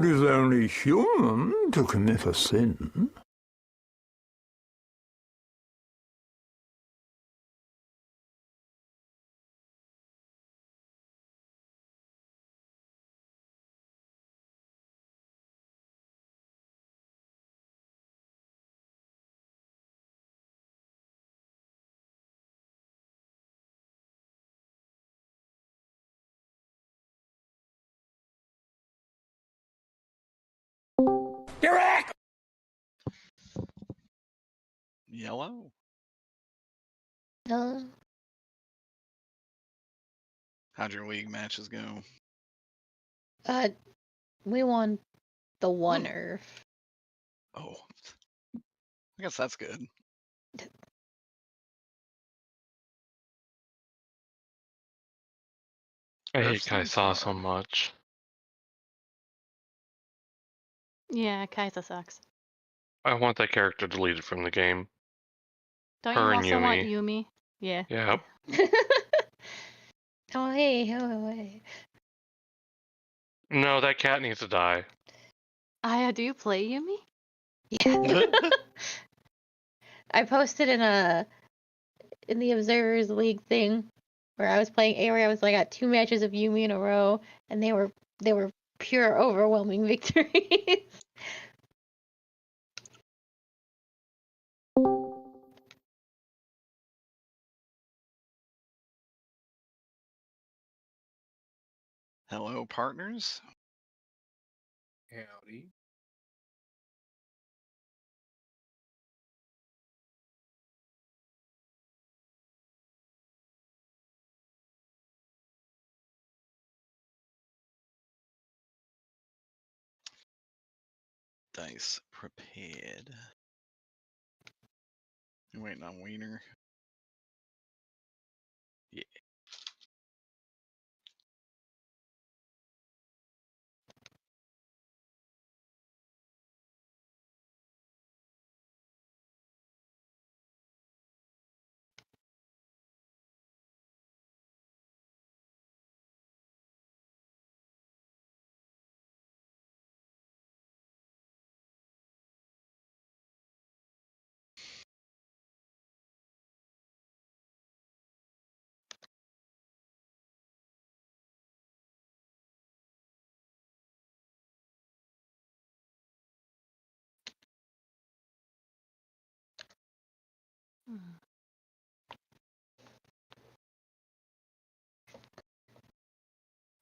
It is only human to commit a sin. Derek! Yellow? No. How'd your league matches go? We won the one Earth. Oh. I guess that's good. I hate Earth sounds Kaisa hard. so much. Yeah, Kaisa sucks. I want that character deleted from the game. Don't Her you and also want Yumi. Yumi? Yeah. Yep. Oh hey. No, that cat needs to die. Aya, do you play Yumi? Yeah. I posted in the Observers League thing where I was playing A, where I was like at 2 matches of Yumi in a row, and they were pure overwhelming victories. Hello, partners. Howdy. Dice prepared. You waiting on Wiener? Yeah.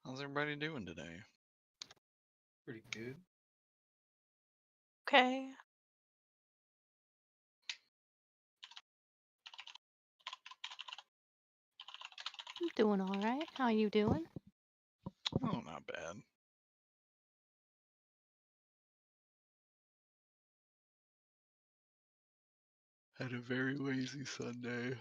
How's everybody doing today? Pretty good. Okay. I'm doing all right. How you doing? Oh, not bad. Had a very lazy Sunday.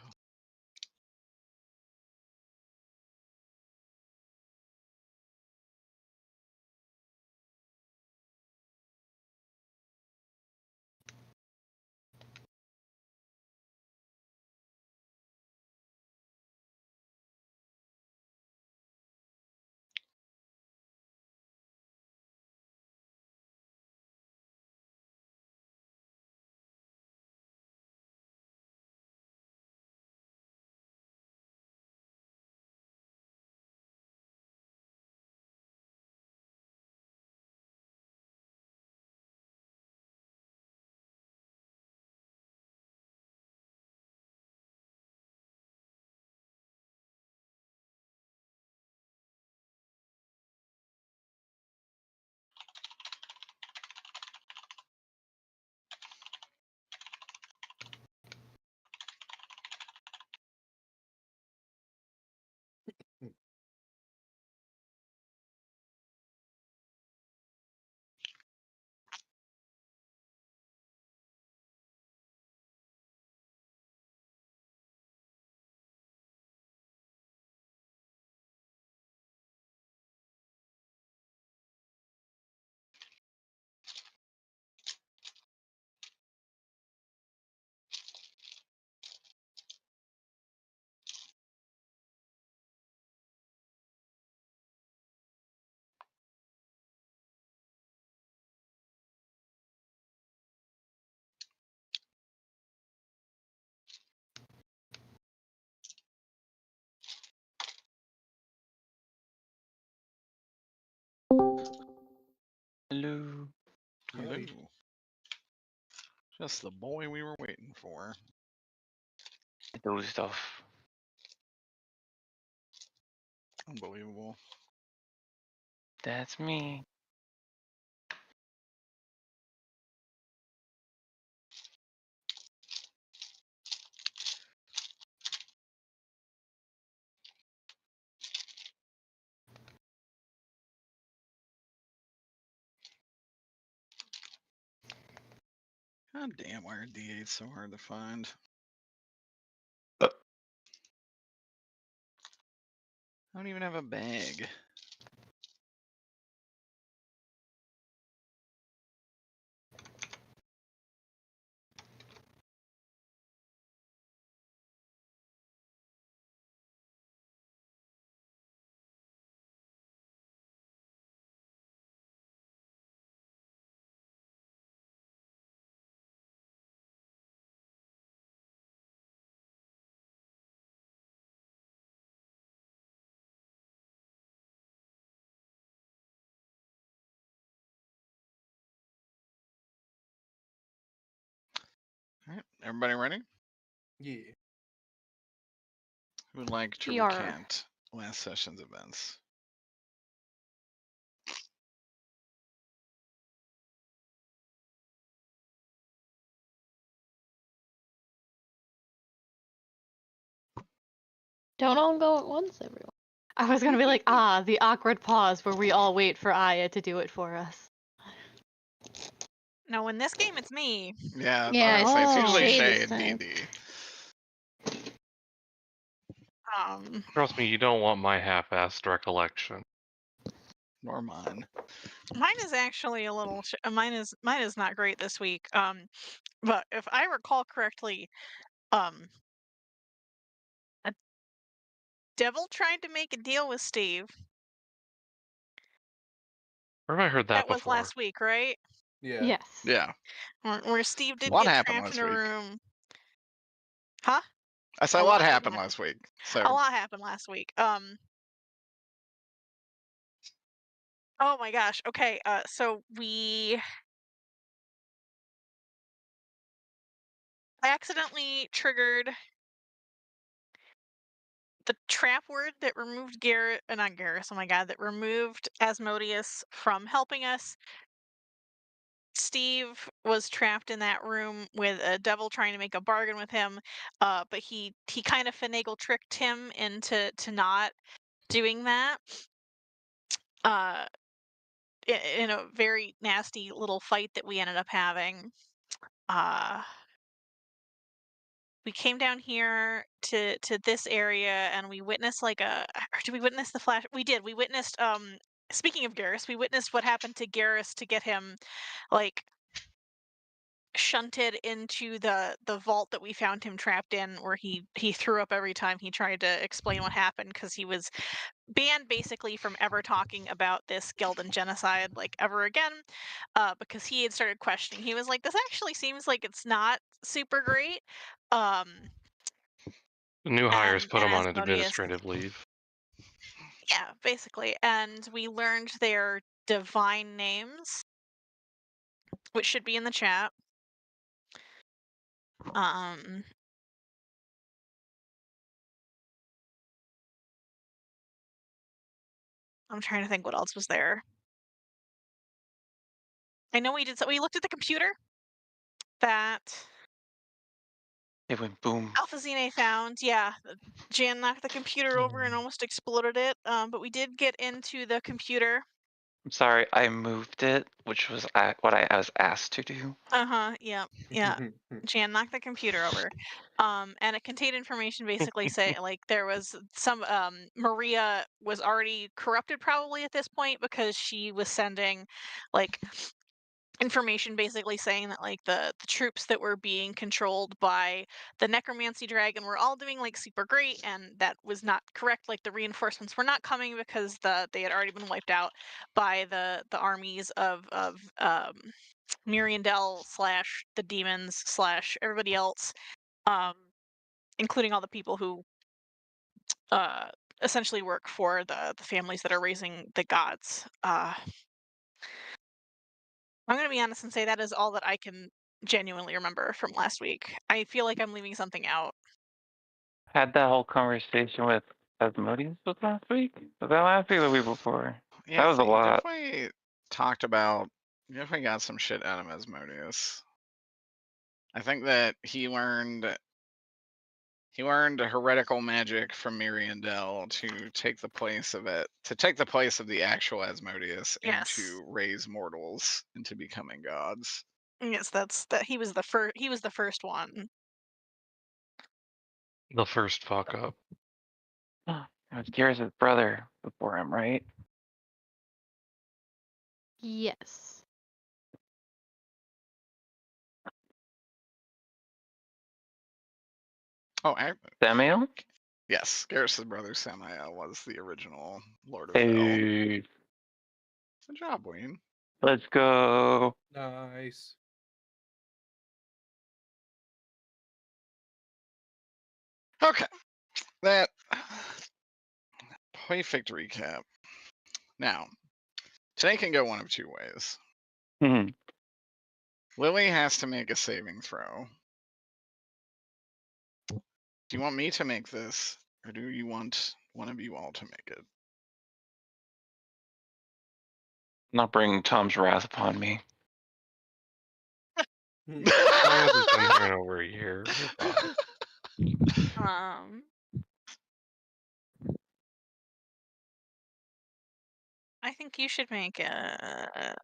Hello. Hello. Howdy. Just the boy we were waiting for. Do stuff. Unbelievable. That's me. God damn, why are D8s so hard to find? Uh. I don't even have a bag. Alright, everybody ready? Yeah. Who would like to Yar. recant last session's events? Don't all go at once, everyone. I was gonna be like, the awkward pause where we all wait for Aya to do it for us. No, in this game, it's me. Yeah, Yeah, I was gonna say, it's it's usually Shay Shay this and time. D&D. Trust me, you don't want my half-assed recollection. Nor mine. Mine is actually a little. Mine is not great this week. But if I recall correctly, a devil tried to make a deal with Steve. Where have I heard that That was before? last week, right? Yeah. Yes. Yeah. Where Steve did What get happened trapped in last a week? room. Huh? I said A a lot lot did happened happen. last week. A So lot happened last week. Oh my gosh. Okay. So we accidentally triggered the trap word that removed Garrett, not Garrus, oh my god, that removed Asmodeus from helping us. Steve was trapped in that room with a devil trying to make a bargain with him, but he kind of finagle tricked him into not doing that. In a very nasty little fight that we ended up having. We came down here to this area and we witnessed like or did we witness the flash? We did. We witnessed speaking of Garrus, we witnessed what happened to Garrus to get him like shunted into the vault that we found him trapped in, where he threw up every time he tried to explain what happened because he was banned basically from ever talking about this Gelden genocide like ever again, because he had started questioning. He was like, this actually seems like it's not super great. The new hires And put him on Asmodeus, administrative leave. yeah, basically. And we learned their divine names, which should be in the chat. I'm trying to think what else was there. I know we did. So we looked at the computer that It went boom. AlphaZine found. Yeah, Jan knocked the computer over and almost exploded it. But we did get into the computer. I'm sorry, I moved it, which was what I was asked to do. Yeah. Jan knocked the computer over. And it contained information basically saying like there was some Maria was already corrupted probably at this point because she was sending like information basically saying that like the troops that were being controlled by the necromancy dragon were all doing like super great, and that was not correct. Like the reinforcements were not coming because they had already been wiped out by the armies of Miriandel / the demons / everybody else, including all the people who essentially work for the families that are raising the gods. I'm gonna be honest and say that is all that I can genuinely remember from last week. I feel like I'm leaving something out. Had that whole conversation with Asmodeus was last week? Was that last week or the week before? Yeah, That was a you lot. definitely talked about. You definitely got some shit out of Asmodeus. I think that he learned heretical magic from Miriandel to take the place of the actual Asmodeus and Yes. to raise mortals into becoming gods. Yes, he was the first one. The first fuck up. It was Garrus' brother before him, right? Yes. Oh, Samuel? yes, Garrus' brother Samael was the original Lord of Hell. Hey, Good job, Wayne. let's go. Nice. Okay, that perfect recap. Now, today can go one of two ways. Mhm. Lily has to make a saving throw. Do you want me to make this, or do you want one of you all to make it? Not bringing Tom's wrath upon me. As long as it's in here and over here, we're fine. I think you should make it.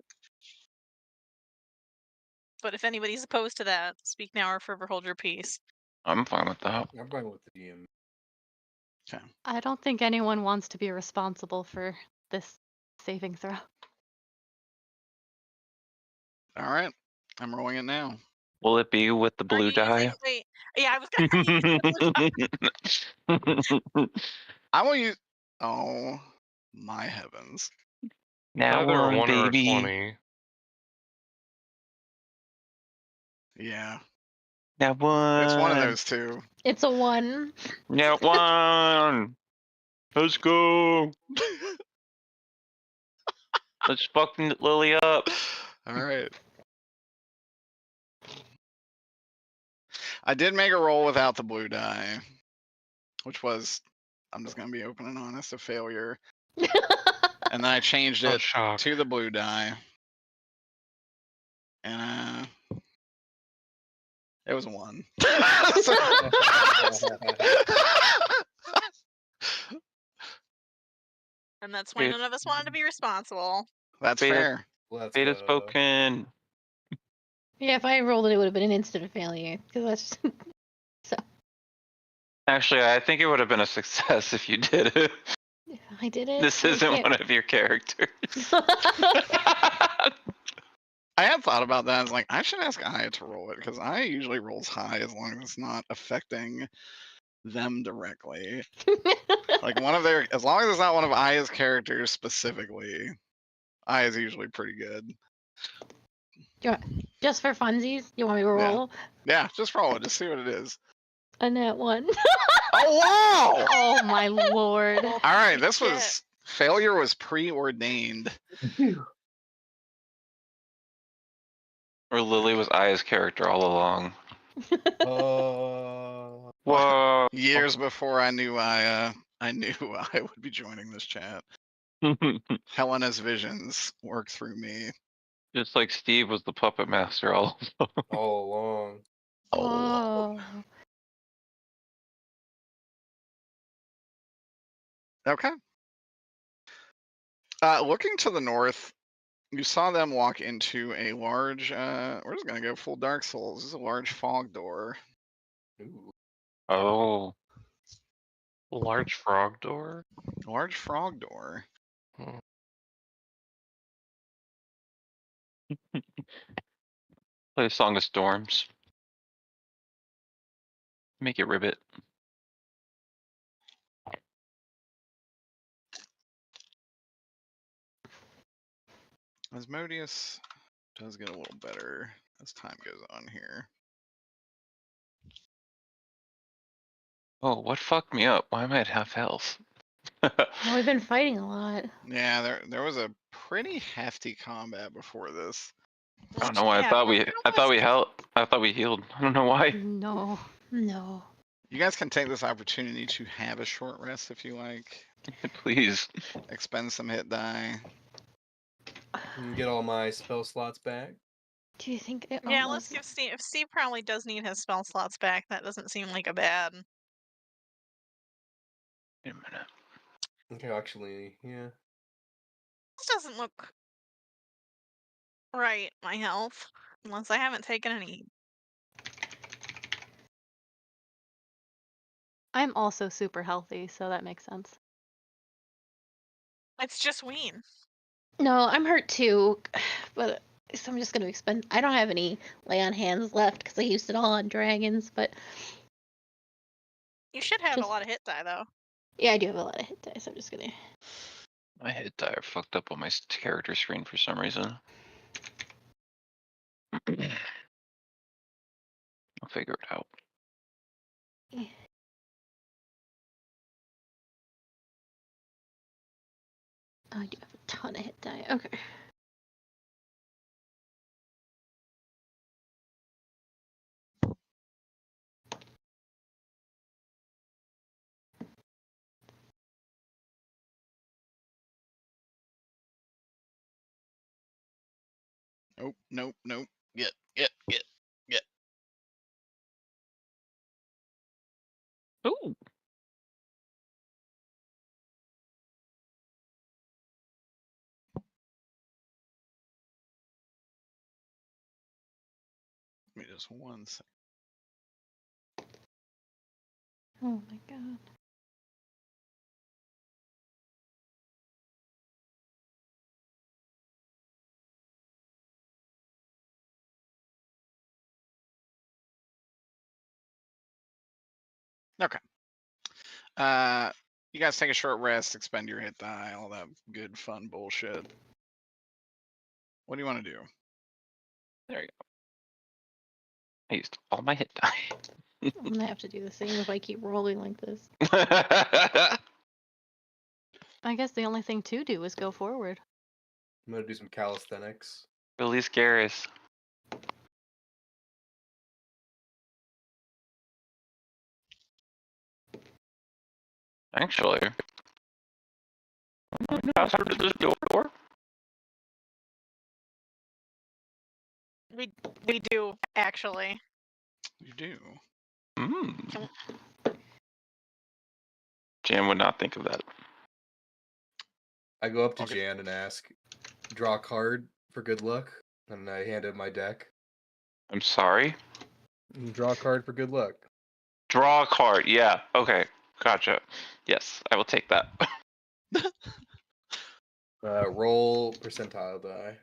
But if anybody's opposed to that, speak now or forever hold your peace. I'm fine with that. I'm fine with the DM. Okay. I don't think anyone wants to be responsible for this saving throw. All right. I'm rolling it now. Will it be with the Are blue you die? wait, yeah, I was gonna use the blue die. I will use. Oh my heavens! Now Either a one, 1 or a baby. 20. Yeah, Now one. it's one of those two. It's a 1. Now one. Let's go. Let's fucking Lily up. All right. I did make a roll without the blue die, which was, I'm just gonna be open and honest, a failure. And then I changed Oh, it shock. to the blue die, and it was a 1. And that's why none of us wanted to be responsible. That's Beta- fair. Let's Beta go. spoken. Yeah, if I rolled it, it would have been an instant failure. Because that's Actually, I think it would have been a success if you did it. I did it. This isn't one of your characters. I had thought about that. I was like, I should ask Aya to roll it because Aya usually rolls high as long as it's not affecting them directly. Like as long as it's not one of Aya's characters specifically, Aya's usually pretty good. Just for funsies, you want me to roll Yeah, just roll it. Just see what it is. a nat 1? Oh wow! Oh my lord. All right, this Shit. was failure was preordained. Or Lily was Aya's character all along. Whoa. Years before I knew Aya, I knew I would be joining this chat. Helena's visions work through me. Just like Steve was the puppet master all along. All along. Oh. Okay. Looking to the north, you saw them walk into a large, we're just going to go full Dark Souls. This is a large fog door. Ooh. Oh. Large frog door? A large frog door. Hmm. Play a Song of Storms. Make it ribbit. Asmodeus does get a little better as time goes on here. Oh, what fucked me up? Why am I at half health? Well, we've been fighting a lot. Yeah, there was a pretty hefty combat before this. I don't know why. I thought we healed. I don't know why. No. No. You guys can take this opportunity to have a short rest if you like. Please. Expend some hit die. Get all my spell slots back. Do you think it Yeah, let's almost... give Steve. If Steve probably does need his spell slots back, that doesn't seem like a bad. Wait a minute. Okay, actually, yeah. This doesn't look right. My health, unless I haven't taken any. I'm also super healthy, so that makes sense. It's just Ween. No, I'm hurt too, but so I'm just gonna expend. I don't have any lay on hands left because I used it all on dragons. But You should have a Just- lot of hit die though. yeah, I do have a lot of hit dice. So I'm just gonna. My hit die are fucked up on my character screen for some reason. I'll figure it out. I do have a ton of hit die. Okay. Nope, nope, nope. Get. Ooh. Give me just one sec. Oh my god. Okay. You guys take a short rest, expend your hit die, all that good fun bullshit. What do you want to do? There you go. I used all my hit die. I'm gonna have to do the same if I keep rolling like this. I guess the only thing to do is go forward. I'm gonna do some calisthenics. Release Garrus. Actually, how far did this go for? We do actually. You do. Mm. Jan would not think of that. I go up to Okay. Jan and ask, draw a card for good luck, and I hand him my deck. I'm sorry. Draw a card for good luck. Draw a card. Yeah. Okay. Gotcha. Yes, I will take that. Roll percentile die.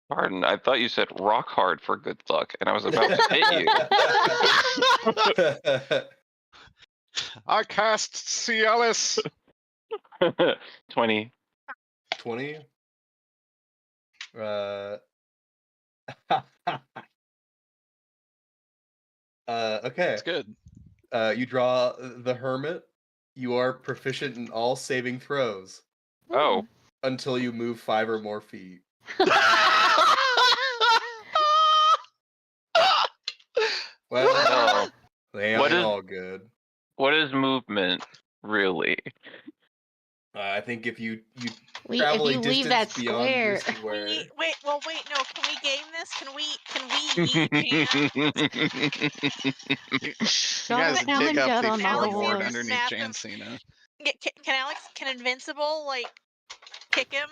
Pardon. I thought you said rock hard for good luck, and I was about to hit I cast Cialis. you. 20. 20. Okay. It's good. You draw the Hermit. You are proficient in all saving throws Oh. until you move 5 or more feet. Well, Oh. they What ain't is- all good. What is movement, really? I think if you If travel a you leave that distance beyond your square, square. Wait, no. Can we game this? Can we yeet Jan? You Don't guys dig challenge up out the on that floorboard horse. underneath Snap Jan him. Cena. Can Invincible like kick him?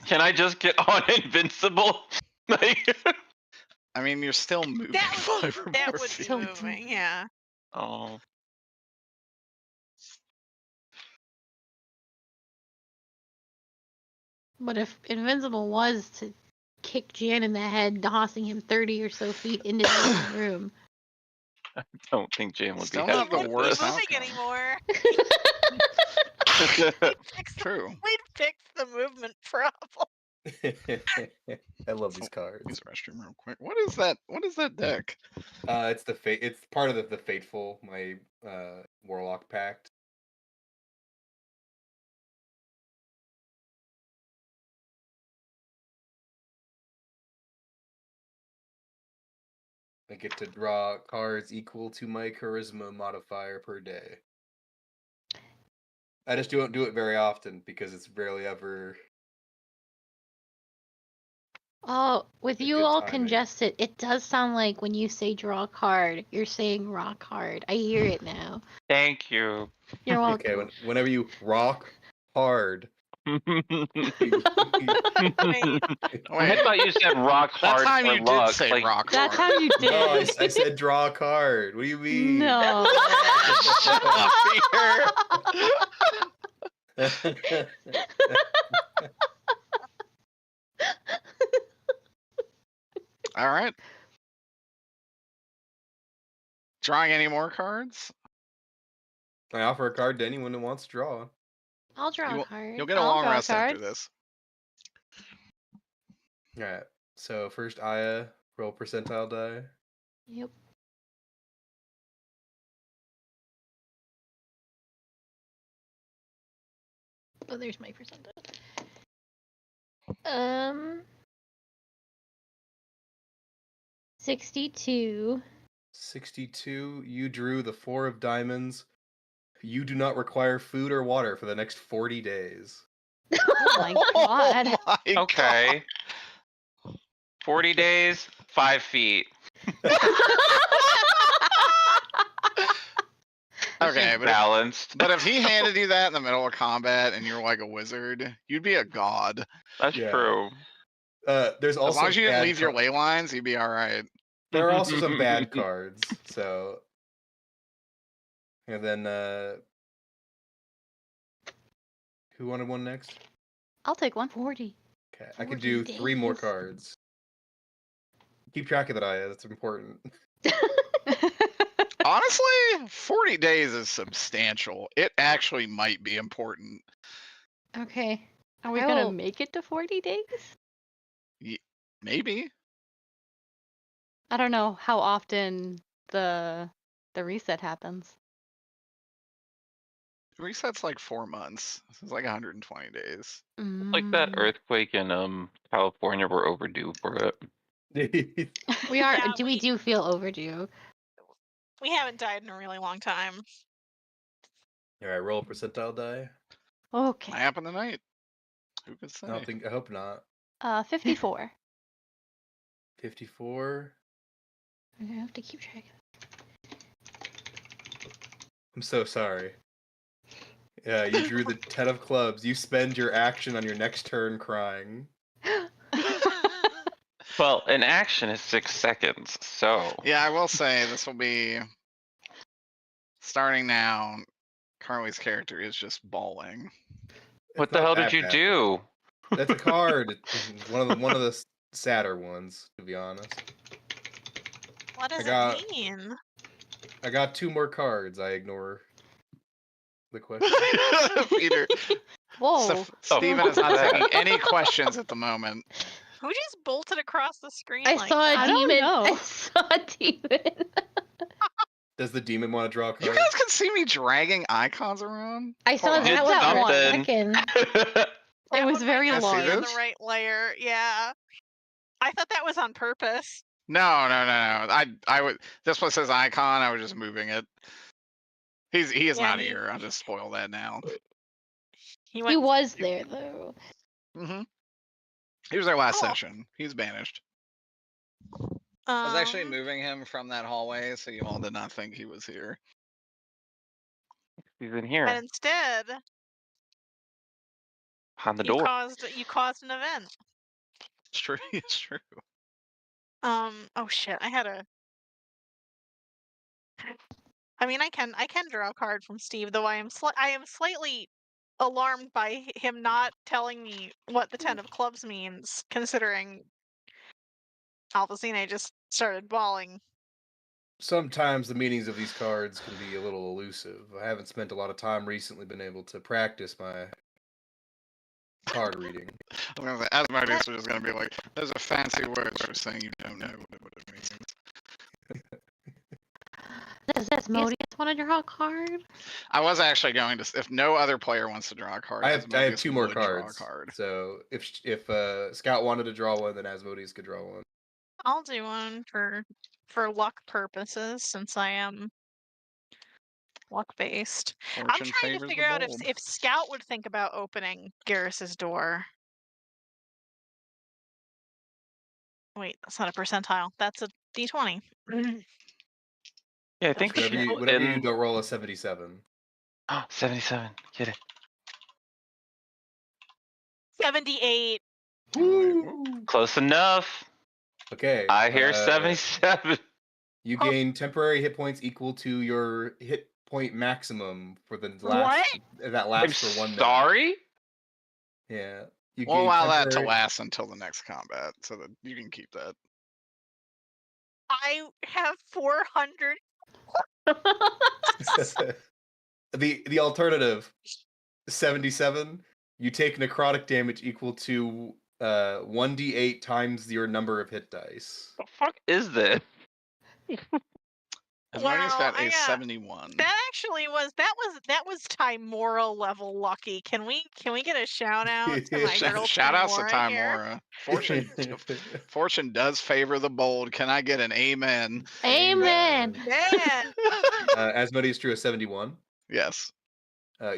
Can I just get on invincible? Like, I mean, you're still moving That would 5 or that more would feet. be moving, yeah. oh. but if Invincible was to kick Jan in the head, tossing him 30 or so feet into the next room. Don't think Jan would Still be not happy the Wouldn't be worst with moving outcome. anymore. True. We'd fix the movement problem. I love these cards. Use the restroom real quick. What is that? What is that deck? It's the fate. It's part of the Fateful, my Warlock Pact. I get to draw cards equal to my charisma modifier per day. I just don't do it very often because it's rarely ever. Oh, with A you good all timing. congested, it does sound like when you say draw a card, you're saying rock hard. I hear it now. Thank you. You're welcome. Okay, whenever you rock hard. Wait, I thought you said rock That hard time for you luck. did say like, rock That's hard. how you did. No, I said draw a card. What do you mean? No. Shut up, Peter. All right. Drawing any more cards? I offer a card to anyone who wants to draw. I'll draw You a will- card. You'll get a I'll long draw a rest after card. this. Alright. So first Aya, roll percentile die. Yep. Oh, there's my percentile. 62. 62. You drew the 4 of diamonds. You do not require food or water for the next 40 days. Oh my god. Oh my okay. 40 days, 5 feet. Okay, but balanced. but if he handed you that in the middle of combat and you're like a wizard, you'd be a god. That's Yeah. true. There's also As long as you didn't bad leave your car- ley lines, you'd be all right. There are also some bad cards. So, and then who wanted one next? I'll take one. 40. Okay, I could 40 do 3 more days. cards. Keep track of that, Aya. That's important. Honestly, 40 days is substantial. It actually might be important. Okay. Are we I gonna will- make it to 40 days? Maybe. I don't know how often the reset happens. Reset's like 4 months. This is like 120 days. Like that Mm. earthquake in California, we're overdue for it. We are. Yeah, we do feel overdue. we haven't died in a really long time. Alright, roll a percentile die. Okay. Might happen tonight. Who could say? I hope not. 54. 54. I have to keep track. I'm so sorry. Yeah, you drew the 10 of clubs. You spend your action on your next turn crying. Well, an action is 6 seconds, so. Yeah, I will say this will be starting now. Carly's character is just bawling. What It's the not hell that did you bad. do? That's a card. It's one of the sadder ones, to be honest. What does got- it mean? I got 2 more cards. I ignore the question. Peter. Whoa. Steven is not taking any questions at the moment. Who just bolted across the screen I like saw a that? I don't demon. know. I saw a demon. Does the demon want to draw a You card? guys can see me dragging icons around. I saw Hold on. that one for a Something. second. That It was one very might not be in large. the right layer. Yeah. I thought that was on purpose. No. I would. This one says icon. I was just moving it. He is Yeah, not he- here. I'll just spoil that now. He He went. was there though. Hmm He was there last Oh. session. He's banished. I was actually um, moving him from that hallway, so you all did not think he was here. He's in And here, instead, on the you door. caused an event. It's true. It's true. Oh shit! I had a. I mean, I can draw a card from Steve, though I am slightly alarmed by him not telling me what the 10 of clubs means, considering Alphacine just started bawling. Sometimes the meanings of these cards can be a little elusive. I haven't spent a lot of time recently been able to practice my card reading. I was gonna say, Asmodeus was just gonna be like, "There's a fancy word for saying you don't know what it means." Does Asmodeus want to draw a card? I was actually going to, if no other player wants to draw a card, I have Asmodeus 2 more would draw a cards. card. So if Scout wanted to draw one, then Asmodeus could draw one. I'll do one for luck purposes, since I am luck based. I'm Fortune trying to favors figure the out bold. if Scout would think about opening Garrus's door. Wait, that's not a percentile. That's a D20. Yeah, I think Whatever you, people whatever you in- don't roll a 77. Oh, 77. Get it. 78. Woo! Close enough. Okay. I hear 77. You gain temporary hit points equal to your hit point maximum for the What? last. That I'm lasts for 1 minute. sorry. Yeah. You We'll gain allow that to temporary- last until the next combat, so that you can keep that. I have 400. the alternative 77. You take necrotic damage equal to 1d8 times your number of hit dice. The fuck is this? Asmodeus Wow, got I a got- 71. That actually was that was Timora level lucky. Can we get a shout out to my girl Shout outs to Timora here? Timora. Fortune does favor the bold. Can I get an amen? Amen. Man, Asmodeus drew a 71. Yes.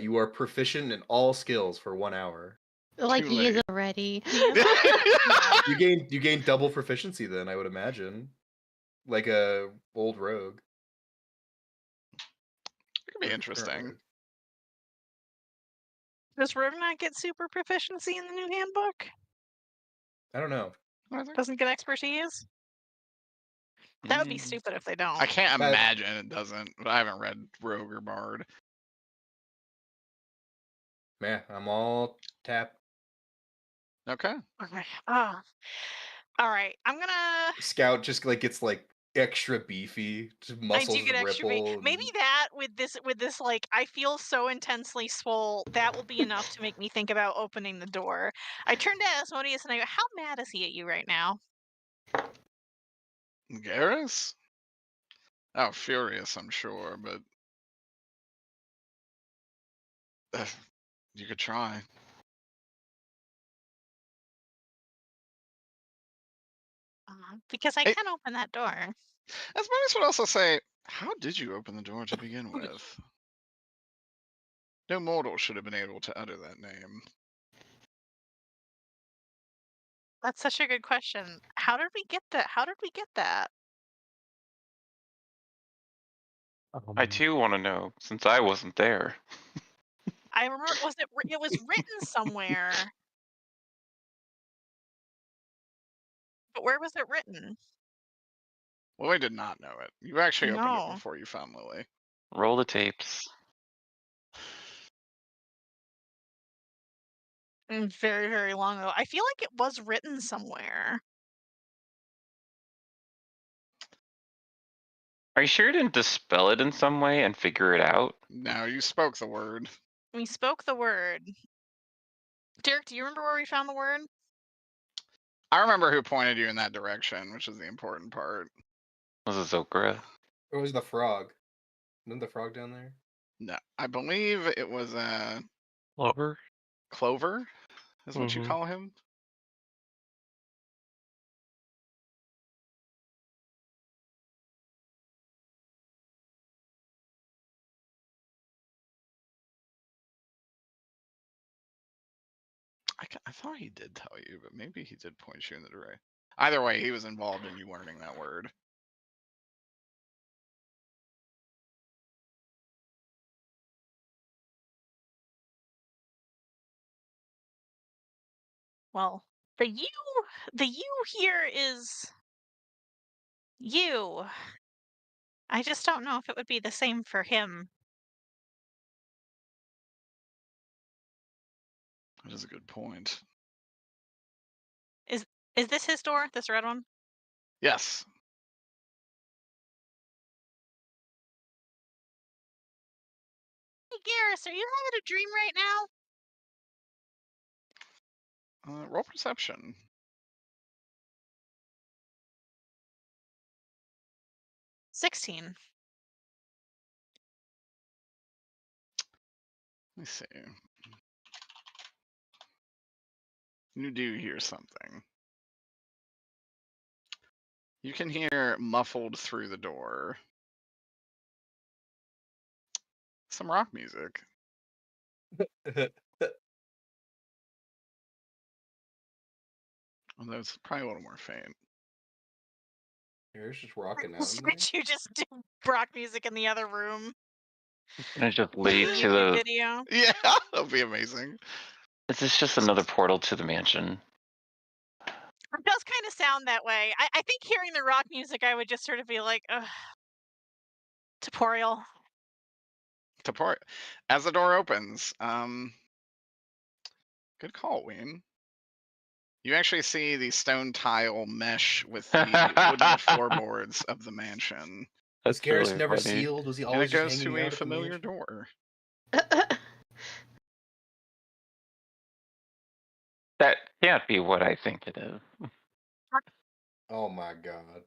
You are proficient in all skills for 1 hour. Like Too he is late. already. You gain double proficiency then, I would imagine. Like a old rogue. It could be interesting. does Rogue not get super proficiency in the new handbook? I don't know. Doesn't get expertise? That would be Mm. stupid if they don't. I can't But- imagine it doesn't, but I haven't read Rogue or Bard. Man, I'm all tapped. Okay. Okay. Ah. All right. I'm gonna. Scout just like gets like extra beefy, just muscles I do get extra. ripple. Maybe and- that with this like I feel so intensely swole that will be enough to make me think about opening the door. I turn to Asmodeus and I go, "How mad is he at you right now?" Garrus? Oh, furious, I'm sure, but you could try. Because I Hey. can open that door. Asmodeus would also say, how did you open the door to begin with? No mortal should have been able to utter that name. That's such a good question. How did we get that? How did we get that? I too want to know, since I wasn't there. I remember it was written somewhere. But where was it written? Lily did not know it. You actually opened No. it before you found Lily. Roll the tapes. Very, very long ago. I feel like it was written somewhere. Are you sure you didn't dispel it in some way and figure it out? No, you spoke the word. We spoke the word. Derek, do you remember where we found the word? I remember who pointed you in that direction, which is the important part. Was it Zokra? Or was the frog? Isn't the frog down there? No, I believe it was Lover? Clover, is what you Mhm. call him. I thought he did tell you, but maybe he did point you in the direction. Either way, he was involved in you learning that word. Well, the you here is you. I just don't know if it would be the same for him. That is a good point. Is this his door? This red one? Yes. Hey, Garrus, are you having a dream right now? Roll perception. $16. Let me see. You do hear something. You can hear muffled through the door some rock music. Although it's probably a little more faint. Here's just rocking out in there. Did you just do rock music in the other room? And it just The leads to YouTube the. video. Yeah, that'll be amazing. Is this just another portal to the mansion? It does kind of sound that way. I think hearing the rock music, I would just sort of be like, ugh. Tutorial. As the door opens, good call, Wayne. You actually see the stone tile mesh with the wooden floorboards of the mansion. Was That's Garrus really never funny. sealed? Was he And always it goes just to hanging a out at the familiar mansion? door. That can't be what I think it is. Oh my god.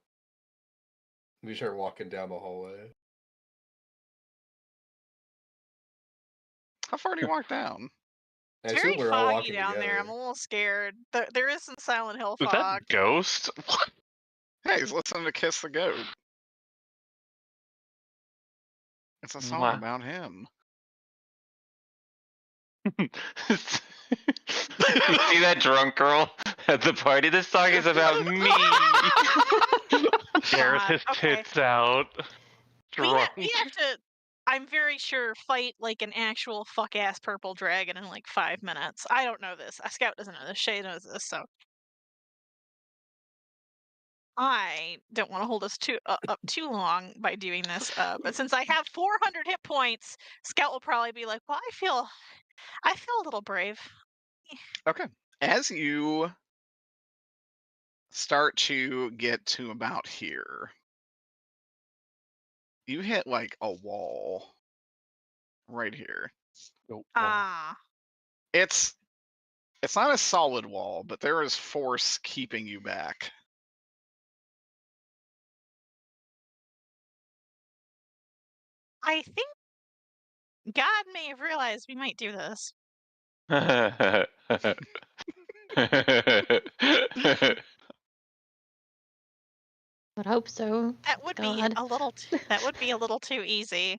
We start walking down the hallway. How far do you walk down? I It's assume very we're all foggy walking down together. there. I'm a little scared. There is some Silent Hill Was fog. that Ghost? What? Hey, he's listening to Kiss the Goat. It's a song Wow. about him. You see that drunk girl at the party? This song is about me. Gareth God, his okay. tits out. We Drunk. have to, I'm very sure, fight like an actual fuck ass purple dragon in like 5 minutes. I don't know this. Scout doesn't know this. Shay knows this, so I don't want to hold us up too long by doing this. But since I have 400 hit points, Scout will probably be like, "Well, I feel a little brave." Okay. As you start to get to about here, you hit like a wall right here. Ah, It's not a solid wall, but there is force keeping you back. I think God may have realized we might do this. Would hope so. That would be God. a little. That would be a little too easy.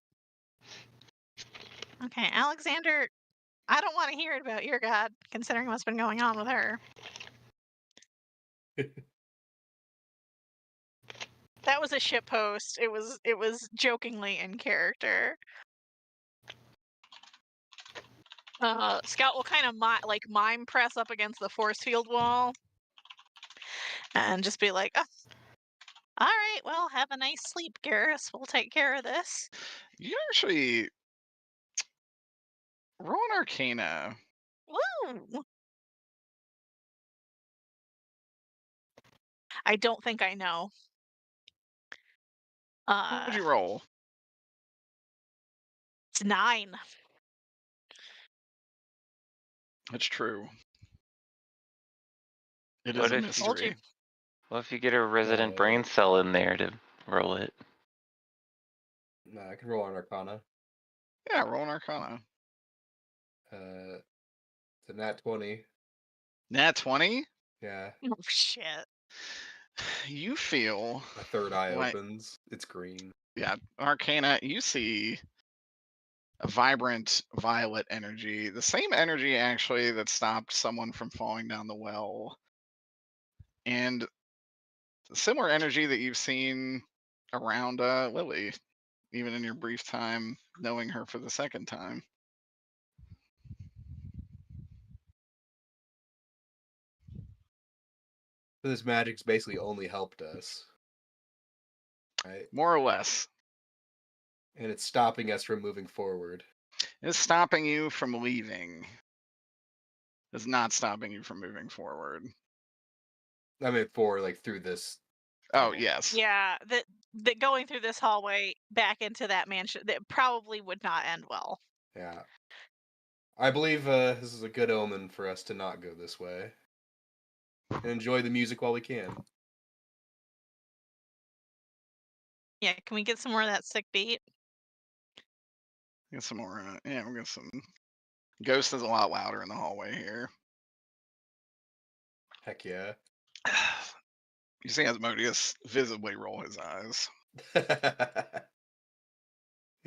Okay, Alexander. I don't want to hear about your God, considering what's been going on with her. That was a shit post. It was jokingly in character. Scout will kind of mime press up against the force field wall, and just be like, "Oh, all right, well, have a nice sleep, Garrus. We'll take care of this." You actually roll an Arcana. Woo! I don't think I know. What would you roll? It's 9. That's true. It What is a if you- Told you. mystery. Well, if you get a resident brain cell in there to roll it. Nah, I can roll on Arcana. Yeah, roll an Arcana. It's a nat 20. Nat 20? Yeah. Oh shit. You feel My third eye Like- opens. It's green. yeah, Arcana, you see a vibrant violet energy. The same energy actually that stopped someone from falling down the well. And similar energy that you've seen around Lily, even in your brief time knowing her for the second time. So this magic's basically only helped us. Right? More or less. And it's stopping us from moving forward. It's stopping you from leaving. It's not stopping you from moving forward. I mean, through this. Oh, tunnel. yes. Yeah, that going through this hallway back into that mansion, that probably would not end well. Yeah. I believe this is a good omen for us to not go this way. And enjoy the music while we can. Yeah, can we get some more of that sick beat? Get some more. Yeah, we'll get some. Ghost is a lot louder in the hallway here. Heck yeah. You see Asmodeus visibly roll his eyes.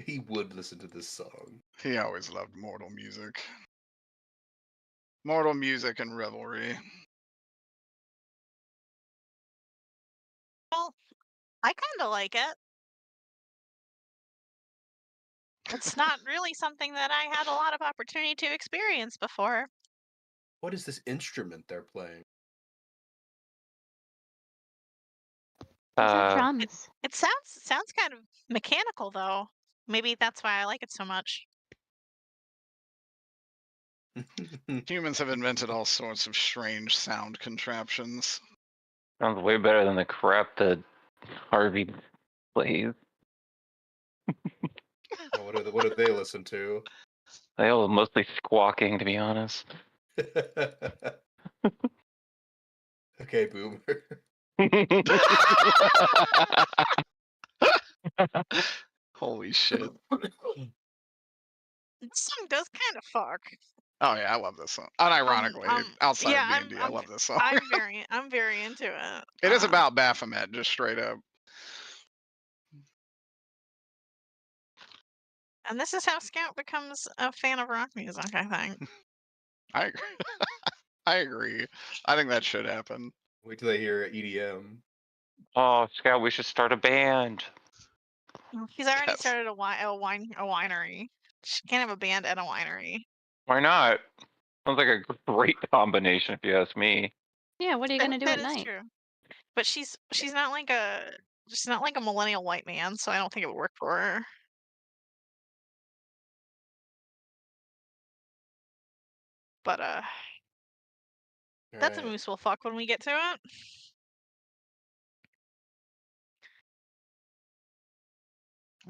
He would listen to this song. He always loved mortal music. Mortal music and revelry. Well, I kind of like it. It's not really something that I had a lot of opportunity to experience before. What is this instrument they're playing? Those are Uh, drums. It sounds kind of mechanical though. Maybe that's why I like it so much. Humans have invented all sorts of strange sound contraptions. sounds way better than the crap that Harvey plays. What do they listen to? They all mostly squawking, to be honest. Okay, boomer. Holy shit. This song does kind of fuck. Oh yeah, I love this song. Unironically, outside yeah, of D&D, I love this song. I'm very into it. It is about Baphomet, just straight up. And this is how Scout becomes a fan of rock music, I think. I agree. I agree. I think that should happen. Wait till they hear EDM. Oh, Scout, we should start a band. He's already Yes. started a winery. She can't have a band and a winery. Why not? Sounds like a great combination, if you ask me. Yeah, what are you gonna do That at is night? true. But she's not like a millennial white man, so I don't think it would work for her. But that's a Alright. moose we'll fuck when we get to it.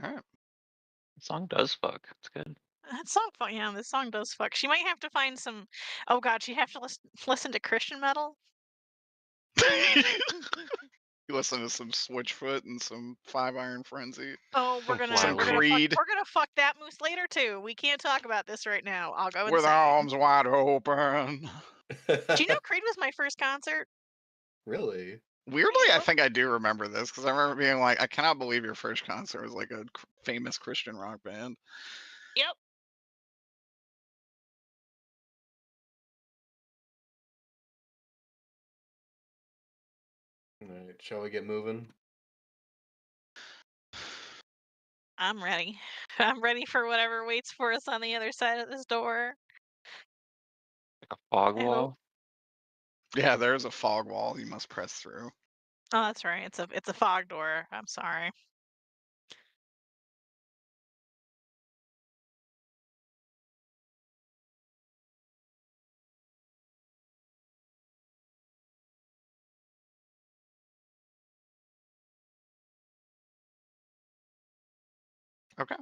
All right. The song does fuck. It's good. That song fuck, yeah, this song does fuck. She might have to find some. Oh god, she'd have to listen to Christian metal. You listen to some Switchfoot and some Five Iron Frenzy. Oh, we're Some gonna Some Flyleaf. Creed. we're gonna fuck that moose later too. We can't talk about this right now. I'll go With insane. arms wide open. Do you know Creed was my first concert? Really? Weirdly, I Yep. think I do remember this because I remember being like, I cannot believe your first concert was like a famous Christian rock band. Yep. Alright, shall we get moving? I'm ready. I'm ready for whatever waits for us on the other side of this door. Like a fog I hope. wall. Yeah, there's a fog wall you must press through. Oh, that's right. It's a fog door. I'm sorry. Okay.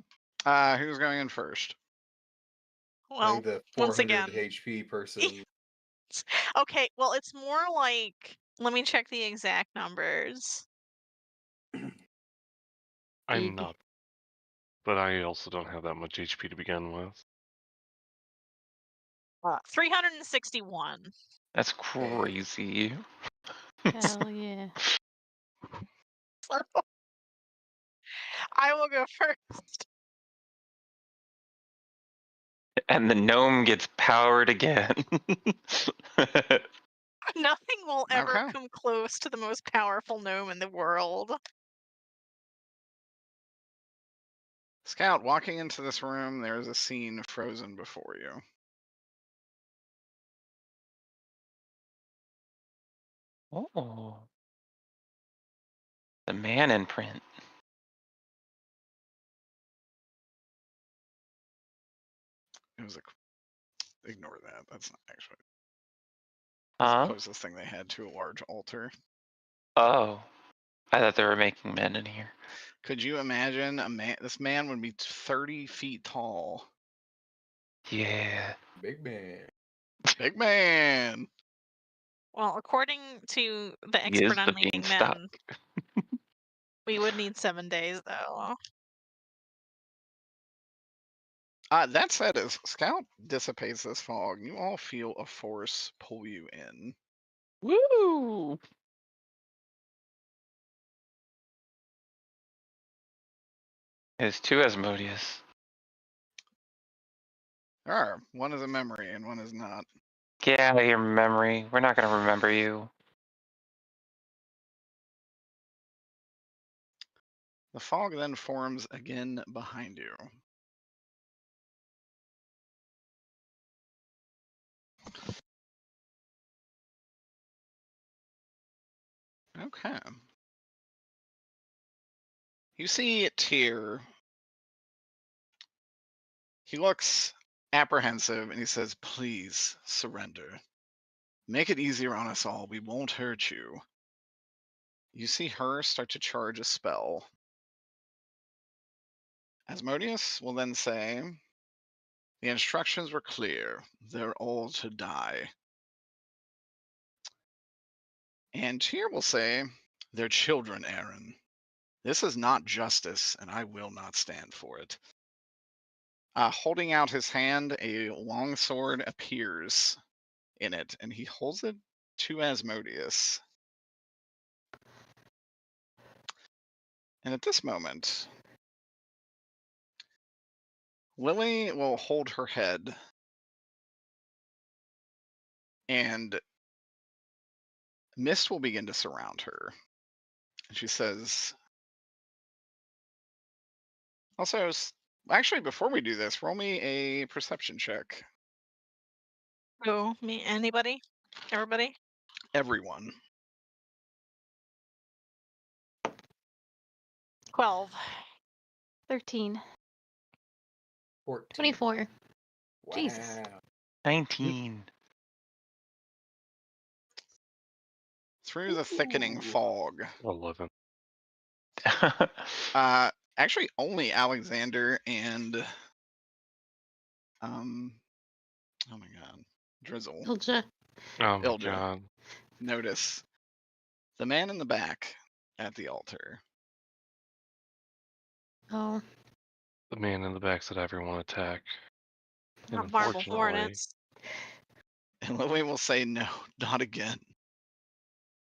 Who's going in first? I Well, think the once 400 again. HP person. Okay, well, it's more like, let me check the exact numbers. I'm Big. not. But I also don't have that much HP to begin with. 361. That's crazy. Hell yeah. I will go first. And the gnome gets powered again. Nothing will ever Okay. come close to the most powerful gnome in the world. Scout, walking into this room, there's a scene frozen before you. Oh. The man imprint. It was ignore that. That's not actually Huh? the closest thing they had to a large altar. Oh. I thought they were making men in here. Could you imagine a man? This man would be 30 feet tall. Yeah. Big man. Big man. Well, according to the He is expert on the making beanstalk. men, we would need 7 days though. That said, as Scout dissipates this fog, you all feel a force pull you in. Woo! There's 2 Asmodeus. There are. One is a memory and one is not. Get out of your memory. We're not gonna remember you. The fog then forms again behind you. Okay. You see Tyr. He looks apprehensive and he says, "Please surrender. Make it easier on us all. We won't hurt you." You see her start to charge a spell. Asmodeus will then say, "The instructions were clear. They're all to die." And Tyr will say, "They're children, Aaron. This is not justice, and I will not stand for it." Holding out his hand, a long sword appears in it, and he holds it to Asmodeus. And at this moment, Lily will hold her head, and mist will begin to surround her. And she says, also, actually, before we do this, roll me a perception check. Who? Me? Anybody? Everybody? Everyone. 12. 13. 14. 24. Wow. Jesus. 19. Through the thickening Ooh. fog. 11. Actually, only Alexander and oh my god, Drizzle Ilja. Oh my Ilja. god. Notice the man in the back at the altar. Oh. The man in the back said everyone attack. And Not Marble unfortunately, Hornets. And Lily will say, "No, not again."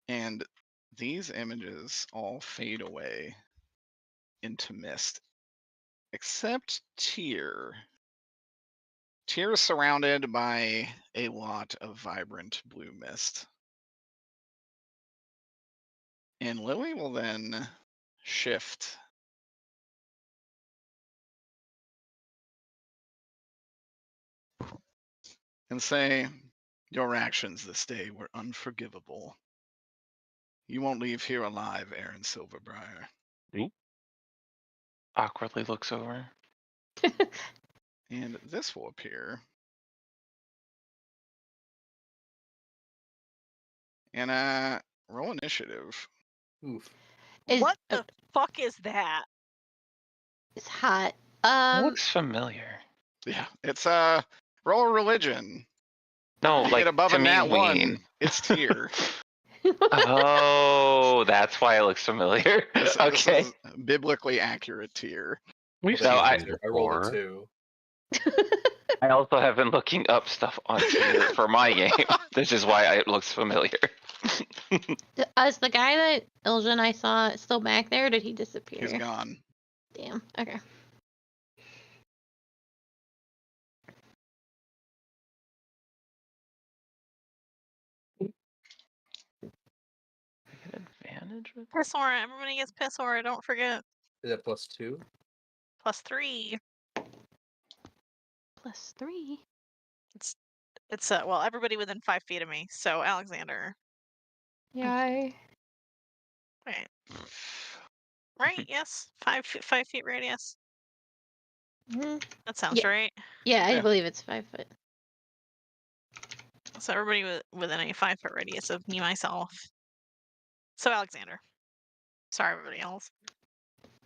And these images all fade away into mist, except Tyr. Tyr is surrounded by a lot of vibrant blue mist. And Lily will then shift and say, "Your actions this day were unforgivable. You won't leave here alive, Aaron Silverbriar." Awkwardly looks over. And this will appear. And roll initiative. Oof. What the fuck is that? It's hot. Looks familiar. Yeah, it's roll a religion. No, If you like get above to a me, nat one, Ween. it's Tyr. Oh, that's why it looks familiar. This Okay. is biblically accurate Tyr. We've No, seen I- him I rolled a before. 2. I also have been looking up stuff on Tier for my game, which is why it looks familiar. Is the guy that Ilja and I saw still back there? Or did he disappear? He's gone. Damn. Okay. Get advantage with Piss aura. Everybody gets piss aura. Don't forget. Is that +2? +3. +3. It's well, everybody within 5 feet of me. So Alexander. Yay. Right. Right? Yes. 5 feet radius. Mhm. That sounds right. Yeah, I Yeah. believe it's 5 foot. So everybody within a 5-foot radius of me, myself. So Alexander. Sorry, everybody else.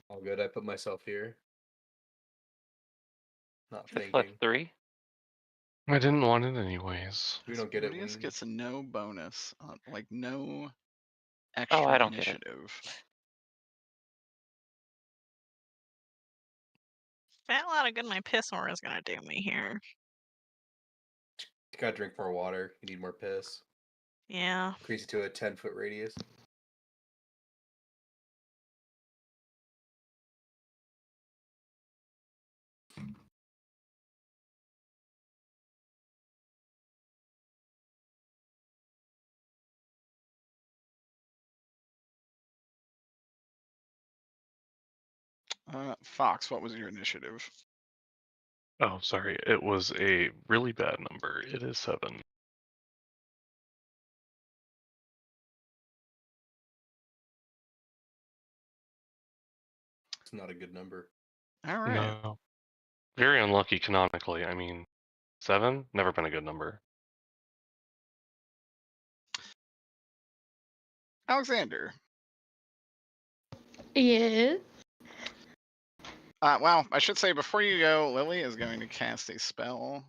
All good. I put myself here. Not plus thinking. 3. I didn't want it anyways. We don't get it. Asmodeus Ween. gets no bonus, like no Oh, extra I don't get it. initiative. Fat lot of good my piss aura is gonna do me here. You gotta drink more water. You need more piss. Yeah. Increase it to a 10-foot radius. Fox, what was your initiative? Oh, sorry. It was a really bad number. It is 7. It's not a good number. All right. No. Very unlucky canonically. I mean, 7? Never been a good number. Alexander. Yeah. Well, I should say before you go, Lily is going to cast a spell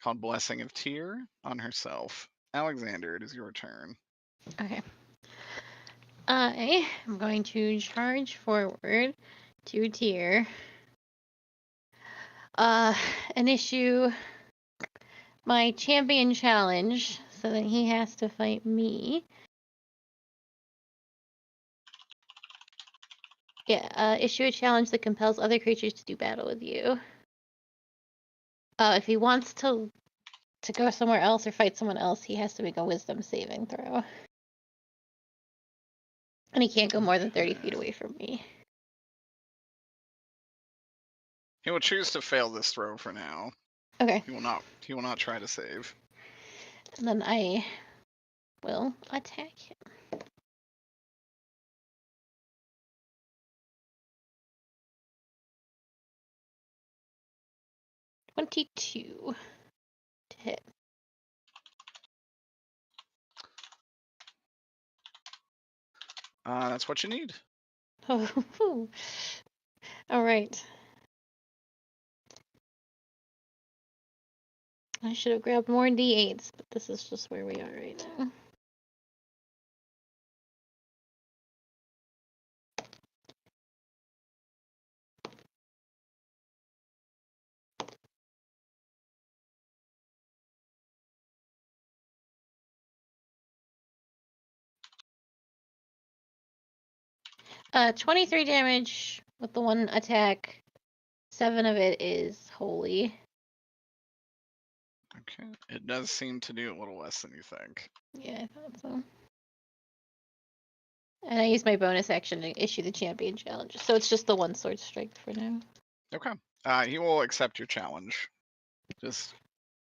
called Blessing of Tyr on herself. Alexander, it is your turn. Okay. I am going to charge forward to Tyr. And issue my champion challenge so that he has to fight me. Yeah, issue a challenge that compels other creatures to do battle with you. If he wants to go somewhere else or fight someone else, he has to make a wisdom saving throw. And he can't go more than 30 feet away from me. He will choose to fail this throw for now. Okay. He will not try to save. And then I will attack him. $22 to hit. That's what you need. Oh, all right. I should have grabbed more D8s, but this is just where we are right now. Uh, 23 damage with the one attack. 7 of it is holy. Okay. It does seem to do a little less than you think. Yeah, I thought so. And I used my bonus action to issue the champion challenge, so it's just the one sword strike for now. Okay. He will accept your challenge. Just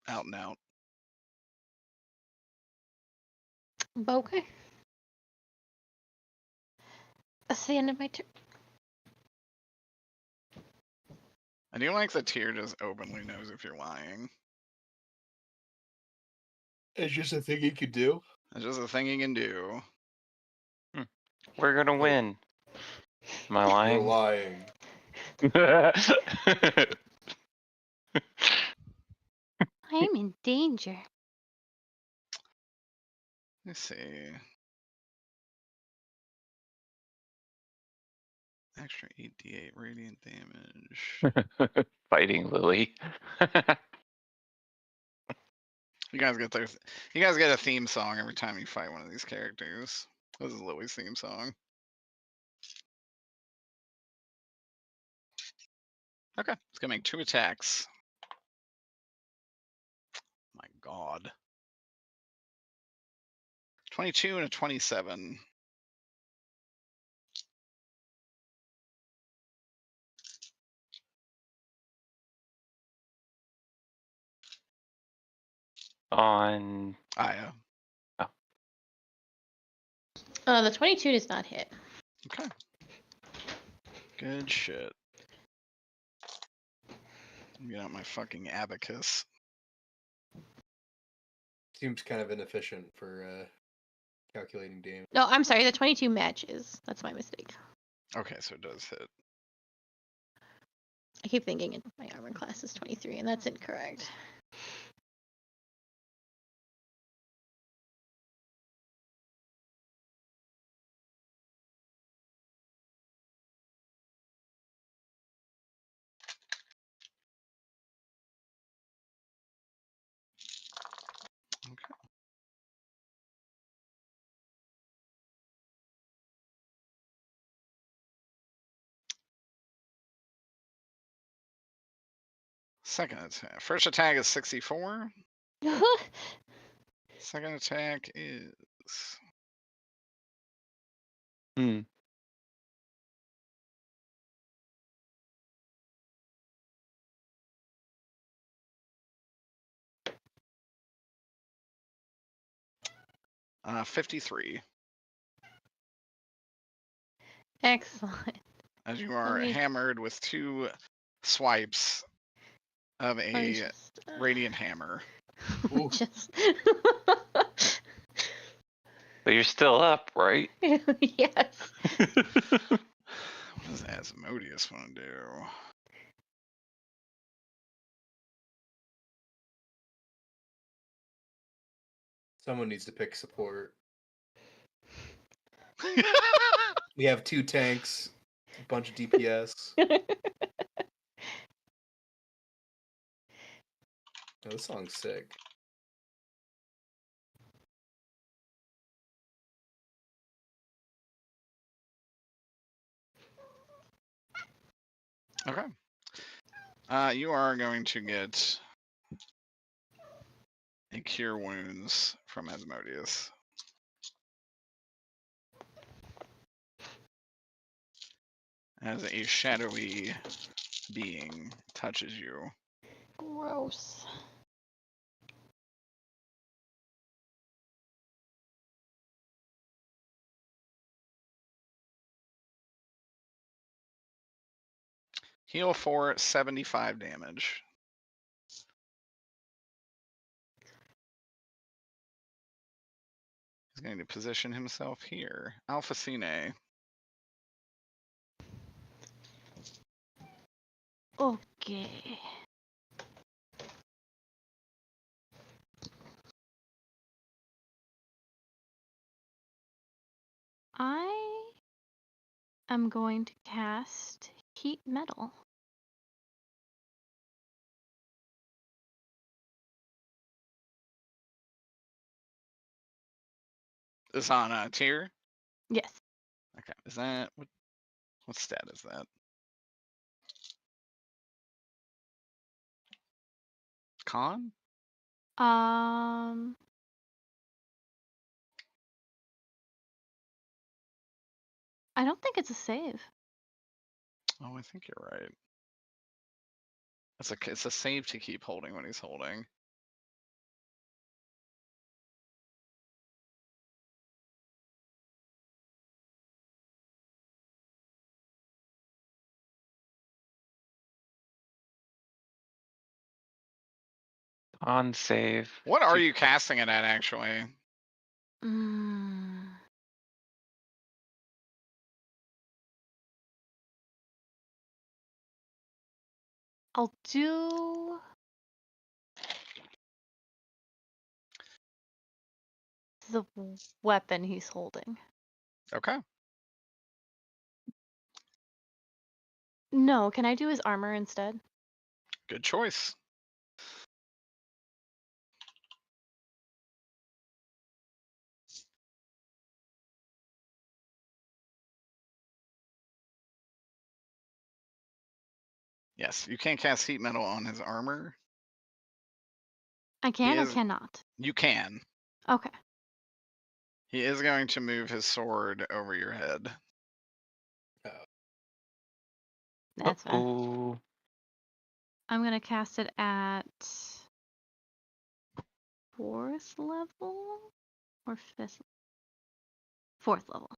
out and out. Okay. That's the end of my turn. I do like that Tyr just openly knows if you're lying. It's just a thing he could do. It's just a thing he can do. We're gonna win. Am I You're lying? lying. I'm in danger. Let's see. Extra 8d8 radiant damage. Fighting Lily. You guys get a theme song every time you fight one of these characters. This is Lily's theme song. Okay, it's gonna make 2 attacks. My God. 22 and a 27. On Aya. The 22 does not hit. Okay. Good shit. Get out my fucking abacus. Seems kind of inefficient for calculating damage. No, I'm sorry, the 22 matches. That's my mistake. Okay, so it does hit. I keep thinking my armor class is 23, and that's incorrect. Okay. Second attack. First attack is 64. Second attack is 53. Excellent. As you are me- hammered with 2 swipes of Let me a just, radiant hammer. Ooh. just But you're still up, right? yes. What does Asmodeus want to do? Someone needs to pick support. We have 2 tanks, a bunch of DPS. Oh, this song's sick. Okay. You are going to get a cure wounds from Asmodeus. As a shadowy being touches you. Gross. Heal for 75 damage. He's going to position himself here. Alpha Cine. Okay. I am going to cast Heat Metal. This on a tier? Yes. Okay. Is that what stat is that? Con? I don't think it's a save. Oh, I think you're right. It's a save to keep holding when he's holding. On save. What are you casting it at actually? Mm. I'll do the weapon he's holding. Okay. No, can I do his armor instead? Good choice. Yes, you can't cast heat metal on his armor. I can or is- cannot? You can. Okay. He is going to move his sword over your head. That's fine. Ooh. I'm gonna cast it at 4th level or 5th? 4th level.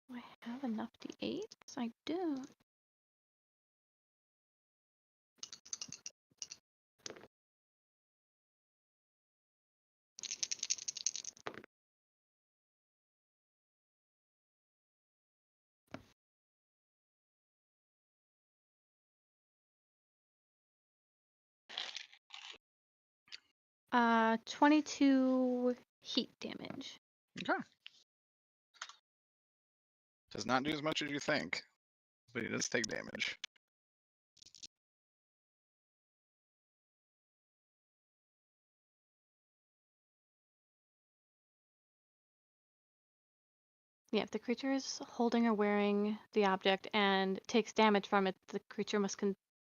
Do I have enough D8s? I do. Uh, 22 heat damage. Okay. Does not do as much as you think, but he does take damage. Yeah, if the creature is holding or wearing the object and takes damage from it, the creature must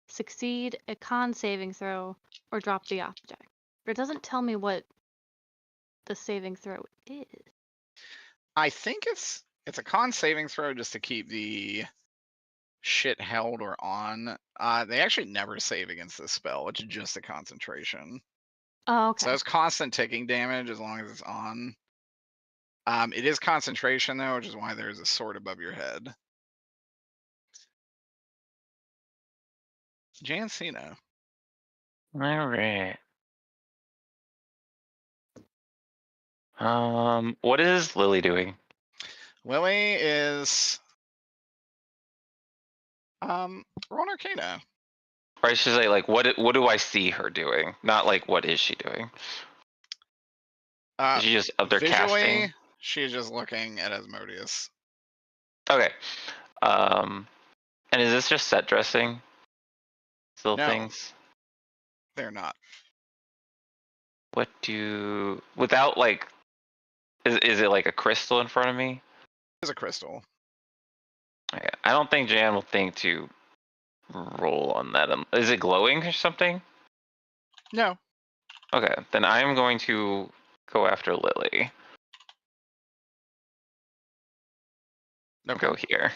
succeed a con saving throw or drop the object. But it doesn't tell me what the saving throw is. I think it's a con saving throw just to keep the shit held or on, they actually never save against this spell. It's just a concentration. Oh, okay. So it's constant ticking damage as long as it's on. It is concentration though, which is why there's a sword above your head. Jancina. All right. What is Lily doing? Lily is roll an Arcana. Or I should say, like, what do I see her doing? Not like, what is she doing? Is she just up there Visually, casting? she's just looking at Asmodeus. Okay. And is this just set dressing? Still No. things? They're not. What do without like? Is it like a crystal in front of me? There's a crystal. Okay. I don't think Jan will think to roll on that. Is it glowing or something? No. Okay, then I am going to go after Lily. Okay. Go here.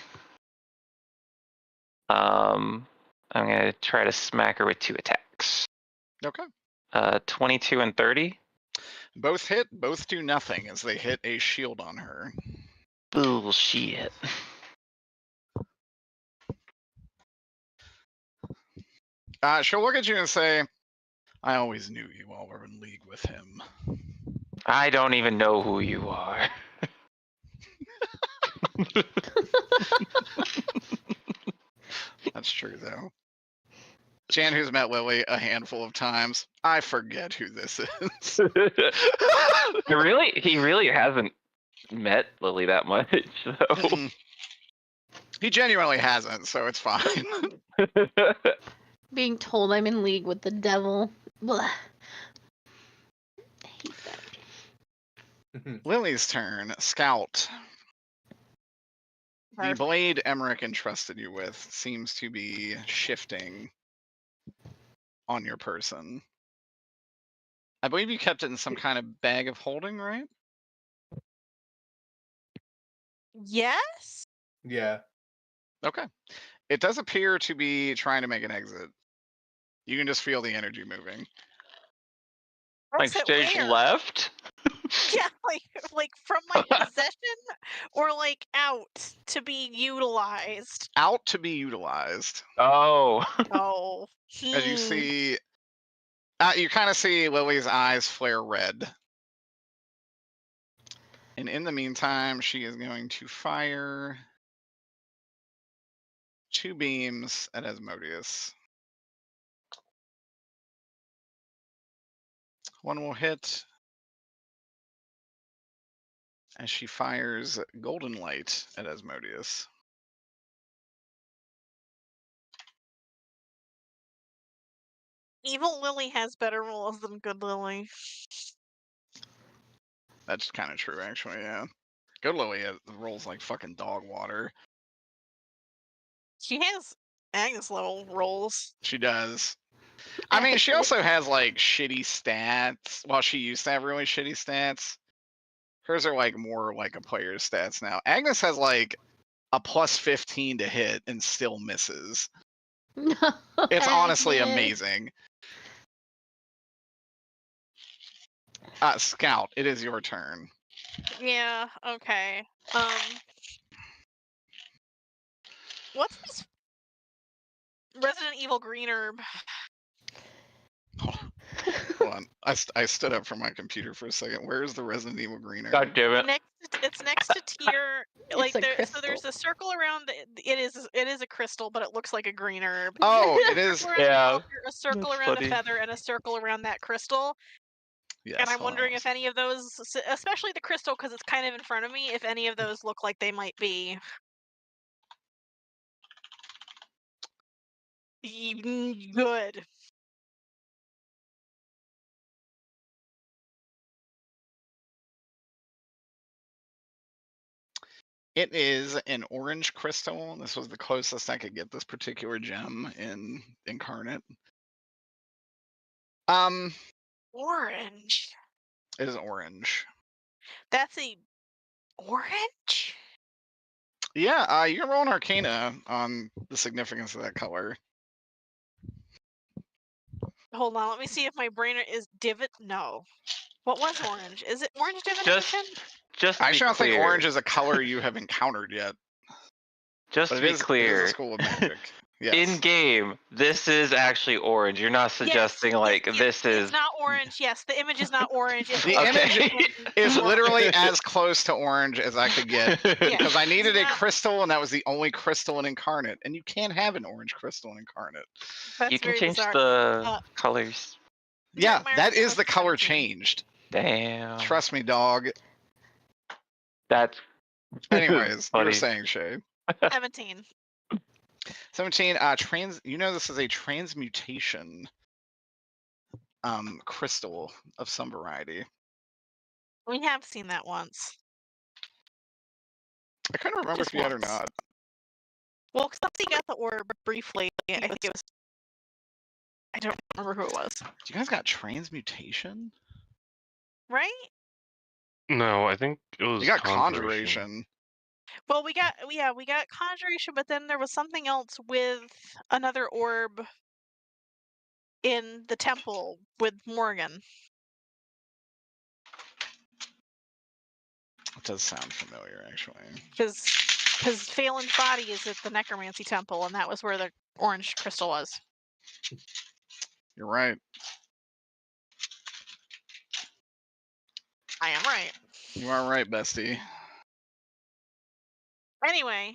I'm gonna try to smack her with 2 attacks. Okay. 22 and 30. Both hit, both do nothing as they hit a shield on her. Bullshit. She'll look at you and say, I always knew you all were in league with him. I don't even know who you are. That's true, though. Jan, who's met Lily a handful of times, I forget who this is. He really hasn't met Lily that much, so. He genuinely hasn't, so it's fine. Being told I'm in league with the devil. Blah. I hate that. Lily's turn. Scout. The Perfect. blade Emmerich entrusted you with seems to be shifting on your person. I believe you kept it in some kind of bag of holding, right? Yes? Yeah. Okay. It does appear to be trying to make an exit. You can just feel the energy moving. Like Exit stage where? left? Yeah, like from my possession or like out to be utilized. Out to be utilized. Oh. Oh. As you see, you kind of see Lily's eyes flare red. And in the meantime, she is going to fire 2 beams at Asmodeus. One will hit as she fires golden light at Asmodeus. Evil Lily has better rolls than good Lily. That's kind of true, actually, yeah. Good Lily rolls like fucking dog water. She has Agnes level rolls. She does. I mean, she also has like shitty stats. Well, she used to have really shitty stats. Hers are like more like a player's stats now. Agnes has like a plus 15 to hit and still misses. No, It's honestly Agnes. amazing. Scout, it is your turn. Yeah, okay. What's this Resident Evil green herb? Hold on. I stood up from my computer for a second. Where is the Resident Evil green herb? God damn it. It's next to tier. Like a so there's a circle around. It is a crystal, but it looks like a green herb. Oh, it is. Yeah, A circle that's around funny. a feather and a circle around that crystal. Yes, and I'm hold on wondering one if any of those, especially the crystal, because it's kind of in front of me, if any of those look like they might be good. It is an orange crystal. This was the closest I could get this particular gem in Incarnate. Orange. It is orange. That's a orange? Yeah, you can roll an Arcana on the significance of that color. Hold on, let me see if my brain is divot. No. What was orange? Is it orange divination? Just I to be actually don't think clear, orange is a color you have encountered yet, just but to it be is a clear, school of magic. Yes. in game, this is actually orange. You're not suggesting like this is It's not orange. Yes, the image is not orange. It's The orange image in is world. literally as close to orange as I could get because I needed a not- crystal, and that was the only crystal in Incarnate, and you can't have an orange crystal in Incarnate. That's you can very change bizarre. the colors. Yeah, my that Arcana is the was color 17. changed. Damn. Trust me, dog. That's Anyways, you were funny. saying, Shay. 17. 17. You know this is a transmutation crystal of some variety. We have seen that once. I couldn't remember Just if you had or once. not. Well, somebody got the orb briefly. I think it was. I don't remember who it was. You guys got transmutation? Right? No, I think it was You got conjuration. conjuration. Well, we got conjuration, but then there was something else with another orb in the temple with Morgan. It does sound familiar, actually. Because Phelan's body is at the necromancy temple, and that was where the orange crystal was. You're right. I am right. You are right, bestie. Anyway,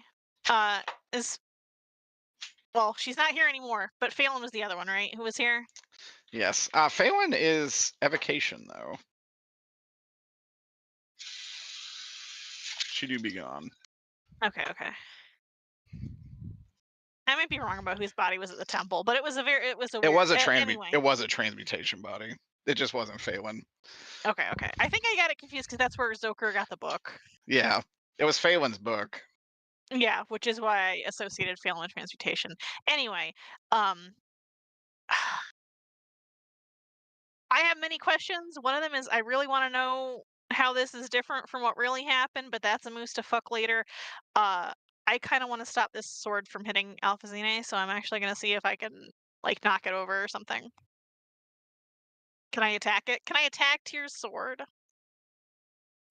well, she's not here anymore, but Phelan was the other one, right? Who was here? Yes. Phelan is evocation, though. She do be gone. Okay. I might be wrong about whose body was at the temple, but it was a weird, anyway. It was a transmutation body. It just wasn't Phelan. Okay. I think I got it confused because that's where Zoker got the book. Yeah, it was Phelan's book. Yeah, which is why I associated Phelan with transmutation. Anyway, I have many questions. One of them is I really want to know how this is different from what really happened, but that's a moose to fuck later. I kind of want to stop this sword from hitting Alphazine, so I'm actually going to see if I can like knock it over or something. Can I attack it? Can I attack Tyr's sword?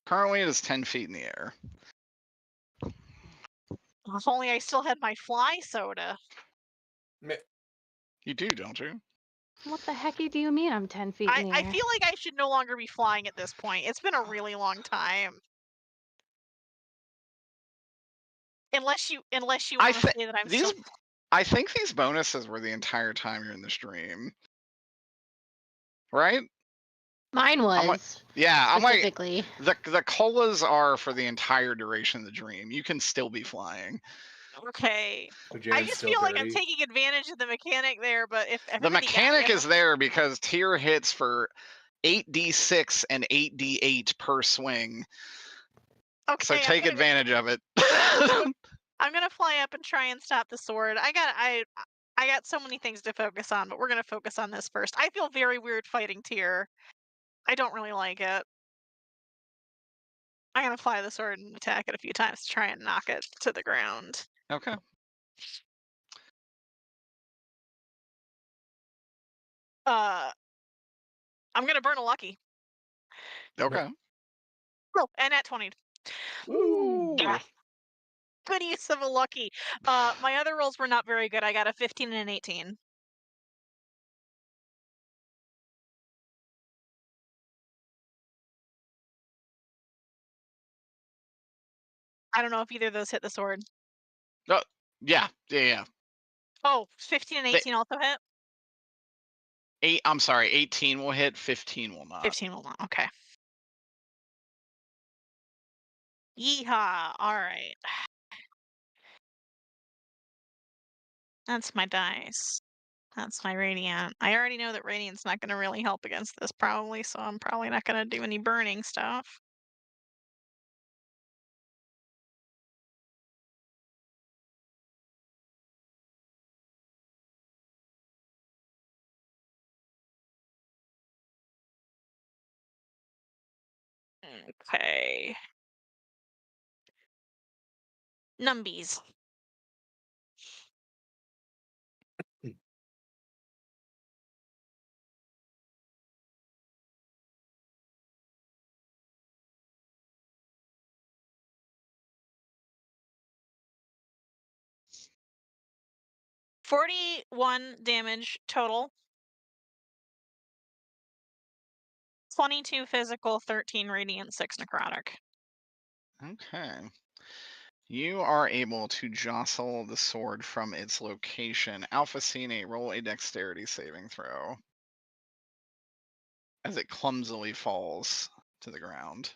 Currently, it is 10 feet in the air. If only I still had my fly soda. You do, don't you? What the hecky do you mean I'm 10 feet in the I air? feel like I should no longer be flying at this point. It's been a really long time. Unless you want to say that I'm still. I think these bonuses were the entire time you're in the stream. Right? Mine was. I'm like, specifically. the colas are for the entire duration of the dream. You can still be flying. Okay. So I Jan's just still feel like I'm dirty. taking advantage of the mechanic there, but if The everybody got mechanic me, is there because Tyr hits for 8d6 and 8d8 per swing. okay, So take advantage of it. I'm gonna fly up and try and stop the sword. I got so many things to focus on, but we're gonna focus on this first. I feel very weird fighting Tyr. I don't really like it. I'm gonna fly the sword and attack it a few times to try and knock it to the ground. Okay. I'm gonna burn a lucky. Okay. Oh, and at 20. Ooh. Yeah. Good use of a lucky. My other rolls were not very good. I got a 15 and an 18. I don't know if either of those hit the sword. Oh, yeah. Oh, 15 and 18 also hit? I'm sorry, 18 will hit, 15 will not. 15 will not. Okay. Yeehaw. All right. That's my dice. That's my radiant. I already know that radiant's not going to really help against this probably, so I'm probably not going to do any burning stuff. Okay. Numbies. $41 damage total. 22 physical, 13 radiant, 6 necrotic. Okay. You are able to jostle the sword from its location. Alpha Cine, roll a dexterity saving throw as it clumsily falls to the ground.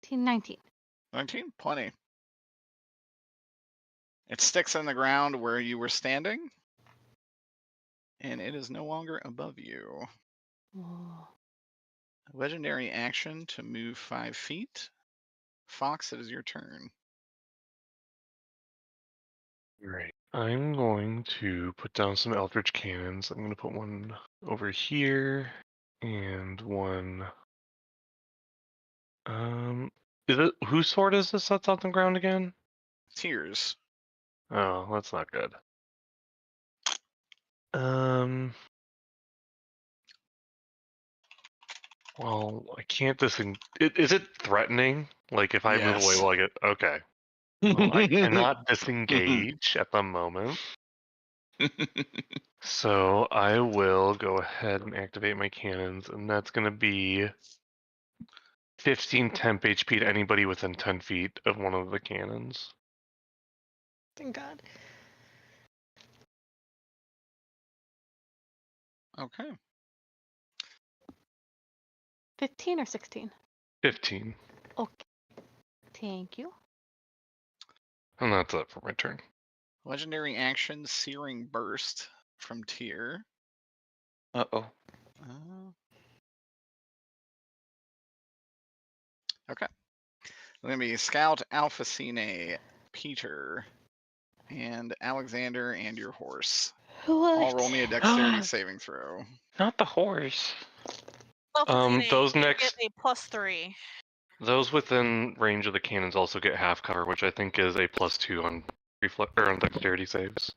18, 19. 19, plenty. It sticks in the ground where you were standing, and it is no longer above you. Whoa. Legendary action to move 5 feet. Fox, it is your turn. Right. I'm going to put down some Eldritch Cannons. I'm going to put one over here and one. Is it whose sword is this that's on the ground again? Tears. Oh, that's not good. Well, I can't Is it threatening? Like if I move away, Yes. will I get? Okay. Well, I cannot disengage at the moment. So I will go ahead and activate my cannons, and that's going to be 15 temp HP to anybody within 10 feet of one of the cannons. Thank God. Okay. 15 or 16? 15. Okay. Thank you. And that's it for my turn. Legendary action, Searing Burst from Tyr. Uh-oh. Okay. It's going to be Scout, Alpha Cine, Peter, and Alexander, and your horse. All roll me a dexterity saving throw. Not the horse. Those You next, get a +3. those within range of the cannons also get half cover, which I think is a +2 on on dexterity saves.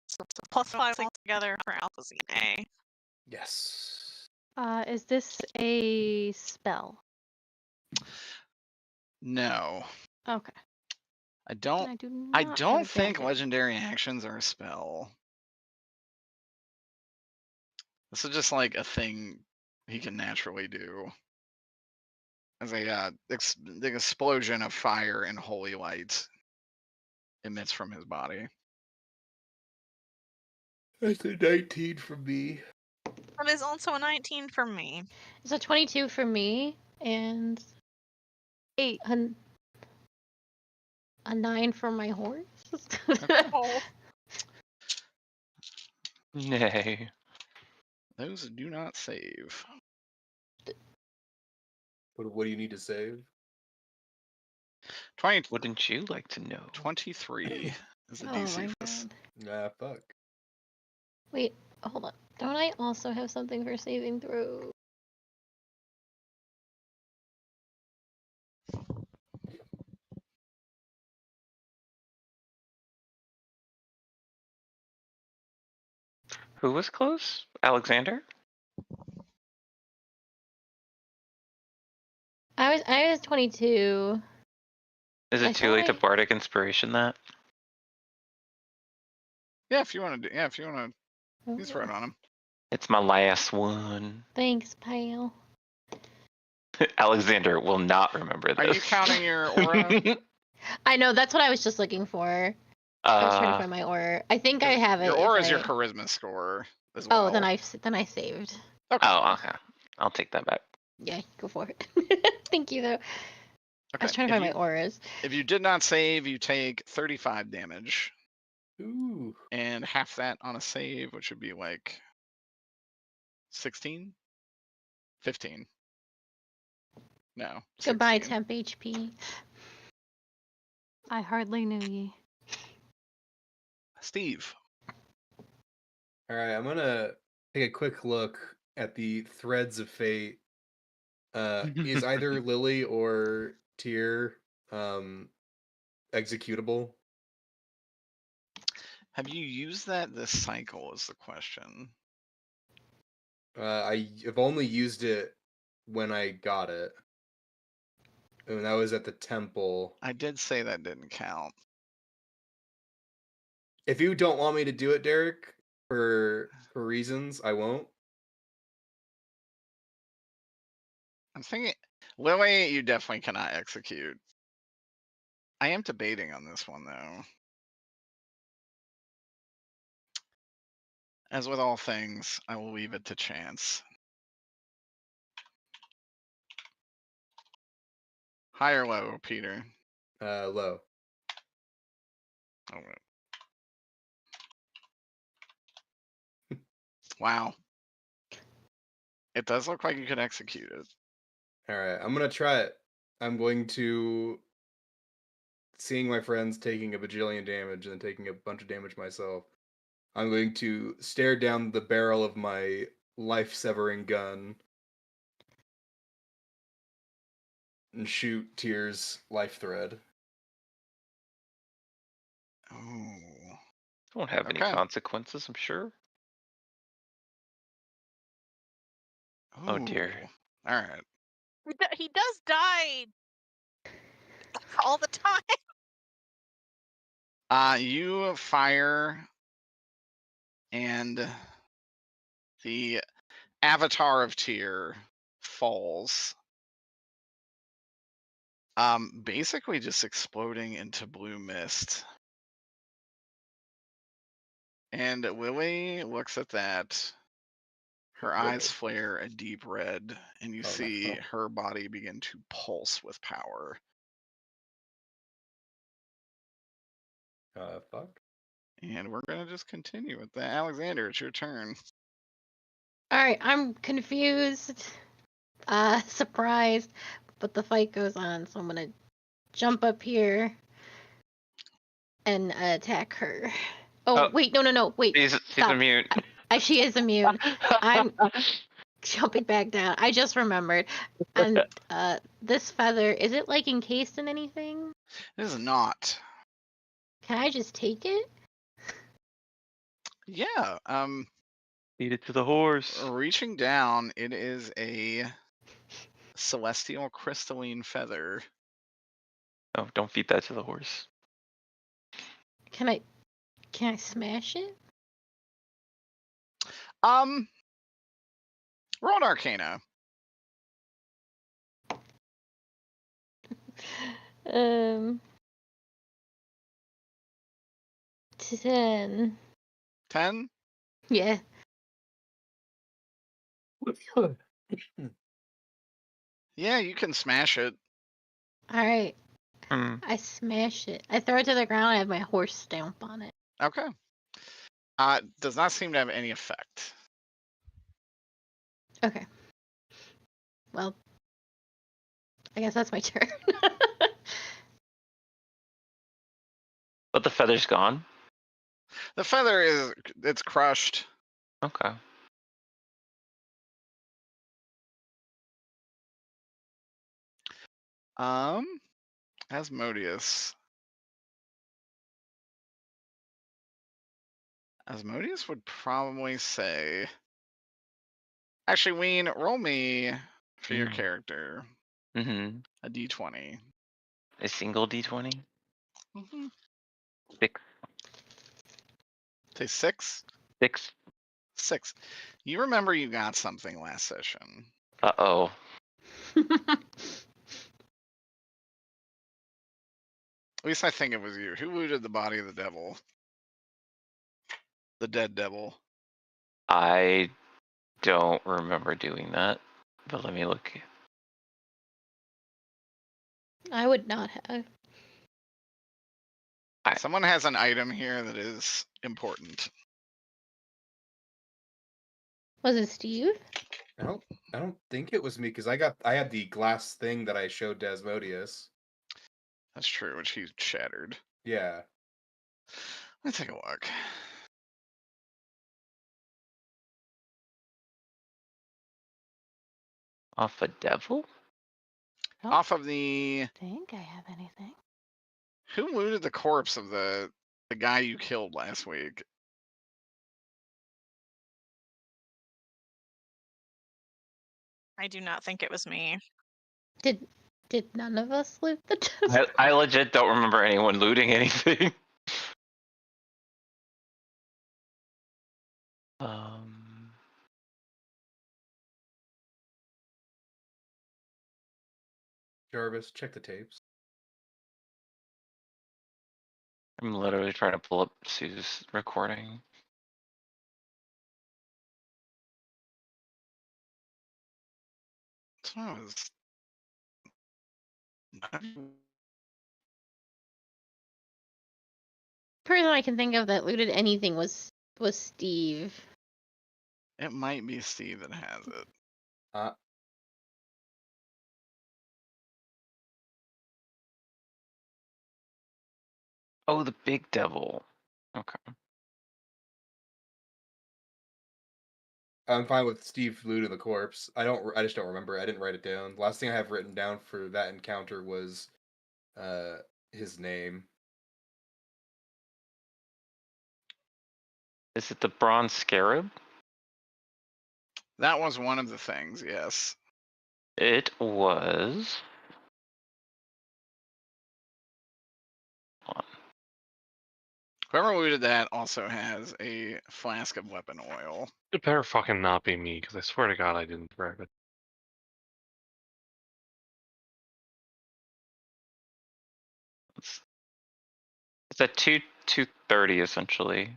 So it's a +5 altogether for Alpha Cine. Yes. Is this a spell? No. Okay. I Then don't I do not I have don't think advantage. legendary actions are a spell. This is just like a thing he can naturally do. As a the explosion of fire and holy light emits from his body. That's a 19 from me. That is also a 19 from me. It's a 22 for me and 8. a 9 for my horse. Oh. Nay. Those do not save. What do you need to save? 20, Wouldn't you like to know? 23 is the Oh DC my for this. god. Nah, fuck. Wait, hold on. Don't I also have something for saving throw? Who was close? Alexander? I was 22. Is I it too thought late to I- Bardic Inspiration that? Yeah, if you want to do, yeah, if you want to, he's right on him. It's my last one. Thanks, pal. Alexander will not remember this. Are you counting your aura? I know, that's what I was just looking for. I was trying to find my aura. I think I have it. Your aura if is your I- charisma score as well. Oh, then I saved. Okay. Oh, okay. I'll take that back. Yeah, go for it. Thank you, though. I Okay. was trying to find my auras. If you did not save, you take 35 damage. Ooh. And half that on a save, which would be like 16? 15. No. Goodbye, 16. temp HP. I hardly knew ye. Steve. All right, I'm gonna take a quick look at the threads of fate. Is either Lily or Tyr executable? Have you used that this cycle is the question. I've only used it when I got it. And that was at the temple. I did say that didn't count. If you don't want me to do it, Derek, for reasons, I won't. I'm thinking, Lily, you definitely cannot execute. I am debating on this one, though. As with all things, I will leave it to chance. High or low, Peter? Low. Oh, wow. It does look like you could execute it. All right, I'm gonna try it. I'm going to, seeing my friends taking a bajillion damage and then taking a bunch of damage myself, I'm going to stare down the barrel of my life-severing gun and shoot Tyr's life thread. Oh. Won't have any Okay. consequences, I'm sure. Oh dear. All right. He does die all the time. You fire, and the avatar of Tyr falls. Basically just exploding into blue mist. And Lily looks at that. Her eyes flare a deep red, and you see her body begin to pulse with power. Fuck. And we're gonna just continue with that. Alexander, it's your turn. All right, I'm confused, surprised, but the fight goes on, so I'm gonna jump up here and attack her. Oh, wait, no, wait. She's Stop. immune. She is immune. I'm jumping back down. I just remembered. And this feather, is it like encased in anything? It is not. Can I just take it? Yeah. Feed it to the horse. Reaching down, it is a celestial crystalline feather. Oh, don't feed that to the horse. Can I smash it? Roll an Arcana. 10. 10? Yeah. Yeah, you can smash it. All right. Hmm. I smash it. I throw it to the ground. I have my horse stamp on it. Okay. Does not seem to have any effect. Okay. Well, I guess that's my turn. But the feather's gone. The feather it's crushed. Okay. Asmodeus. Asmodeus would probably say. Actually, Ween, roll me for your character Mm-hmm. a d20. A single d20? Mm-hmm. 6. Say 6? 6. 6. You remember you got something last session. Uh-oh. At least I think it was you. Who looted the body of the devil? The dead devil. I don't remember doing that, but let me look. I would not have. Someone has an item here that is important. Was it Steve? I don't think it was me because I had the glass thing that I showed to Asmodeus. That's true, which he shattered. Yeah. Let's take a look. Off a devil? Don't Off of the think I have anything. who looted the corpse of the guy you killed last week? I do not think it was me. Did none of us loot the I legit don't remember anyone looting anything. Jarvis, check the tapes. I'm literally trying to pull up Sue's recording. So I was person I can think of that looted anything was Steve. it might be Steve that has it. Oh, the big devil. Okay. I'm fine with Steve looting the corpse. I just don't remember. I didn't write it down. The last thing I have written down for that encounter was his name. Is it the bronze scarab? That was one of the things, yes. It was. Whoever looted that also has a flask of weapon oil. It better fucking not be me, because I swear to God I didn't grab it. It's at 2:30 essentially.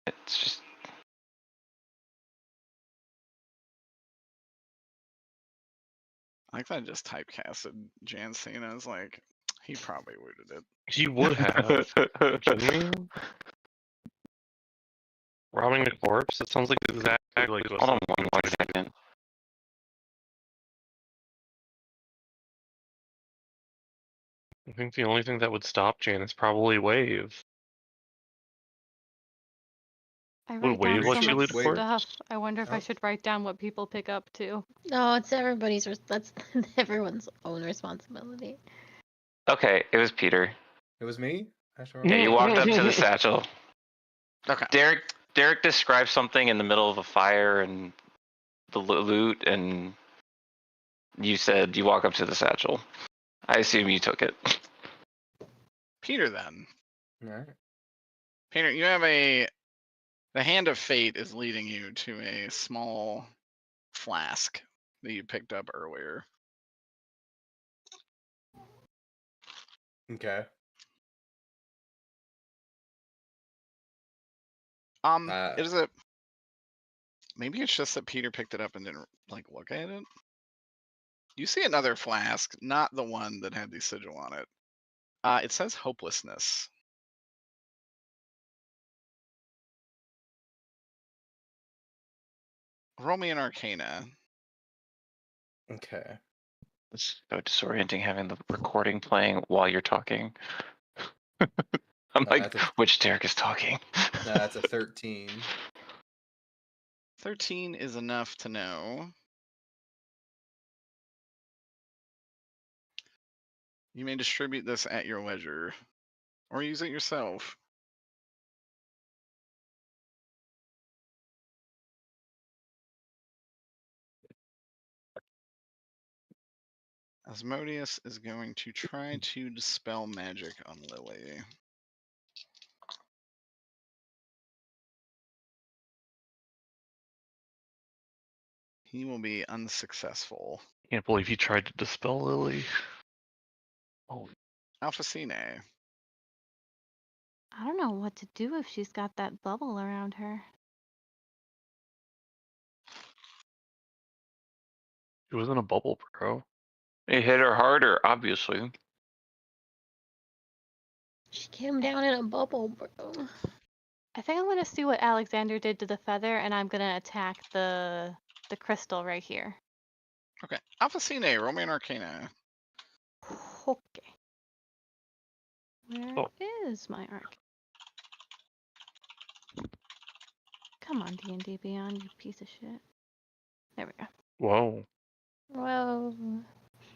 It's just. I like that I just typecasted Jan Cena as like, he probably looted it. You would have. Kidding me? Robbing a corpse? That sounds like exactly like Hold on one more second. I think the only thing that would stop Jan is probably wave. I Would write down Wave so let you much loot a corpse? stuff. I wonder if I Oh. should write down what people pick up too. No, it's everybody's. That's everyone's own responsibility. Okay, it was Peter. It was me? Yeah, you walked up to the satchel. Okay. Derek described something in the middle of a fire and the loot, and you said you walk up to the satchel. I assume you took it. Peter then. Alright. Peter, you have the hand of fate is leading you to a small flask that you picked up earlier. Okay. It is a maybe it's just that Peter picked it up and didn't like look at it. You see another flask, not the one that had the sigil on it. It says hopelessness. Roll me an Arcana. Okay. It's so disorienting having the recording playing while you're talking. I'm like, which Derek is talking? That's a 13. 13 is enough to know. You may distribute this at your leisure, or use it yourself. Asmodeus is going to try to dispel magic on Lily. He will be unsuccessful. Can't believe you tried to dispel Lily. Oh, Alphacine. I don't know what to do if she's got that bubble around her. it was in a bubble, bro. It hit her harder, obviously. She came down in a bubble, bro. I think I'm gonna see what Alexander did to the feather, and I'm gonna attack the crystal right here. Okay. Alphacine, roll me an Arcana. Okay. Where Oh. is my arc? Come on, D&D Beyond, you piece of shit. There we go. Whoa. Whoa.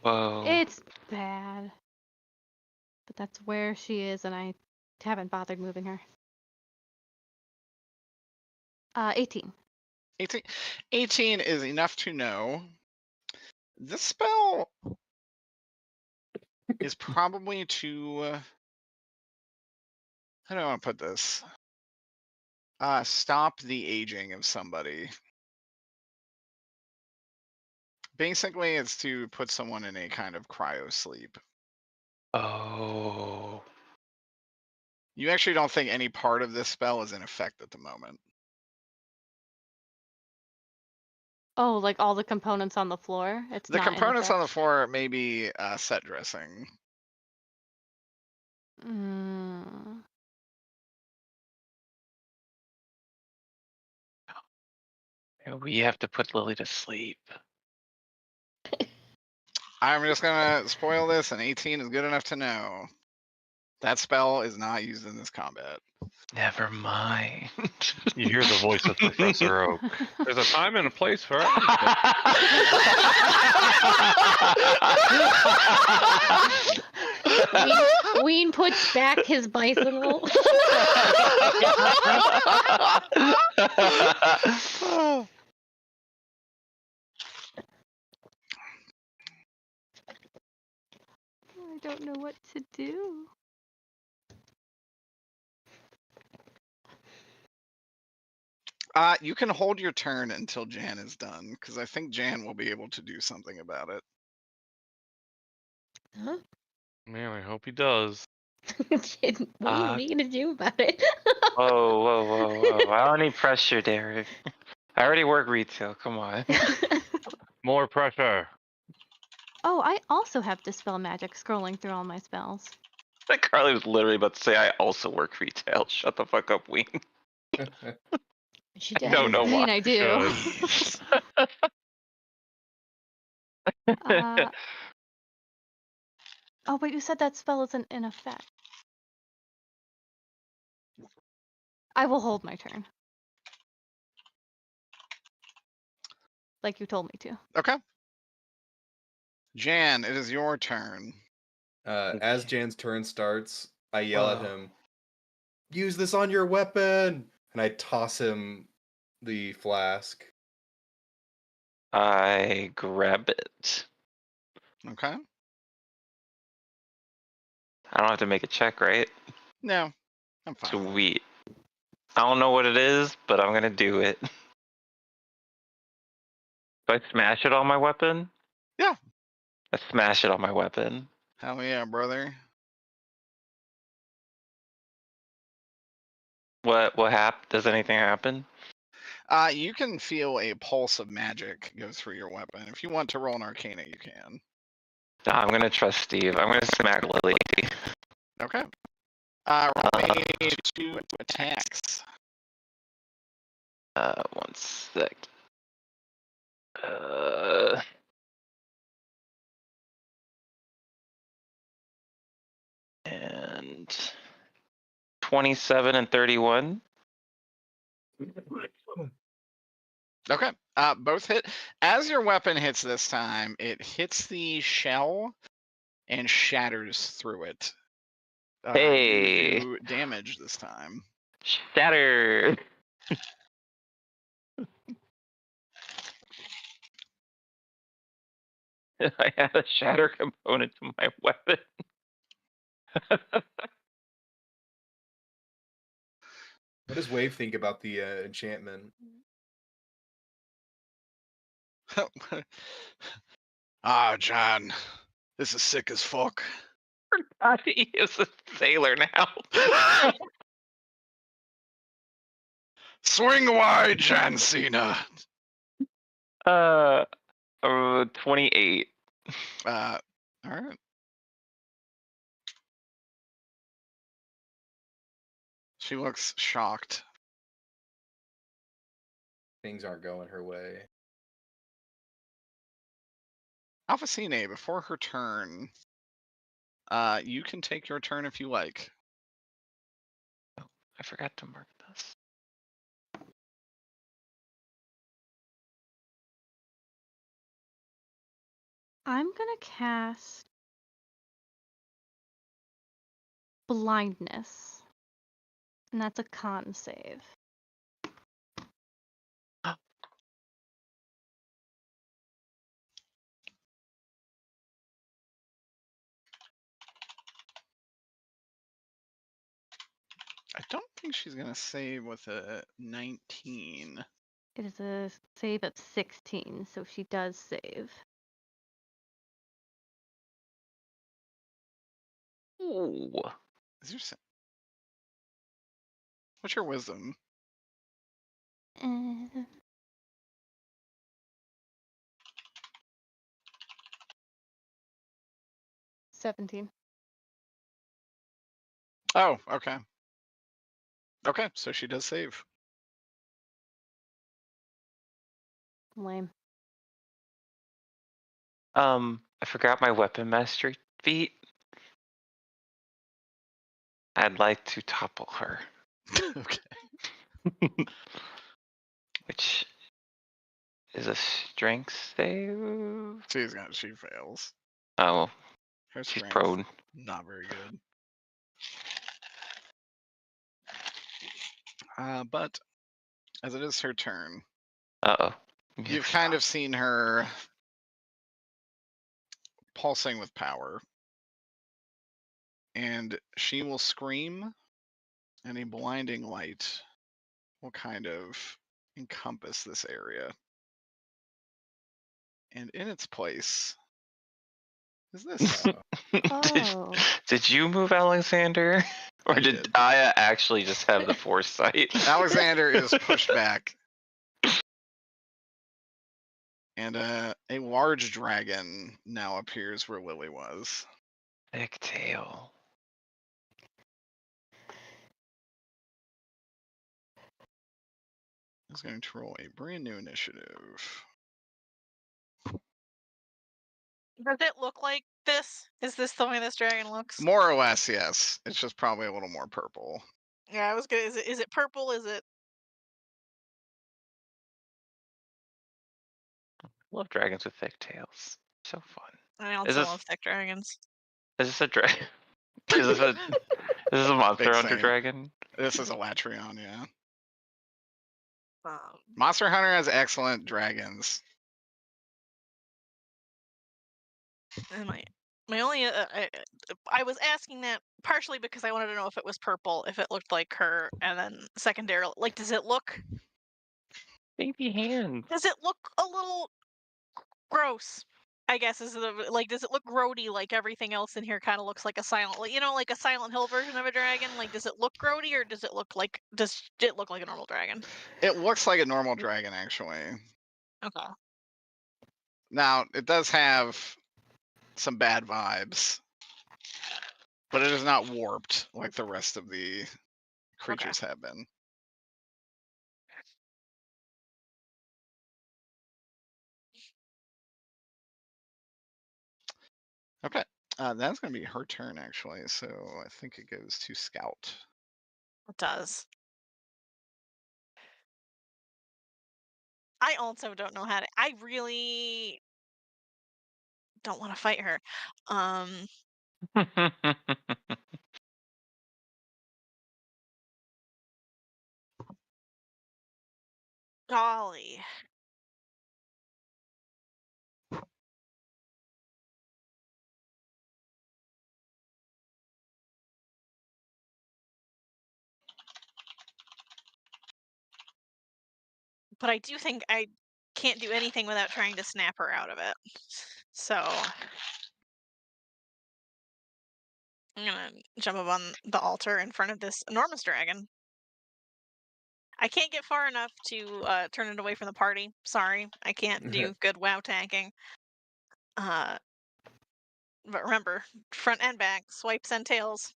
Whoa. It's bad. But that's where she is, and I haven't bothered moving her. 18. 18 is enough to know. This spell is probably to. How do I want to put this? Stop the aging of somebody. Basically, it's to put someone in a kind of cryo sleep. Oh. You actually don't think any part of this spell is in effect at the moment. Oh, like all the components on the floor? It's The not in components on the effect? floor may be set dressing. Mm. We have to put Lily to sleep. I'm just gonna spoil this, and 18 is good enough to know. That spell is not used in this combat. Never mind. You hear the voice of Professor Oak. There's a time and a place for everything. Ween puts back his bicycle. I don't know what to do. You can hold your turn until Jan is done, because I think Jan will be able to do something about it. Huh? Man, I hope he does. Ween, what are you gonna do about it? Whoa. I don't need pressure, Derek. I already work retail. Come on. More pressure. Oh, I also have Dispel Magic scrolling through all my spells. Carly was literally about to say, I also work retail. Shut the fuck up, Ween. She I don't does. know I mean, why. I do. Oh, but you said that spell isn't in effect. I will hold my turn. Like you told me to. Okay. Jan, it is your turn. As Jan's turn starts, I yell at Whoa. him, "Use this on your weapon!" And I toss him the flask. I grab it. Okay. I don't have to make a check, right? No, I'm fine. Sweet. I don't know what it is, but I'm gonna do it. Do I smash it on my weapon? Yeah. I smash it on my weapon. Hell yeah, brother. What happened? Does anything happen? You can feel a pulse of magic go through your weapon. If you want to roll an Arcana, you can. No, I'm gonna trust Steve. I'm gonna smack Lily. Okay. Roll me 2 attacks. 1 sec. And 27 and 31. Okay. Both hit. As your weapon hits this time, it hits the shell and shatters through it. Hey. You do damage this time. Shatter. I had a shatter component to my weapon. What does Wave think about the enchantment? John, this is sick as fuck. He is a sailor now. Swing wide, John Cena. 28. All right. She looks shocked. Things aren't going her way. Alphacine, before her turn, you can take your turn if you like. I forgot to mark this. I'm gonna cast blindness, and that's a con save. I don't think she's gonna save with a 19. It is a save at 16, so she does save. Ooh. Is your what's your wisdom? 17. Oh, okay. Okay, so she does save. Lame. I forgot my weapon mastery feat. I'd like to topple her. Okay. Which is a strength save. She fails. Oh, Her she's strength, prone. not very good. But as it is her turn, Uh-oh. you've kind of seen her pulsing with power. And she will scream, and a blinding light will kind of encompass this area. And in its place is this. Oh. Did you move Alexander? Or I did did. Aya actually just have the foresight? Alexander is pushed back. And a large dragon now appears where Lily was. Thick tail. Is going to roll a brand new initiative. Does it look like this? Is this the way this dragon looks? More or less, yes. It's just probably a little more purple. Yeah, I was gonna. Is it purple? Is it? Love dragons with thick tails. So fun. I also love thick dragons. Is this a dragon? Is this a Monster Big Hunter Saint. dragon? This is a Latrion, yeah. Um, Monster Hunter has excellent dragons. and my only I was asking that partially because I wanted to know if it was purple, if it looked like her, and then secondarily, like, does it look Baby hands. a little gross? I guess is the like, does it look grody like everything else in here? Kind of looks like a silent, like a Silent Hill version of a dragon. Like, does it look grody or does it look like a normal dragon? It looks like a normal dragon, actually. Okay. Now, it does have some bad vibes, but it is not warped like the rest of the creatures have been. Okay, that's going to be her turn, actually, so I think it goes to Scout. It does. I also don't know how to. I really don't want to fight her. Golly. But I do think I can't do anything without trying to snap her out of it. So I'm gonna jump up on the altar in front of this enormous dragon. I can't get far enough to turn it away from the party. Sorry, I can't do good WoW tanking. But remember, front and back, swipes and tails.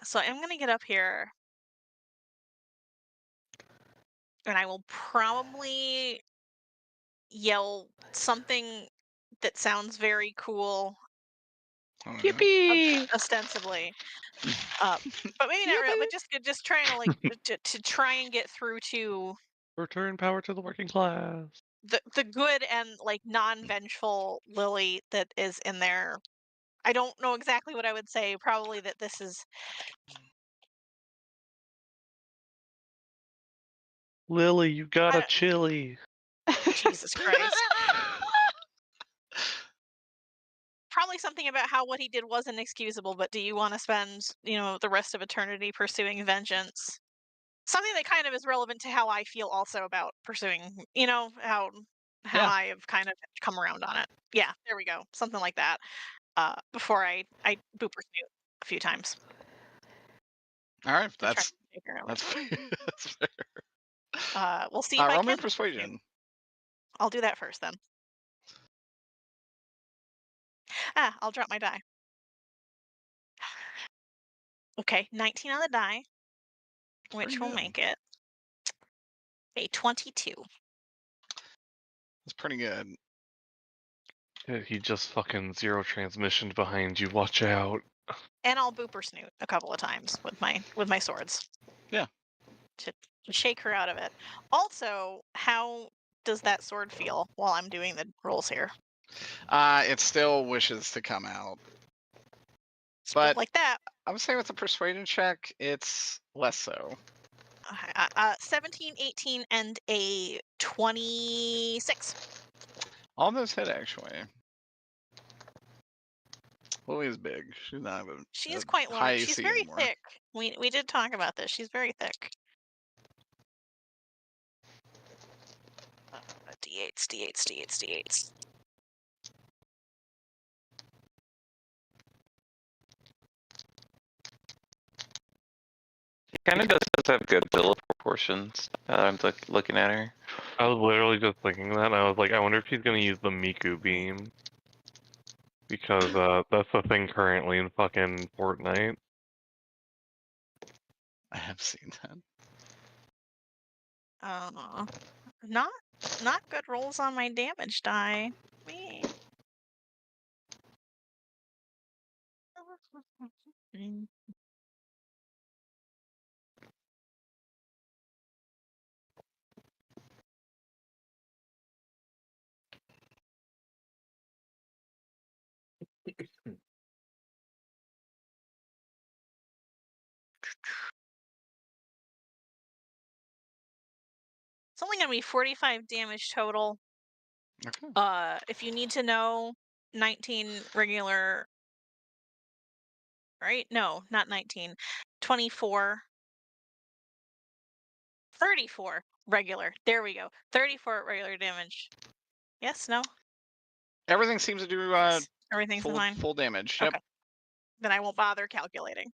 So I'm gonna get up here, and I will probably yell something that sounds very cool. Yippee! Ostensibly, but maybe not really. But just trying to like to try and get through to Return power to the working class. The good and like non-vengeful Lily that is in there. I don't know exactly what I would say. Probably that this is Lily, you got I a don't- chili. Jesus Christ. Probably something about how what he did wasn't excusable, but do you want to spend, the rest of eternity pursuing vengeance? Something that kind of is relevant to how I feel also about pursuing, how Yeah. I have kind of come around on it. Yeah, there we go. Something like that. Before I booper snoot a few times. All right, to try that's to figure out that's which fair. That's fair. one. We'll see if I Roll me can. persuasion. I'll do that first then. I'll drop my die. Okay, 19 on the die, which will make it a 22. That's pretty good. Yeah, he just fucking zero transmission behind you. Watch out. And I'll booper snoot a couple of times with my swords. Yeah. To shake her out of it. Also, how does that sword feel while I'm doing the rolls here? It still wishes to come out. But like that. I would say with the persuasion check, it's less so. 17, 18, and a 26. All those hit actually. Lily's big. She's not a She is quite high large. She's AC very anymore. thick. We did talk about this. She's very thick. D8s, D8s, D8s, D8s. She kind of does have good build proportions. I'm looking at her. I was literally just thinking that. I was like, I wonder if he's gonna use the Miku beam. Because that's the thing currently in fucking Fortnite. I have seen that. Not good rolls on my damage die. Me. It's only gonna be 45 damage total. Okay. If you need to know, 19 regular. Right? No, not 19. 24. 34 regular. There we go. 34 regular damage. Yes, no? Everything seems to do Yes. Everything's full, fine. full damage. Yep. Okay. Then I won't bother calculating.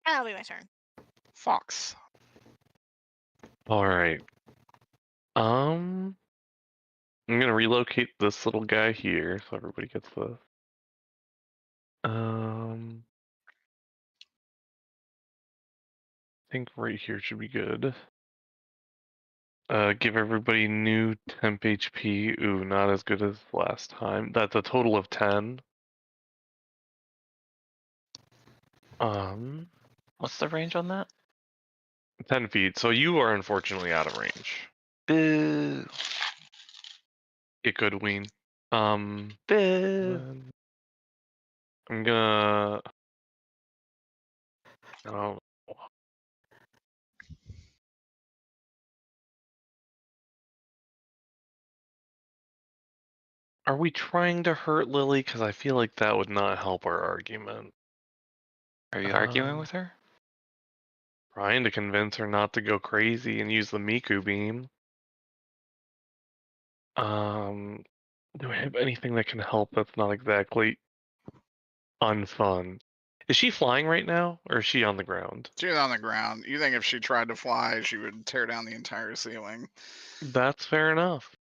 That'll be my turn. Fox. Alright. I'm gonna relocate this little guy here so everybody gets this. I think right here should be good. Give everybody new temp HP. Ooh, not as good as last time. That's a total of 10. What's the range on that? 10 feet. So you are unfortunately out of range. Boo. It could ween. Boo. I'm gonna. Oh. Are we trying to hurt Lily? Because I feel like that would not help our argument. Are you arguing with her? Trying to convince her not to go crazy and use the Miku beam. Do I have anything that can help that's not exactly unfun? Is she flying right now, or is she on the ground? She's on the ground. You think if she tried to fly, she would tear down the entire ceiling. That's fair enough.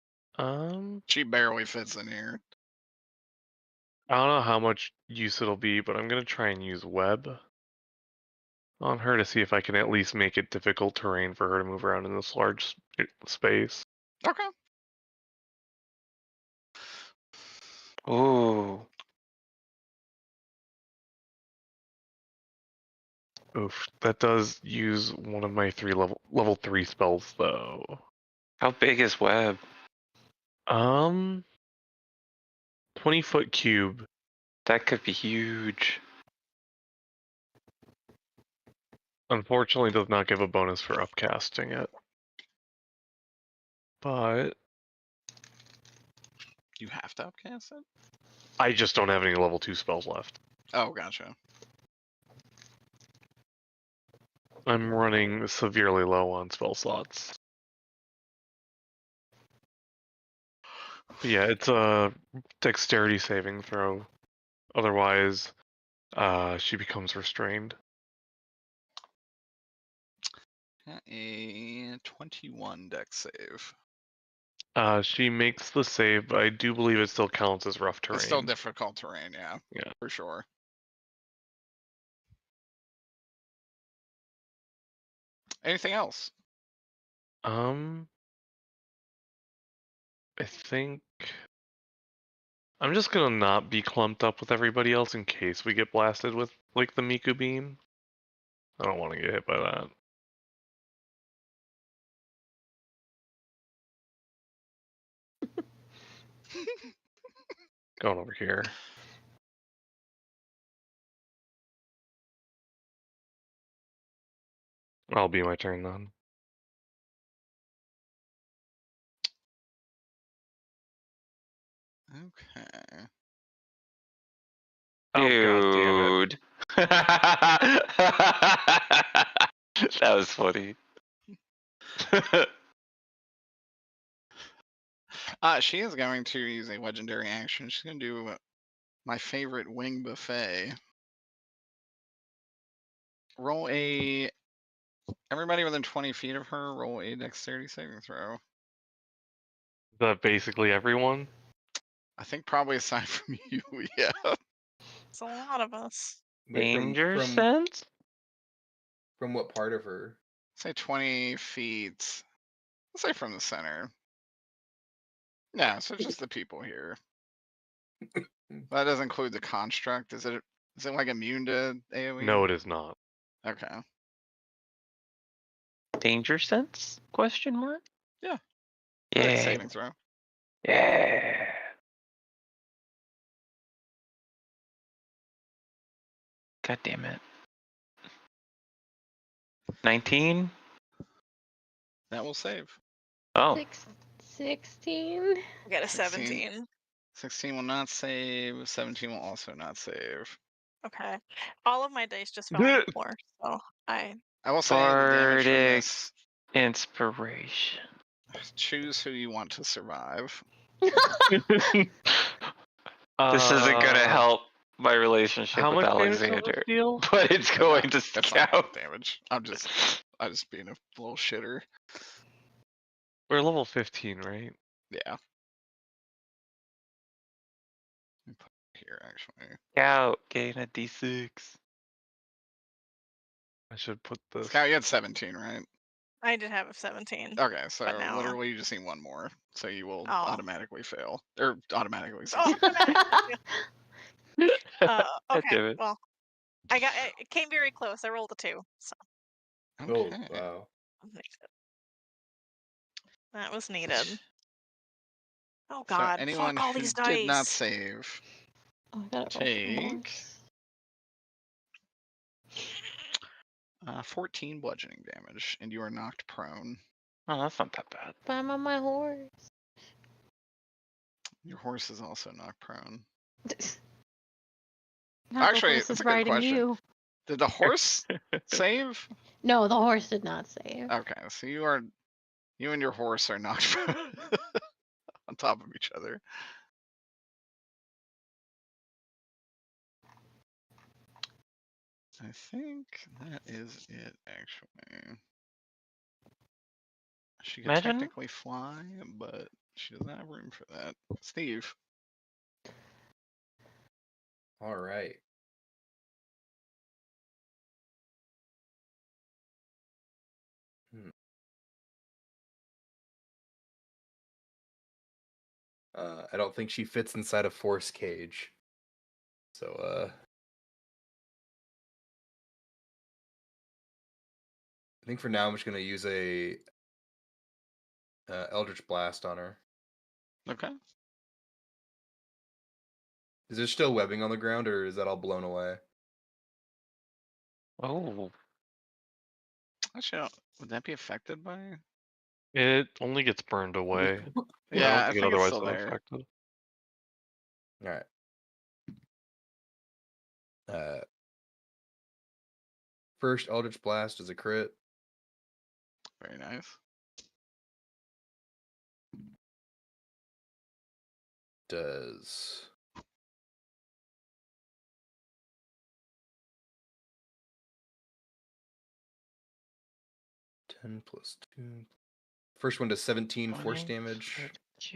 She barely fits in here. I don't know how much use it'll be, but I'm gonna try and use web on her to see if I can at least make it difficult terrain for her to move around in this large space. Okay. Ooh. Oof, that does use one of my level 3 spells though. How big is web? 20-foot cube. That could be huge. Unfortunately, does not give a bonus for upcasting it. But You have to upcast it? I just don't have any level 2 spells left. Oh, gotcha. I'm running severely low on spell slots. But yeah, it's a dexterity saving throw. Otherwise, she becomes restrained. A 21 dex save. She makes the save, but I do believe it still counts as rough terrain. It's still difficult terrain, yeah. Yeah. For sure. Anything else? I think I'm just gonna not be clumped up with everybody else in case we get blasted with like the Miku beam. I don't want to get hit by that. Going over here. I'll be my turn then. Okay. Oh, God damn it. Dude. That was funny. She is going to use a legendary action. She's going to do my favorite wing buffet. Roll a. Everybody within 20 feet of her, roll a dexterity saving throw. Is that basically everyone? I think probably aside from you, yeah. It's a lot of us. Wait, Danger sense? From what part of her? Say 20 feet. Let's say from the center. Yeah, so just the people here. That doesn't include the construct. Is it like immune to AoE? No, it is not. Okay. Danger sense? Question mark? Yeah. Yeah. Saving throw. Yeah. God damn it. 19? That will save. Oh. 16. I got a 16. 17. 16 will not save. 17 will also not save. Okay. All of my dice just fell on the floor, so I will say the damage from Bardic this. inspiration. Choose who you want to survive. This isn't gonna help my relationship How with much damage does Alexander, this deal? but it's going to That's not scout. damage. I'm just being a little shitter. We're level 15, right? Yeah. Let me put it here actually. Scout, gain a d6. I should put this. Scout, you had 17, right? I did have a 17. Okay, so But now, literally you just need one more, so you will Oh. automatically fail or automatically Oh, succeed. okay. Well, it came very close. I rolled a 2, so Okay. Oh, wow. that was needed. Oh So God! anyone Fuck all who these did not dice. save, Oh, I gotta roll take more. 14 bludgeoning damage, and you are knocked prone. Oh, that's not that bad. But I'm on my horse. Your horse is also knocked prone. Now the Actually, horse that's is a good riding question. you. Did the horse save? No, the horse did not save. Okay, so you and your horse are knocked prone on top of each other. I think that is it, actually. She could Imagine- technically fly, but she doesn't have room for that. Steve. All right. I don't think she fits inside a force cage. So, I think for now I'm just gonna use a Eldritch Blast on her. Okay. Is there still webbing on the ground, or is that all blown away? Oh, Actually, would that be affected by? It only gets burned away. Yeah, I I don't think it think it's otherwise still been there. affected. All right. First Eldritch Blast is a crit. Very nice. Does 10 plus 2. First one does 17 force damage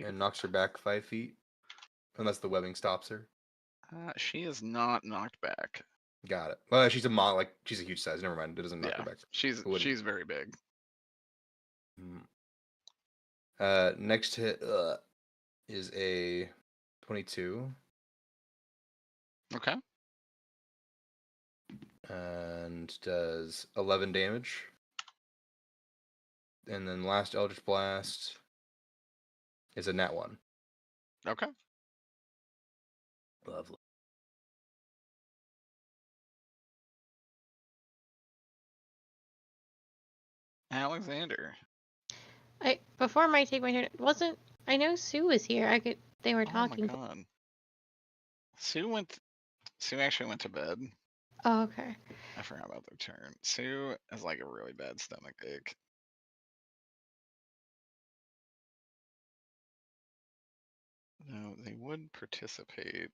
and knocks her back 5 feet. Unless the webbing stops her. She is not knocked back. Got it. Well, she's a she's a huge size. Never mind. It doesn't knock Yeah, her back. she's very big. Next hit is a 22. Okay. And does 11 damage. And then last Eldritch Blast is a nat 1. Okay. Lovely. Alexander. Before I take my turn, I know Sue was here. They were talking. Oh my god. Sue actually went to bed. Oh, okay. I forgot about their turn. Sue has like a really bad stomach ache. No, they would participate.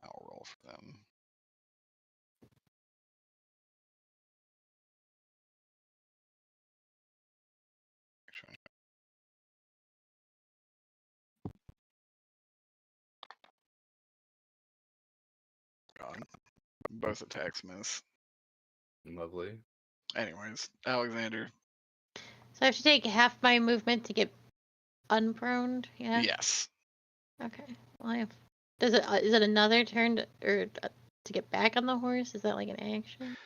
I'll roll for them. Actually, God. Both attacks miss. Lovely. Anyways, Alexander. So I have to take half my movement to get unproned. Yeah. Yes. Okay. Well, is it another turn to get back on the horse? Is that like an action?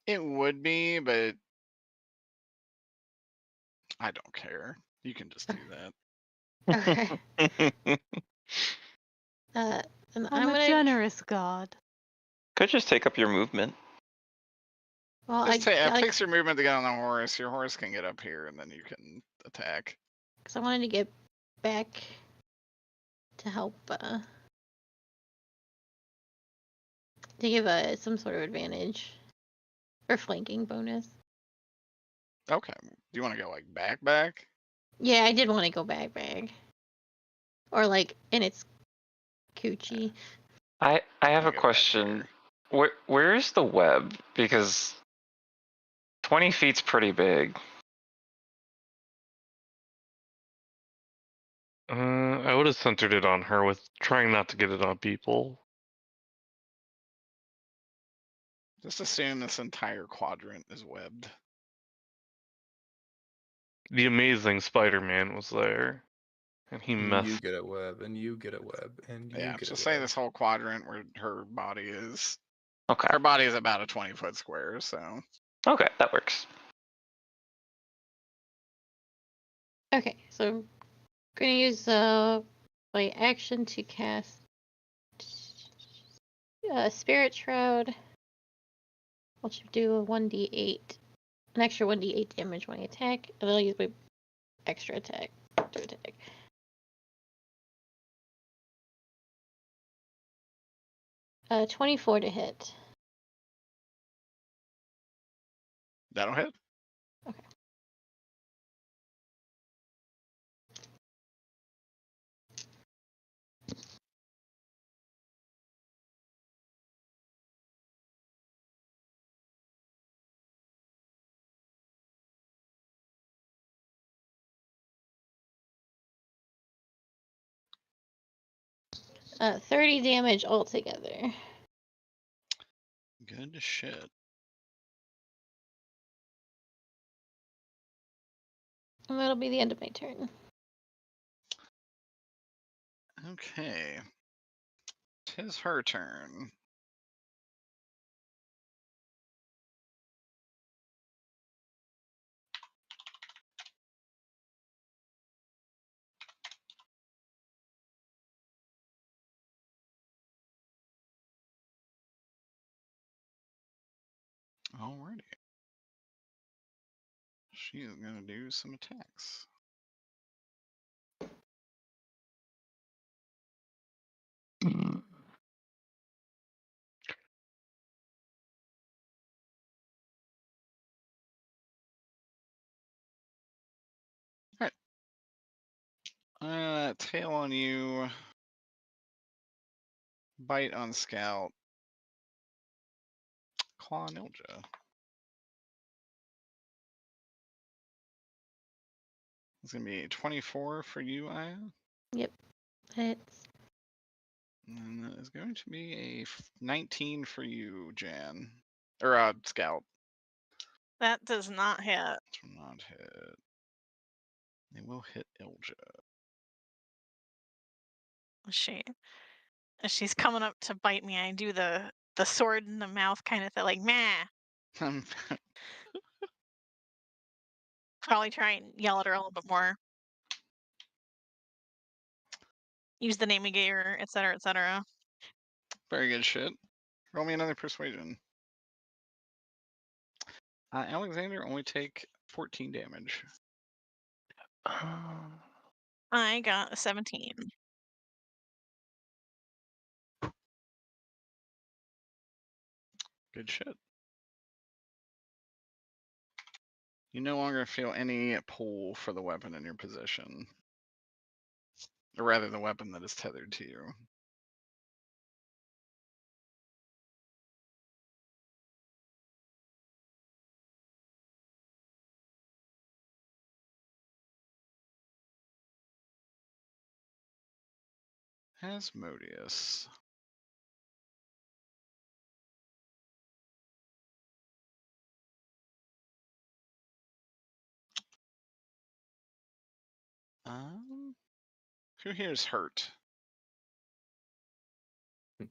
It would be, but I don't care. You can just do that. Okay. And I'm a generous god. Could just take up your movement. Well, It takes your movement to get on the horse. Your horse can get up here, and then you can attack. Because I wanted to get back to help to give some sort of advantage or flanking bonus. Okay. Do you want to go like back? Yeah, I did want to go back. Or like in its coochie. I have a question. Where is the web? Because 20 feet's pretty big. I would have centered it on her with trying not to get it on people. Just assume this entire quadrant is webbed. The amazing Spider-Man was there, and he And messed. you get a web, and you get a web, and you Yeah, get a just web. say this whole quadrant where her body is. Okay. Her body is about a 20-foot square, so. Okay, that works. Okay, so I'm gonna use my action to cast Spirit Shroud. I'll do a 1d8, an extra 1d8 damage when I attack, and then I'll use my extra attack to attack. Uh, 24 to hit. That'll hit. Okay. Uh, 30 damage altogether. Good shit. And that'll be the end of my turn. Okay. 'Tis her turn. Alrighty. She is gonna do some attacks. Alright. Tail on you. Bite on Scout. Claw on Ilja. It's gonna be 24 for you, Aya. Yep. It's And that is going to be a 19 for you, Jan. Or Scout. That does not hit. Do not hit. They will hit Ilja. She's coming up to bite me. I do the sword in the mouth kind of thing, like meh. Probably try and yell at her a little bit more. Use the name we gave her, etc., etc. Very good shit. Roll me another persuasion. Alexander, only take 14 damage. I got a 17. Good shit. You no longer feel any pull for the weapon in your possession. Or rather, the weapon that is tethered to you. Asmodeus. Who here is hurt?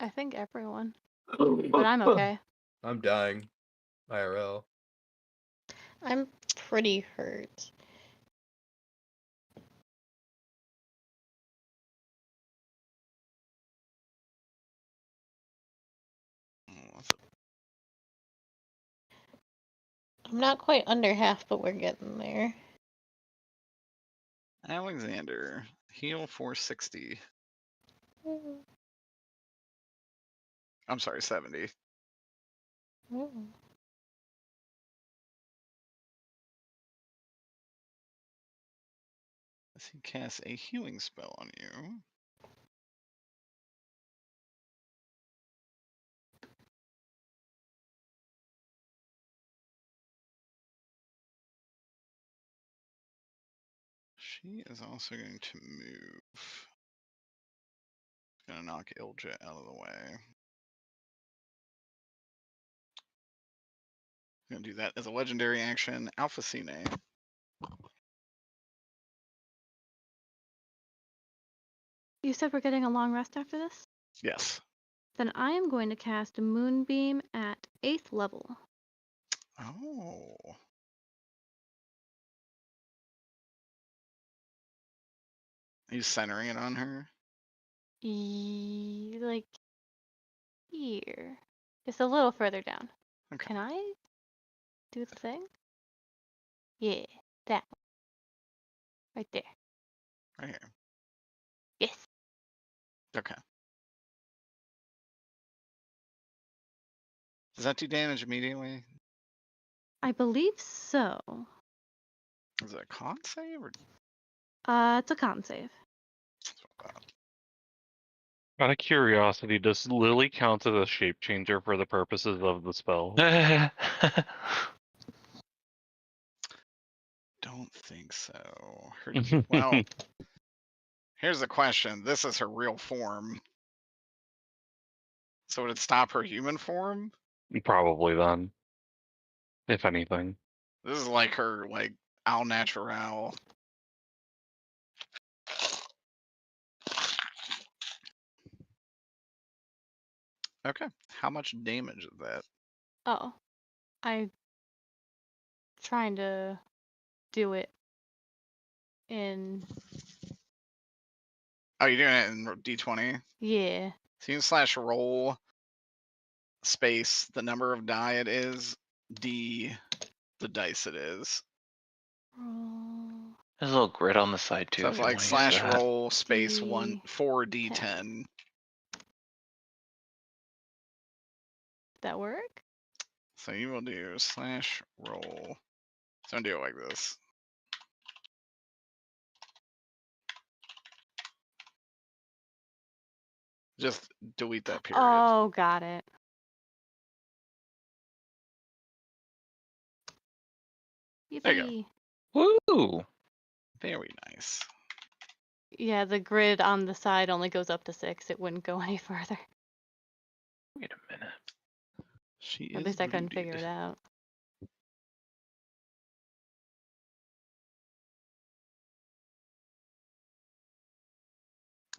I think everyone. But I'm okay. I'm dying. IRL. I'm pretty hurt. I'm not quite under half, but we're getting there. Alexander, heal for 60. I'm sorry, 70. As he casts a healing spell on you. She is also going to move. Gonna knock Ilja out of the way. Gonna do that as a legendary action. Alpha Cine. You said we're getting a long rest after this? Yes. Then I am going to cast a Moonbeam at 8th level. Oh. Are you centering it on her? Like here. Just a little further down. Okay. Can I do the thing? Yeah, that one. Right there. Right here. Yes. Okay. Does that do damage immediately? I believe so. Is it a con save or? It's a con save. Out of curiosity, does Lily count as a shape changer for the purposes of the spell? Don't think so. Well, here's the question. This is her real form. So would it stop her human form? Probably then, if anything. This is like her au natural. Okay. How much damage is that? Oh, I trying to do it in Oh, you're doing it in D20? yeah. So you can /roll space the number of die it is, D the dice it is. Roll There's a little grid on the side too. So if it's you like wanna use that. /roll space D10. 4D10. That work? So you will do /roll. So I'm gonna do it like this. Just delete that period. Oh, got it. There you Yippee. Woo! Very nice. Yeah, the grid on the side only goes up to 6. It wouldn't go any further. Wait a minute. She At is least I couldn't figure rooted. it out.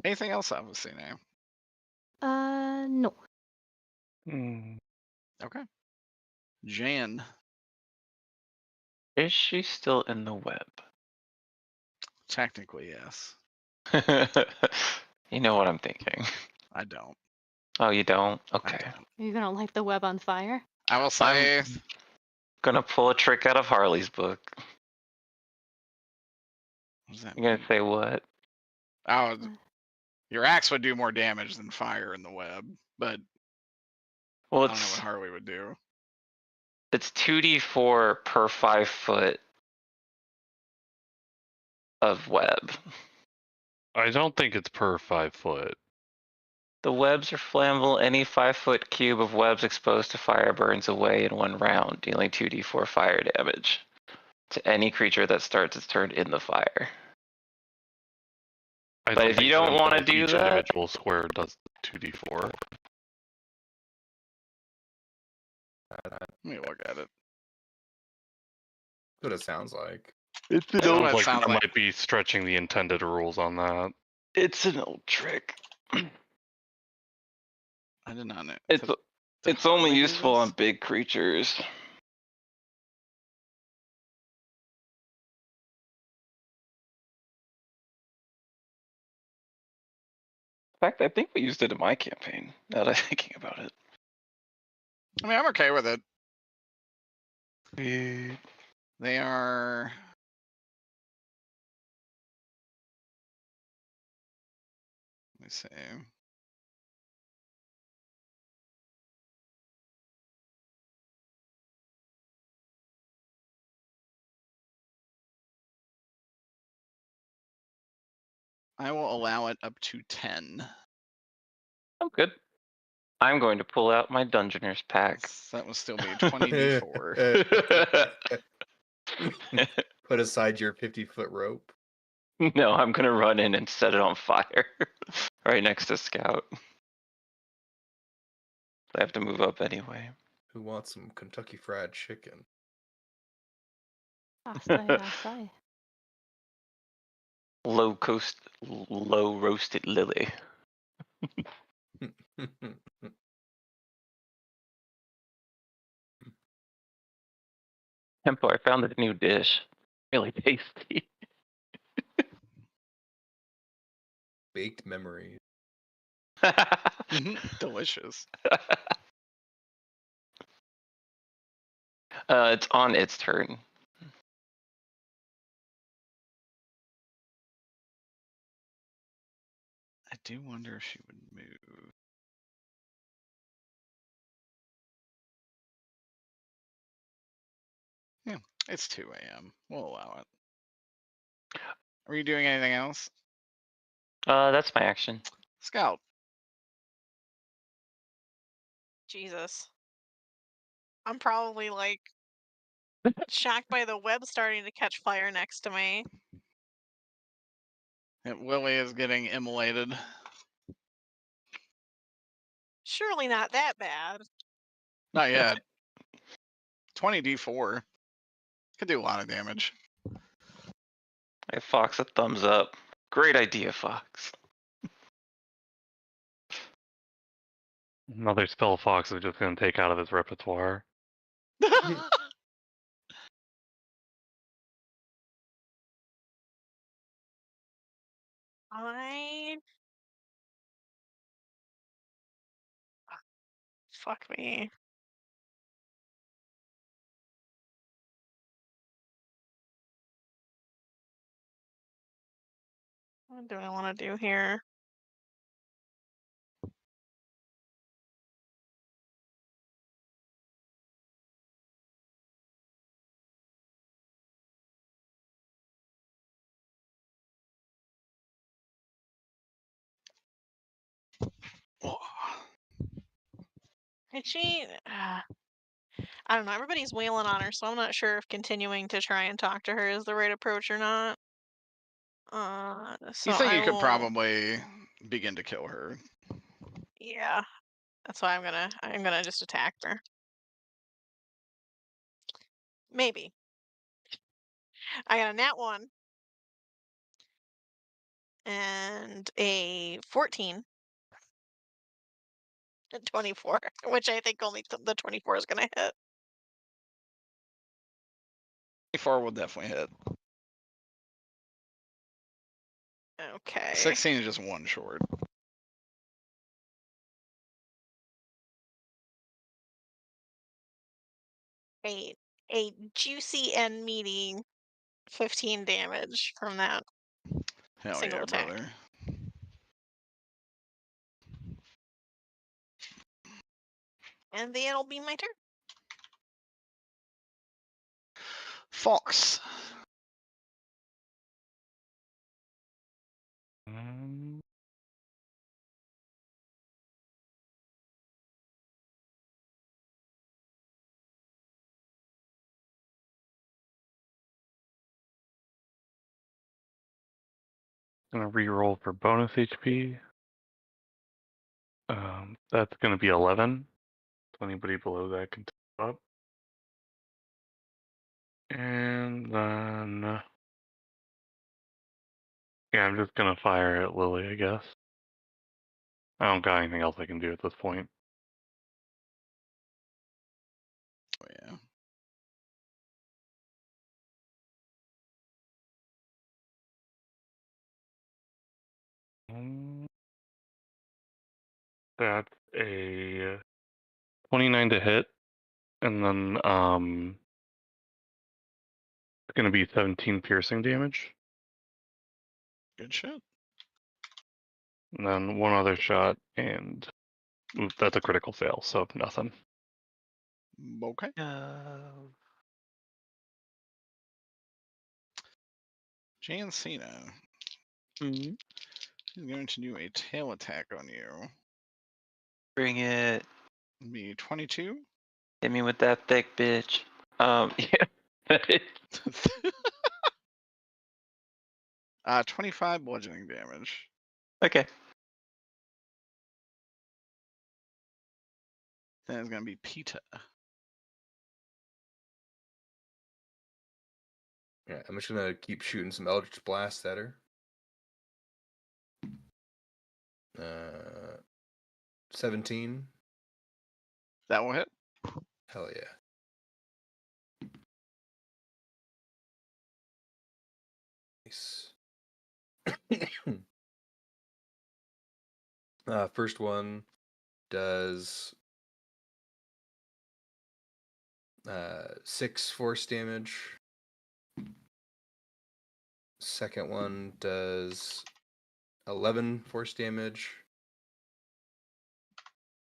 Anything else I was seeing now? No. Okay. Jan. Is she still in the web? Technically, yes. You know what I'm thinking. I don't. Oh, you don't? I Okay. don't. Are you gonna light the web on fire? I will say Gonna pull a trick out of Harley's book. what does that You're gonna mean? say what? Oh, your axe would do more damage than fire in the web, but Well, I don't know what it's Harley would do. 2d4 per 5 foot of web. I don't think it's per 5 foot. The webs are flammable. Any 5-foot cube of webs exposed to fire burns away in 1 round, dealing 2d4 fire damage to any creature that starts its turn in the fire. I But don't if think you don't flammable, want to do each that, individual square does 2d4. Let me look at it. That's what it sounds like. It I don't know what feels it like sounds that like. might be stretching the intended rules on that. it's an old trick. I did not know. It's Did it's only Harley do useful on this? big creatures. In fact, I think we used it in my campaign, now that I'm thinking about it. I mean, I'm okay with it. Sweet. They are. Let me see. I will allow it up to 10. I'm good. I'm going to pull out my Dungeoneers pack. That will still be 20d4. Put aside your 50-foot rope. No, I'm gonna run in and set it on fire right next to Scout. I have to move up anyway. Who wants some Kentucky Fried Chicken? I say. Low roasted lily. Tempo, I found this new dish. Really tasty. Baked memories. Delicious. It's on its turn. I do wonder if she would move. Yeah, it's 2 a.m. We'll allow it. Are you doing anything else? That's my action. Scout. Jesus. I'm probably like shocked by the web starting to catch fire next to me. Lily is getting immolated. Surely not that bad. Not yet. 20d4. Could do a lot of damage. I give Fox a thumbs up. Great idea, Fox. Another spell Fox is just going to take out of his repertoire. I fuck me. What do I want to do here? She, I don't know. Everybody's wailing on her, so I'm not sure if continuing to try and talk to her is the right approach or not. So You think I you could will. probably begin to kill her? Yeah, that's why I'm gonna just attack her. Maybe. I got a nat 1 and a 14 and 24, which I think only the 24 is gonna hit. 24 will definitely hit. Okay. 16 is just one short. A juicy and meaty 15 damage from that Hell single yeah, attack. brother. And then it'll be my turn. Fox. Gonna re-roll for bonus HP. That's gonna be 11. So anybody below that can top up. And then, yeah, I'm just gonna fire at Lily, I guess. I don't got anything else I can do at this point. Oh, yeah. That's a 29 to hit, and then it's gonna be 17 piercing damage. Good shit. And then one other shot, and that's a critical fail, so nothing. Okay. Jan Cena. Mm-hmm. He's going to do a tail attack on you. Bring it. Be 22. Hit me with that thick bitch. Yeah. 25 bludgeoning damage. Okay. Then it's going to be Peta. Yeah, I'm just gonna keep shooting some Eldritch Blast at her. 17. That will hit. Hell yeah. Nice. First one does 6 force damage. Second one does 11 force damage.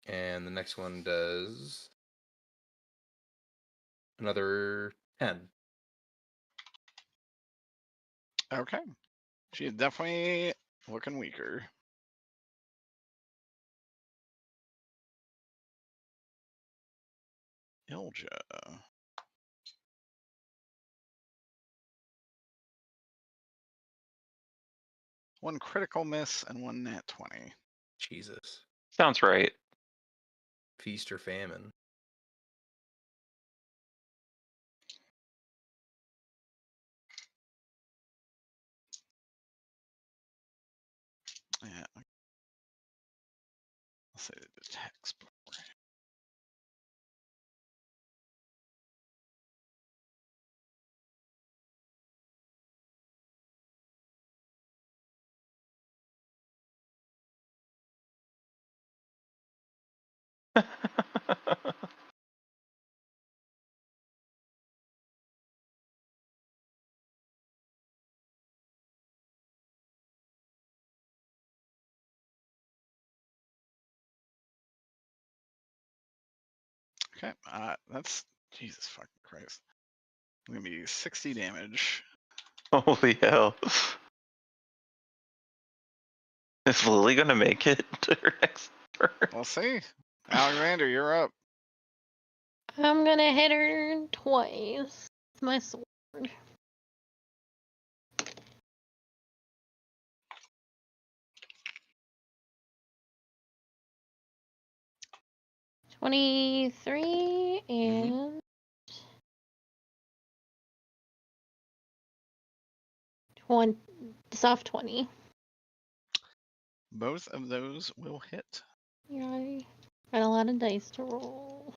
And the next one does another 10. Okay. She is definitely looking weaker. Ilja. One critical miss and one nat 20. Jesus. Sounds right. Feast or famine. Yeah. say the text before. Okay, that's Jesus fucking Christ. Gonna be 60 damage. Holy hell. Is Lily gonna make it to her next turn? We'll see. Alexander, you're up. I'm gonna hit her twice with my sword. $23 and 20. Soft 20. Both of those will hit. Yeah, I got a lot of dice to roll.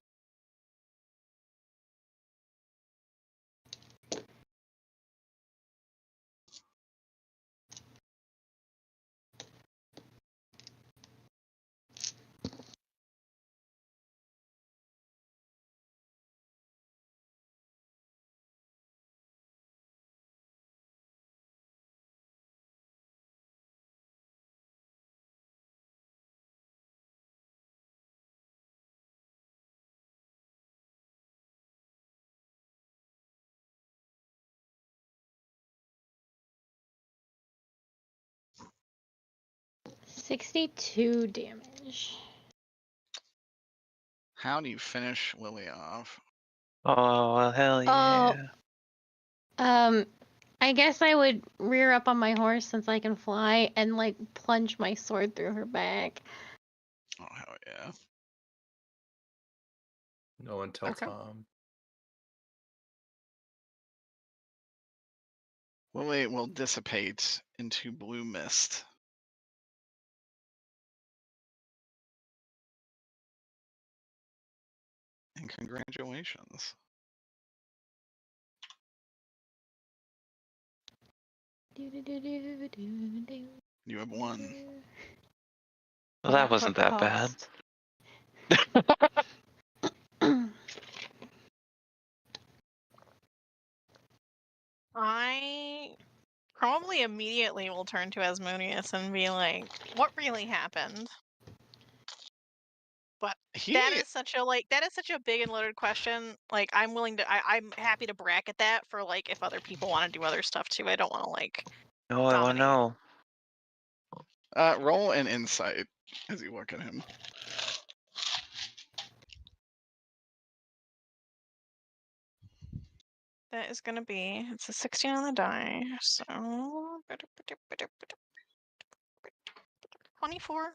$62 damage. How do you finish Lily off? Oh, well, hell yeah. I guess I would rear up on my horse since I can fly and like plunge my sword through her back. Oh, hell yeah. No one tell Okay. Tom. Lily will dissipate into blue mist. And congratulations. You have won. Well, that wasn't that bad. I probably immediately will turn to Asmodeus and be like, "What really happened?" But that is such a big and loaded question. Like, I'm happy to bracket that for like if other people want to do other stuff too. I don't want to like. No, I want to know. Roll an insight as you look at him. That is going to be, it's a 16 on the die, so 24.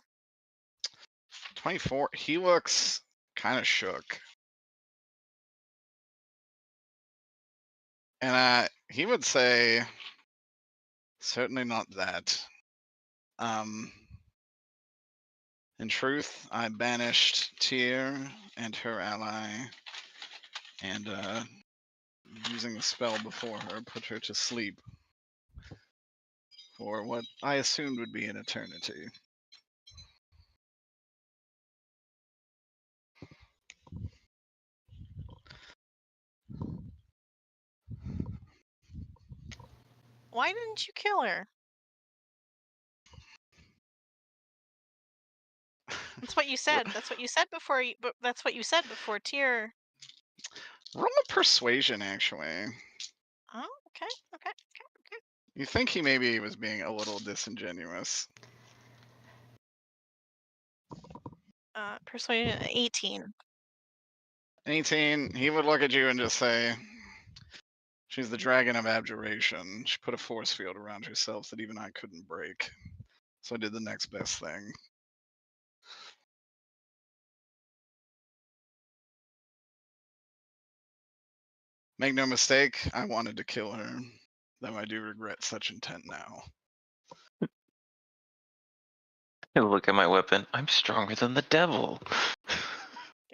24. He looks kind of shook. And he would say, certainly not that. In truth, I banished Tyr and her ally, and using the spell before her, put her to sleep for what I assumed would be an eternity. Why didn't you kill her? That's what you said. That's what you said before. That's what you said before Tyr. Roll a persuasion, actually. Oh, okay. You think he maybe was being a little disingenuous. Persuasion 18. 18, he would look at you and just say, she's the dragon of abjuration. She put a force field around herself that even I couldn't break. So I did the next best thing. Make no mistake, I wanted to kill her, though I do regret such intent now. Look at my weapon. I'm stronger than the devil.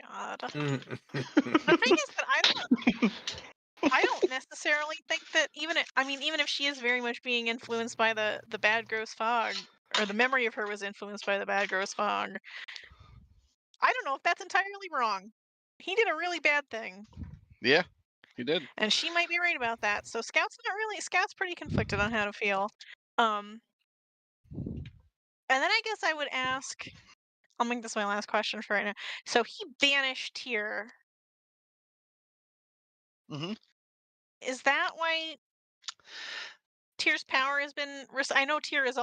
God. The thing is that I don't necessarily think that even if she is very much being influenced by the bad gross fog, or the memory of her was influenced by the bad gross fog, I don't know if that's entirely wrong. He did a really bad thing. Yeah, he did. And she might be right about that. So Scout's pretty conflicted on how to feel. And then I guess I would ask, I'll make this my last question for right now. So he banished Tyr. Mhm. Is that why Tyr's power has been I know Tyr is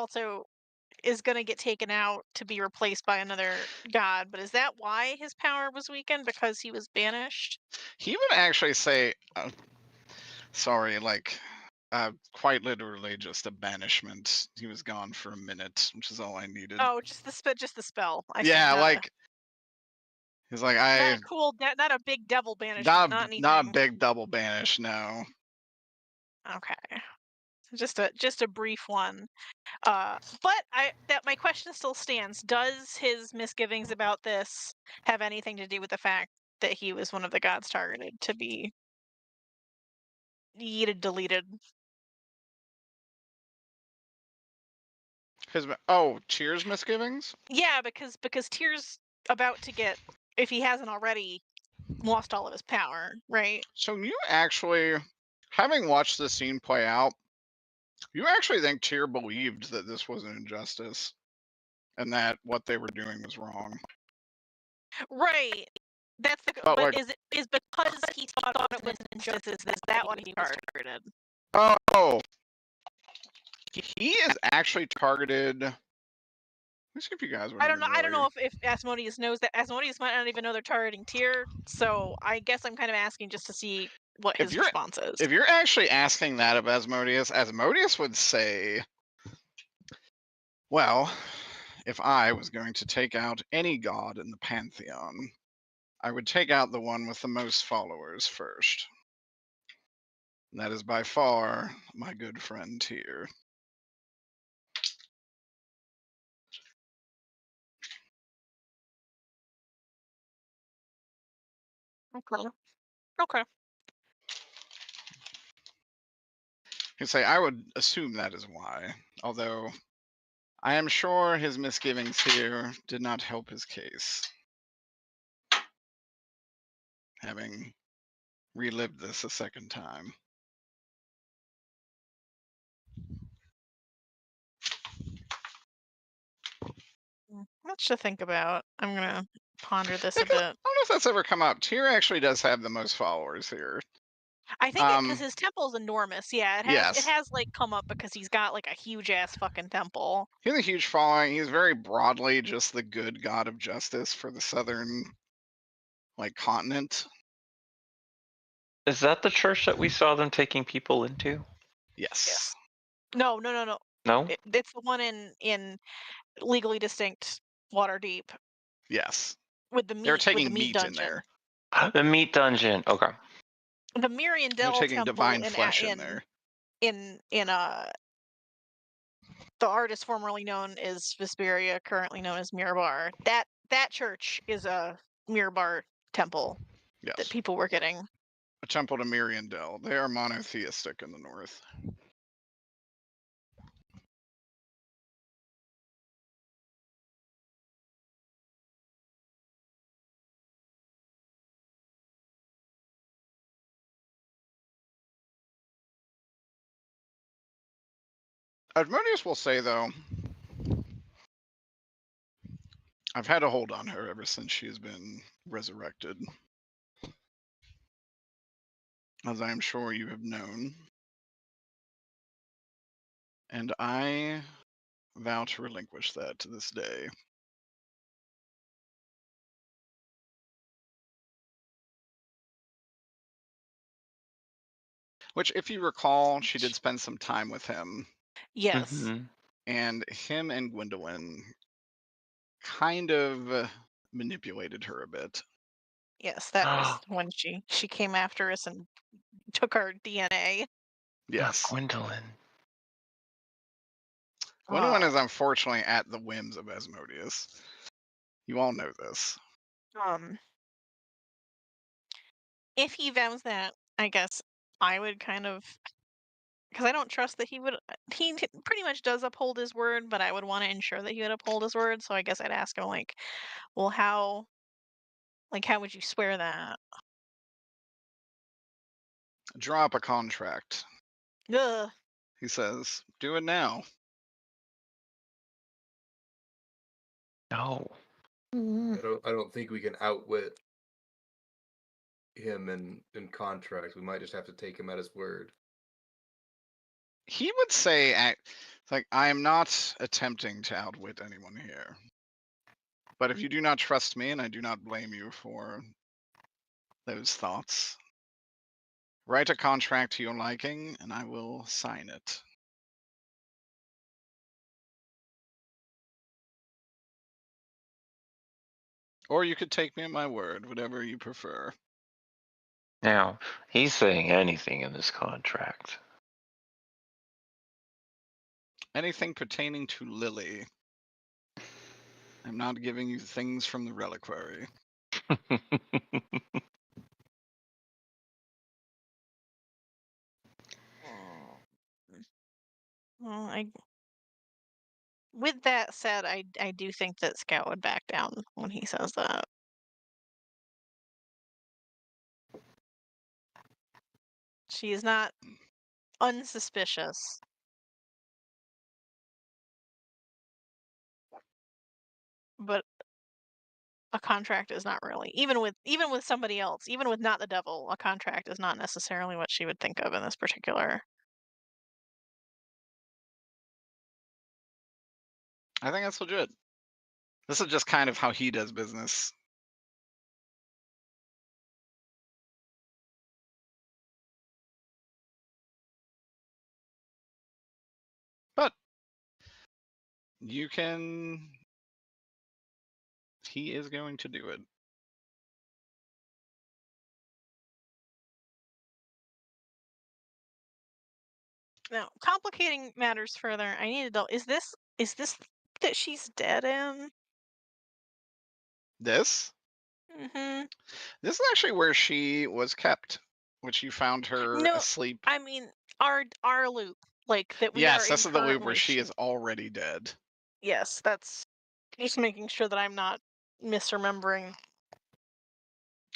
going to get taken out to be replaced by another god, but is that why his power was weakened, because he was banished? He would actually say, sorry, quite literally just a banishment. He was gone for a minute, which is all I needed. Oh, just the spell. I see. Yeah, Not he's like, not a cool, not a big devil banishment. Not anything. not a big double banish, no. Okay. Just a brief one. But my question still stands. Does his misgivings about this have anything to do with the fact that he was one of the gods targeted to be deleted? Tyr's misgivings? Yeah, because Tyr's about to get, if he hasn't already, lost all of his power, right? So you actually, having watched the scene play out, you actually think Tyr believed that this was an injustice and that what they were doing was wrong. Right. That's the. But, But like- is because he thought it was an injustice? Is that what he was targeted? Oh, he is actually targeted. Let me see if you guys would. I don't know if Asmodeus knows that. Asmodeus might not even know they're targeting Tyr. So I guess I'm kind of asking just to see what his response is. If you're actually asking that of Asmodeus, Asmodeus would say, well, if I was going to take out any god in the pantheon, I would take out the one with the most followers first. And that is by far my good friend Tyr. Okay. Okay. He'd say, I would assume that is why, although I am sure his misgivings here did not help his case. Having relived this a second time. Much to think about. I'm gonna ponder this a I don't bit. know if that's ever come up. Tyr actually does have the most followers here. I think because his temple's enormous. Yeah, it has come up because he's got like a huge ass fucking temple. He has a huge following. He's very broadly just the good god of justice for the southern continent. Is that the church that we saw them taking people into? Yes. No. No? It's the one in Legally Distinct Waterdeep. Yes. With the meat. They're taking meat in there. The meat dungeon. Okay. The Mirian Dell They're taking temple divine flesh in there. In the artist formerly known as Vesperia, currently known as Mirabar. That church is a Mirabar temple. Yes. That people were getting. A temple to Mirian Dell. They are monotheistic in the north. Asmodeus will say, though, I've had a hold on her ever since she has been resurrected. As I am sure you have known. And I vow to relinquish that to this day. Which, if you recall, she did spend some time with him. Yes. Mm-hmm. And him and Gwendolyn kind of manipulated her a bit. Yes, that was when she came after us and took our DNA. Yes. Gwendolyn. Win-Win is unfortunately at the whims of Asmodeus. You all know this. If he vows that, I guess I would kind of, because I don't trust that he would. He pretty much does uphold his word, but I would want to ensure that he would uphold his word. So I guess I'd ask him like, well, how would you swear that? Draw up a contract. Ugh. He says, do it now. No. I don't think we can outwit him in contracts. We might just have to take him at his word. He would say, like, I am not attempting to outwit anyone here. But if you do not trust me, and I do not blame you for those thoughts, write a contract to your liking, and I will sign it. Or you could take me at my word, whatever you prefer. Now, he's saying anything in this contract. Anything pertaining to Lily. I'm not giving you things from the reliquary. Well, with that said, I do think that Scout would back down when he says that. She is not unsuspicious. But a contract is not really, even with somebody else, even with not the devil, a contract is not necessarily what she would think of in this particular. I think that's legit. This is just kind of how he does business. But you can. He is going to do it. Now, complicating matters further, I need to know: is this that she's dead in? This? Mm-hmm. This is actually where she was kept, which you found her No, asleep. I mean our loop, like that we are Yes, in this is the loop where currently. she is already dead. Yes, that's just making sure that I'm not misremembering.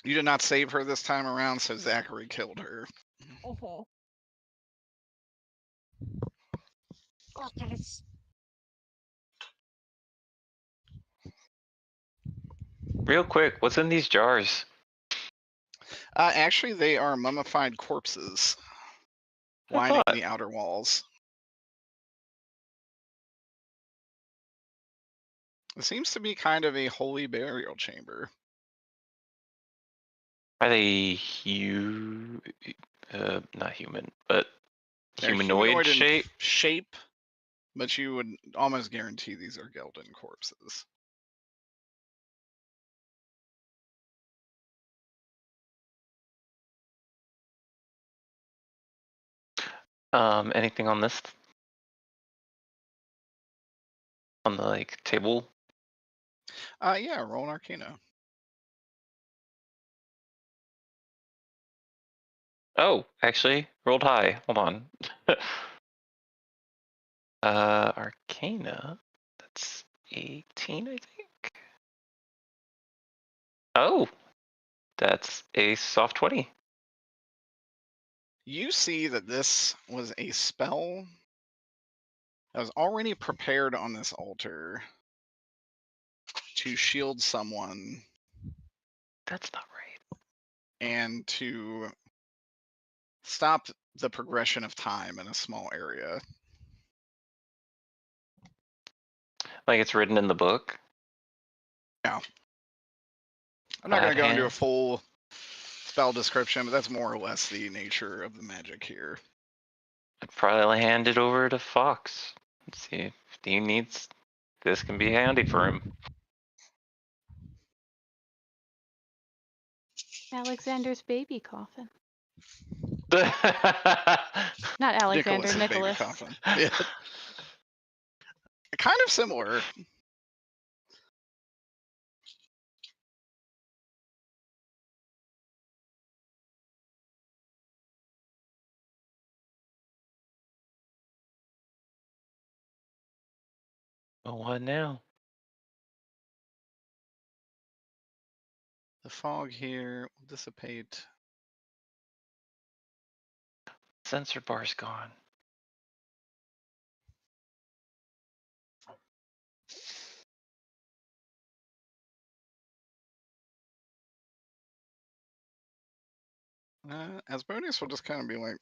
You did not save her this time around, so Zachary killed her. Okay. Real quick, what's in these jars? Actually, they are mummified corpses lining the outer walls. It seems to be kind of a holy burial chamber. Are they not human, but They're humanoid in shape? shape, but you would almost guarantee these are Gelden corpses. Anything on this? On the table? Yeah, roll an Arcana. Oh, actually, rolled high. Hold on. Arcana. That's 18, I think. Oh, that's a soft 20. You see that this was a spell that was already prepared on this altar to shield someone. That's not right. And to stop the progression of time in a small area. Like it's written in the book? Yeah. I'm not going to go into a hand. full spell description, but that's more or less the nature of the magic here. I'd probably hand it over to Fox. Let's see if he needs. This can be handy for him. Alexander's baby coffin. Not Not Alexander, Nicholas's baby Nicholas. coffin. Yeah. Kind of similar. Well, what now? The fog here will dissipate. Sensor bar's gone. Asmodeus will just kind of be like,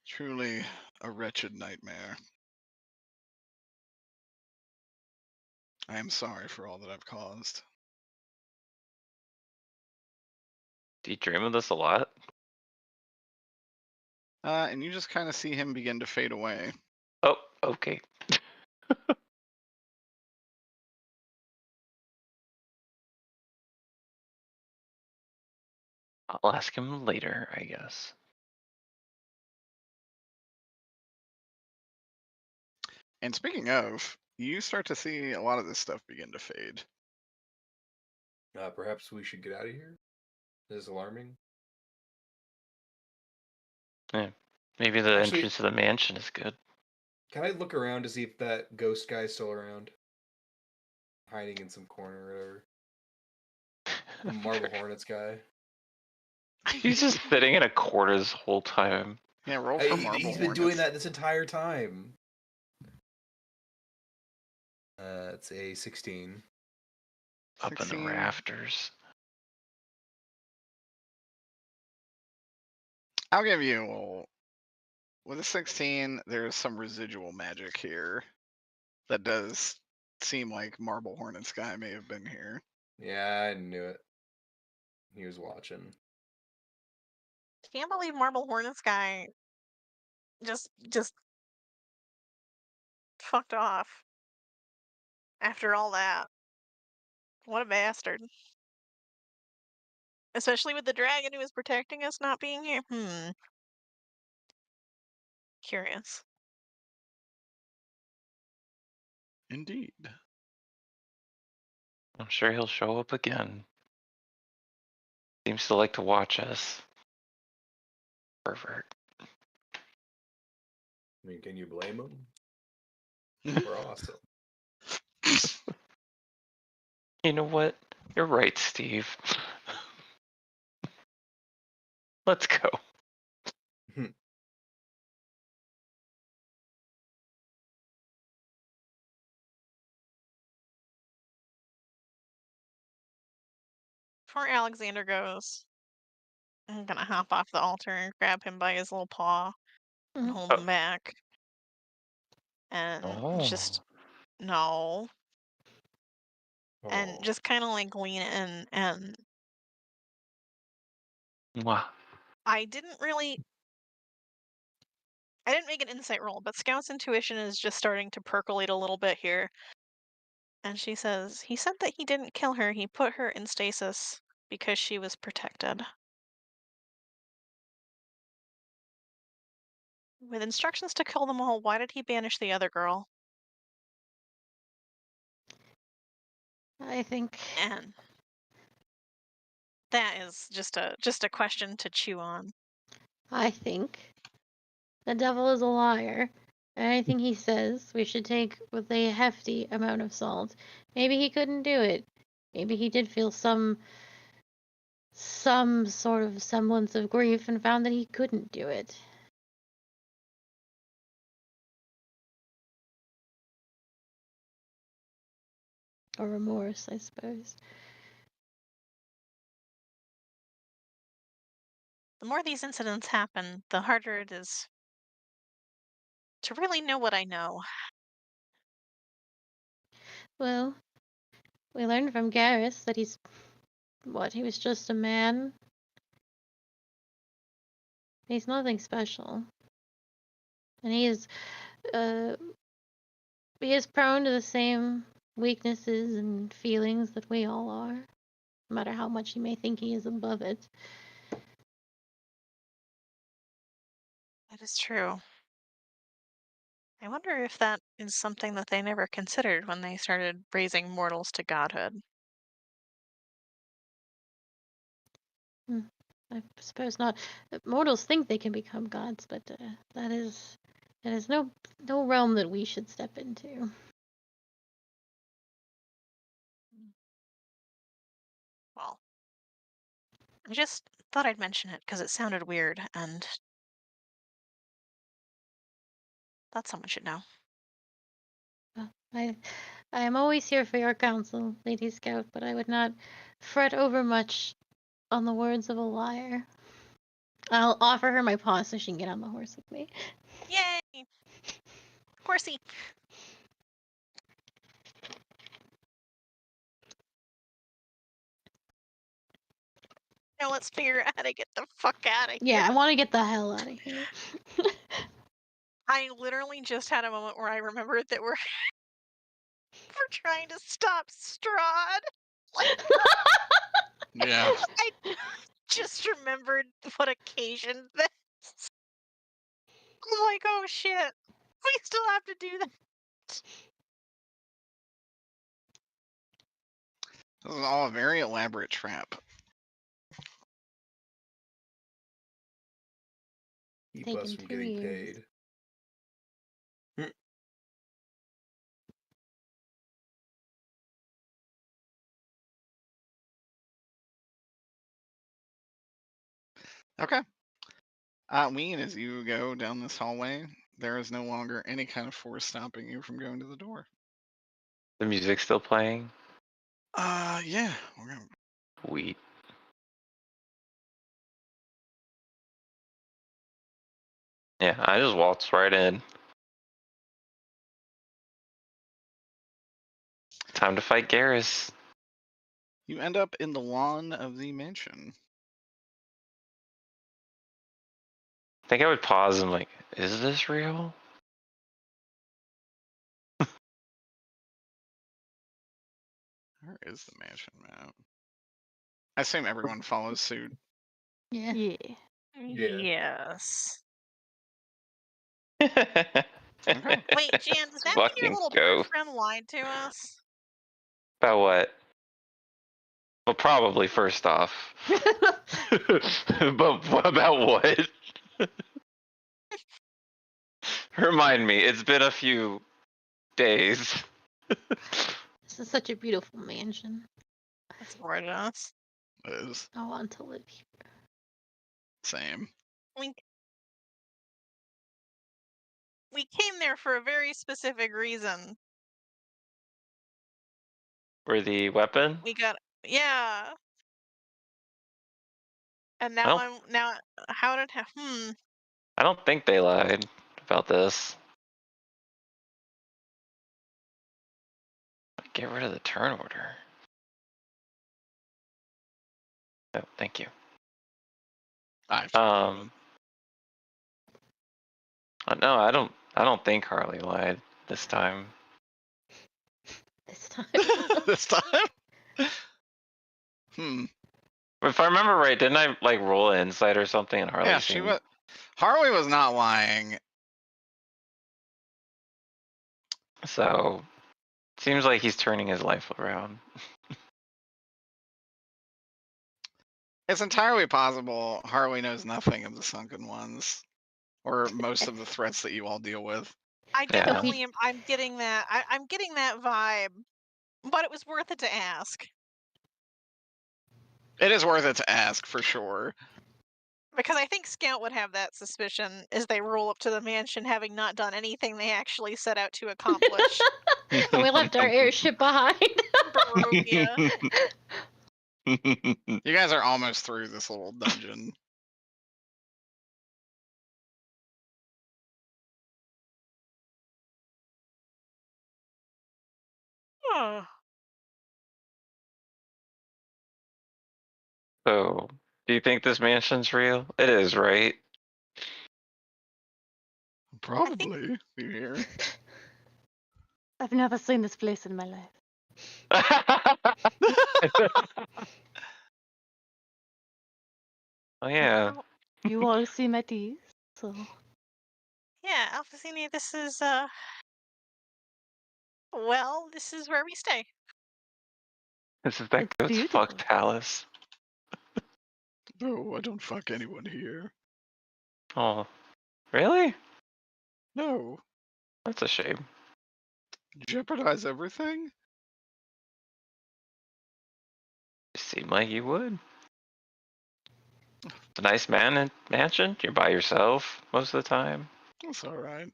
truly a wretched nightmare. I am sorry for all that I've caused. Do you dream of this a lot? And you just kind of see him begin to fade away. Oh, okay. I'll ask him later, I guess. And speaking of, you start to see a lot of this stuff begin to fade. Perhaps we should get out of here? This is alarming. Yeah. Maybe the Actually- entrance to the mansion is good. Can I look around to see if that ghost guy's still around? Hiding in some corner or whatever. The Marble Hornets guy. He's just sitting in a corner this whole time. Yeah, roll for He's Marble been doing Hornets. that this entire time. It's a 16. Up in 16. the rafters. I'll give you, with a 16, there's some residual magic here that does seem like Marble Hornets guy may have been here. Yeah, I knew it. He was watching. Can't believe Marble Hornets guy just fucked off after all that. What a bastard. Especially with the dragon who was protecting us not being here. Curious. Indeed. I'm sure he'll show up again. Seems to like to watch us. Pervert. I mean, can you blame him? We're awesome. You know what? You're right, Steve. Let's go. Before Alexander goes, I'm gonna hop off the altar and grab him by his little paw and Mhm. hold him back. And Oh. just no. And Oh. just kind of like lean in, and Mwah. I didn't make an insight roll, but Scout's intuition is just starting to percolate a little bit here. And she says, he said that he didn't kill her, he put her in stasis because she was protected. With instructions to kill them all, why did he banish the other girl? I think And that is just a question to chew on. the devil is a liar. And anything he says, we should take with a hefty amount of salt. Maybe he couldn't do it. Maybe he did feel some sort of semblance of grief and found that he couldn't do it. Or remorse, I suppose. The more these incidents happen, the harder it is to really know what I know. Well, we learned from Garrus that he was just a man. He's nothing special. And he is prone to the same weaknesses and feelings that we all are, no matter how much he may think he is above it. That is true. I wonder if that is something that they never considered when they started raising mortals to godhood. I suppose not. Mortals think they can become gods, but that is no realm that we should step into. Well, I just thought I'd mention it because it sounded weird, and thought someone should know. I am always here for your counsel, Lady Scout, but I would not fret over much on the words of a liar. I'll offer her my paw so she can get on the horse with me. Yay! Horsey! Now let's figure out how to get the fuck out of here. Yeah, I want to get the hell out of here. I literally just had a moment where I remembered that we're trying to stop Strahd. Yeah. I just remembered what occasion this. I'm like, oh shit, we still have to do that. This is all a very elaborate trap. Keep Taken us from 2 getting years. paid. Okay. Ween, as you go down this hallway, there is no longer any kind of force stopping you from going to the door. The music's still playing. Yeah. We're gonna... Sweet. Yeah, I just waltzed right in. Time to fight Garrus. You end up in the lawn of the mansion. I think I would pause and like, is this real? Where is the mansion map? I assume everyone follows suit. Yeah. Yeah. Yeah. Yes. Okay. Wait, Jan, does that mean your Fucking little go. bird friend lied to us? About what? Well, probably first off. But what about what? Remind me, it's been a few days. This is such a beautiful mansion. That's gorgeous. It is. I want to live here. Same. We came there for a very specific reason. For the weapon? We got and now how did I don't think they lied about this. Get rid of the turn order. Oh, thank you. No, I don't think Harley lied this time. This time. This time? If I remember right, didn't I like roll an insight or something and Harley Yeah, seemed... Harley was not lying. So seems like he's turning his life around. It's entirely possible Harley knows nothing of the Sunken Ones, or most of the threats that you all deal with. I definitely am. I'm getting that. I'm getting that vibe, but it was worth it to ask. It is worth it to ask for sure. Because I think Scout would have that suspicion as they roll up to the mansion, having not done anything they actually set out to accomplish. And we left our airship behind. Barovia. You guys are almost through this little dungeon. So, do you think this mansion's real? It is, right? Probably. You hear? I've never seen this place in my life. Oh yeah. You all see my teeth, so. Yeah, Yeah, Alphacine, this is well, this is where we stay. This is that It's goat's beautiful. fucked palace. No, I don't fuck anyone here. Oh, really? No. That's a shame. Jeopardize everything? Seemed like you would. It's a nice mansion. You're by yourself most of the time. That's alright.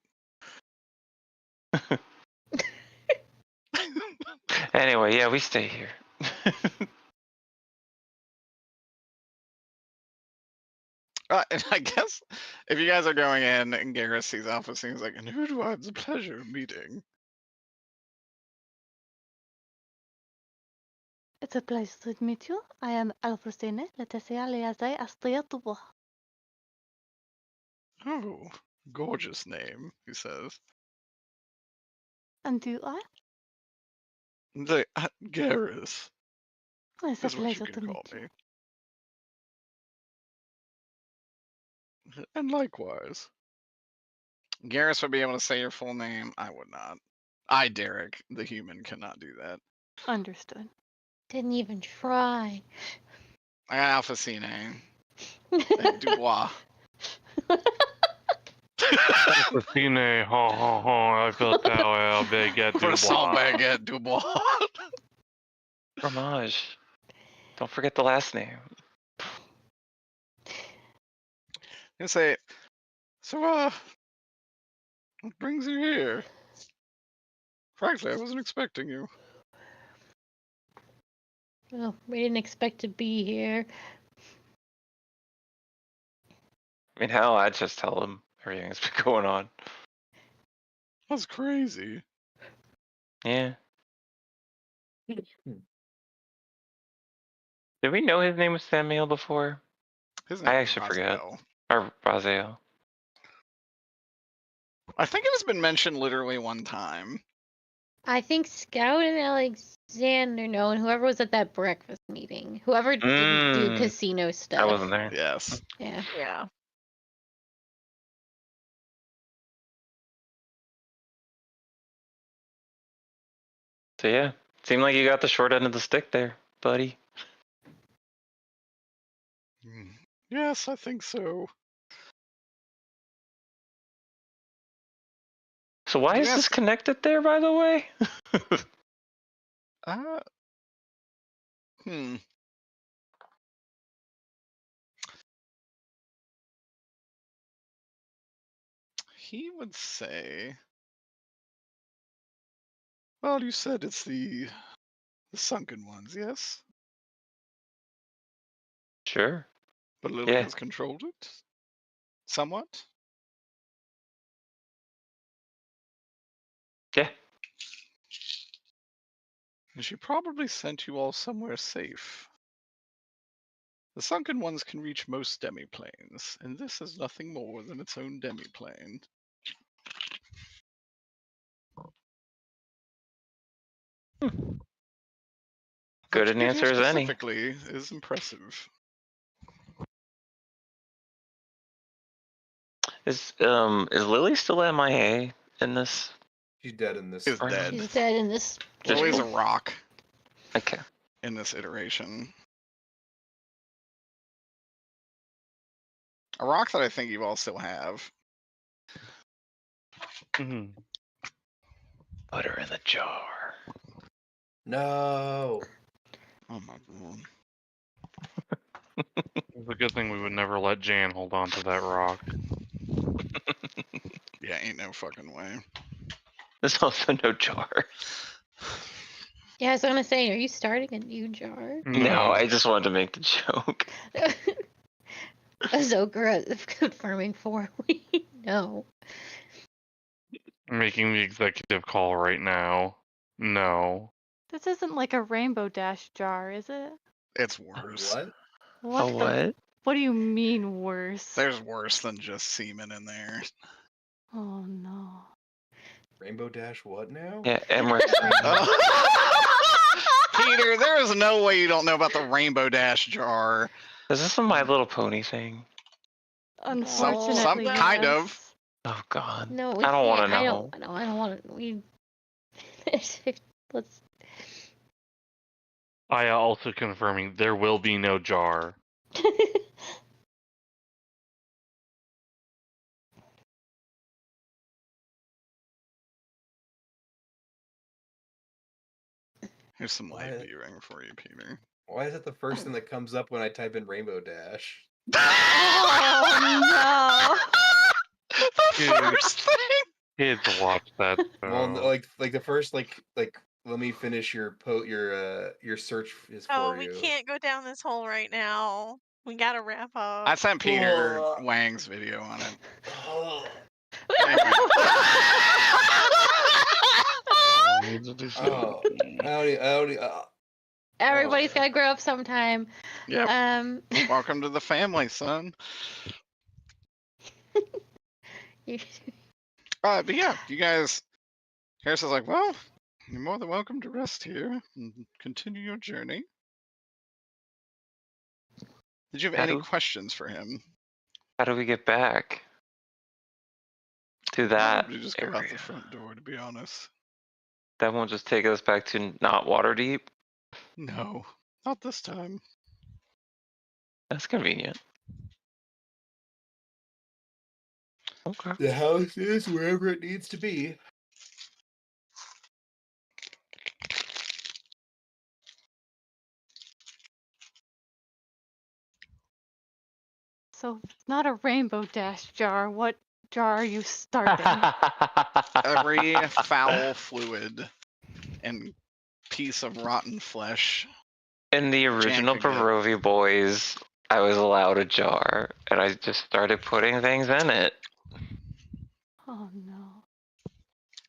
Anyway, yeah, we stay here. And I guess if you guys are going in and Garrus sees Alphacine, he's like, and who do I have the pleasure of meeting? It's a pleasure to meet you. I am Alphacine, Letesia Leazai Astriatubo. Oh, gorgeous name, he says. And you are? Garrus It's a is what you pleasure can to call meet you. me. And likewise. Garrus would be able to say your full name. I would not. I, Derek, the human, cannot do that. Understood. Didn't even try. I got Alphacine. Dubois. Alphacine, ha ha ha, I felt that way, I'll baguette Croissant Dubois. baguette Dubois. Fromage. Don't forget the last name. You say, so, what brings you here? Frankly, I wasn't expecting you. Well, we didn't expect to be here. I mean, hell, I'd just tell him everything that's been going on. That's crazy. Yeah. Did we know his name was Samuel before? His I name is actually forget. Raziel. Or Raziel. I think it has been mentioned literally one time. I think Scout and Alexander know, and whoever was at that breakfast meeting. Whoever didn't do casino stuff. I wasn't there. Yes. Yeah. Yeah. So yeah, seemed like you got the short end of the stick there, buddy. Yes, I think so. So why is Yes. this connected there, by the way? Uh, hmm. He would say, well, you said it's the sunken ones, yes? Sure. But Lily Yeah. has controlled it? Somewhat? Yeah. And she probably sent you all somewhere safe. The sunken ones can reach most demiplanes, and this is nothing more than its own demiplane. Good What an you did answer here as any. specifically is impressive. Is Lily still MIA in this? She's dead in this. Is Right. dead. She's dead in this. Lily's a rock Okay. in this iteration. A rock that I think you all still have. Mhm. Butter in the jar. No. Oh my god. It's a good thing we would never let Jan hold on to that rock. Yeah, ain't no fucking way. There's also no jar. Yeah, I was gonna say, are you starting a new jar? No, I just wanted to make the joke. So aggressive, confirming 4 weeks. No. I'm making the executive call right now. No. This isn't like a Rainbow Dash jar, is it? It's worse. What? What? Oh, what? What do you mean worse? There's worse than just semen in there. Oh no. Rainbow Dash what now? Yeah, Emerald. Peter, there is no way you don't know about the Rainbow Dash jar. Is this a My Little Pony thing? Unfortunately, some kind yes. of. Oh God. No, we I don't want to can't. know. I don't want to. We. Let's. Aya also confirming there will be no jar. Here's some light What? viewing for you, Peter. Why is it the first thing that comes up when I type in Rainbow Dash? Oh The Dude. first thing. Kids watch that. Well, show. like the first like let me finish your search is for Oh, you. we can't go down this hole right now. We gotta wrap up. I sent Peter Oh. Wang's video on it. Oh, I need to do oh, something. I don't, Everybody's gotta grow up sometime. Yep. Um. Welcome to the family, son. you- But yeah, you guys. Harris is like, well, you're more than welcome to rest here and continue your journey. Did you have How any do- questions for him? How do we get back to that Probably just go out area? the front door, to be honest. That won't just take us back to not Waterdeep? No, not this time. That's convenient. Okay. the house is wherever it needs to be. So it's not a Rainbow Dash jar. What jar are you starting? Every foul fluid and piece of rotten flesh. In the original could get. Barovia Boys, I was allowed a jar, and I just started putting things in it. Oh no.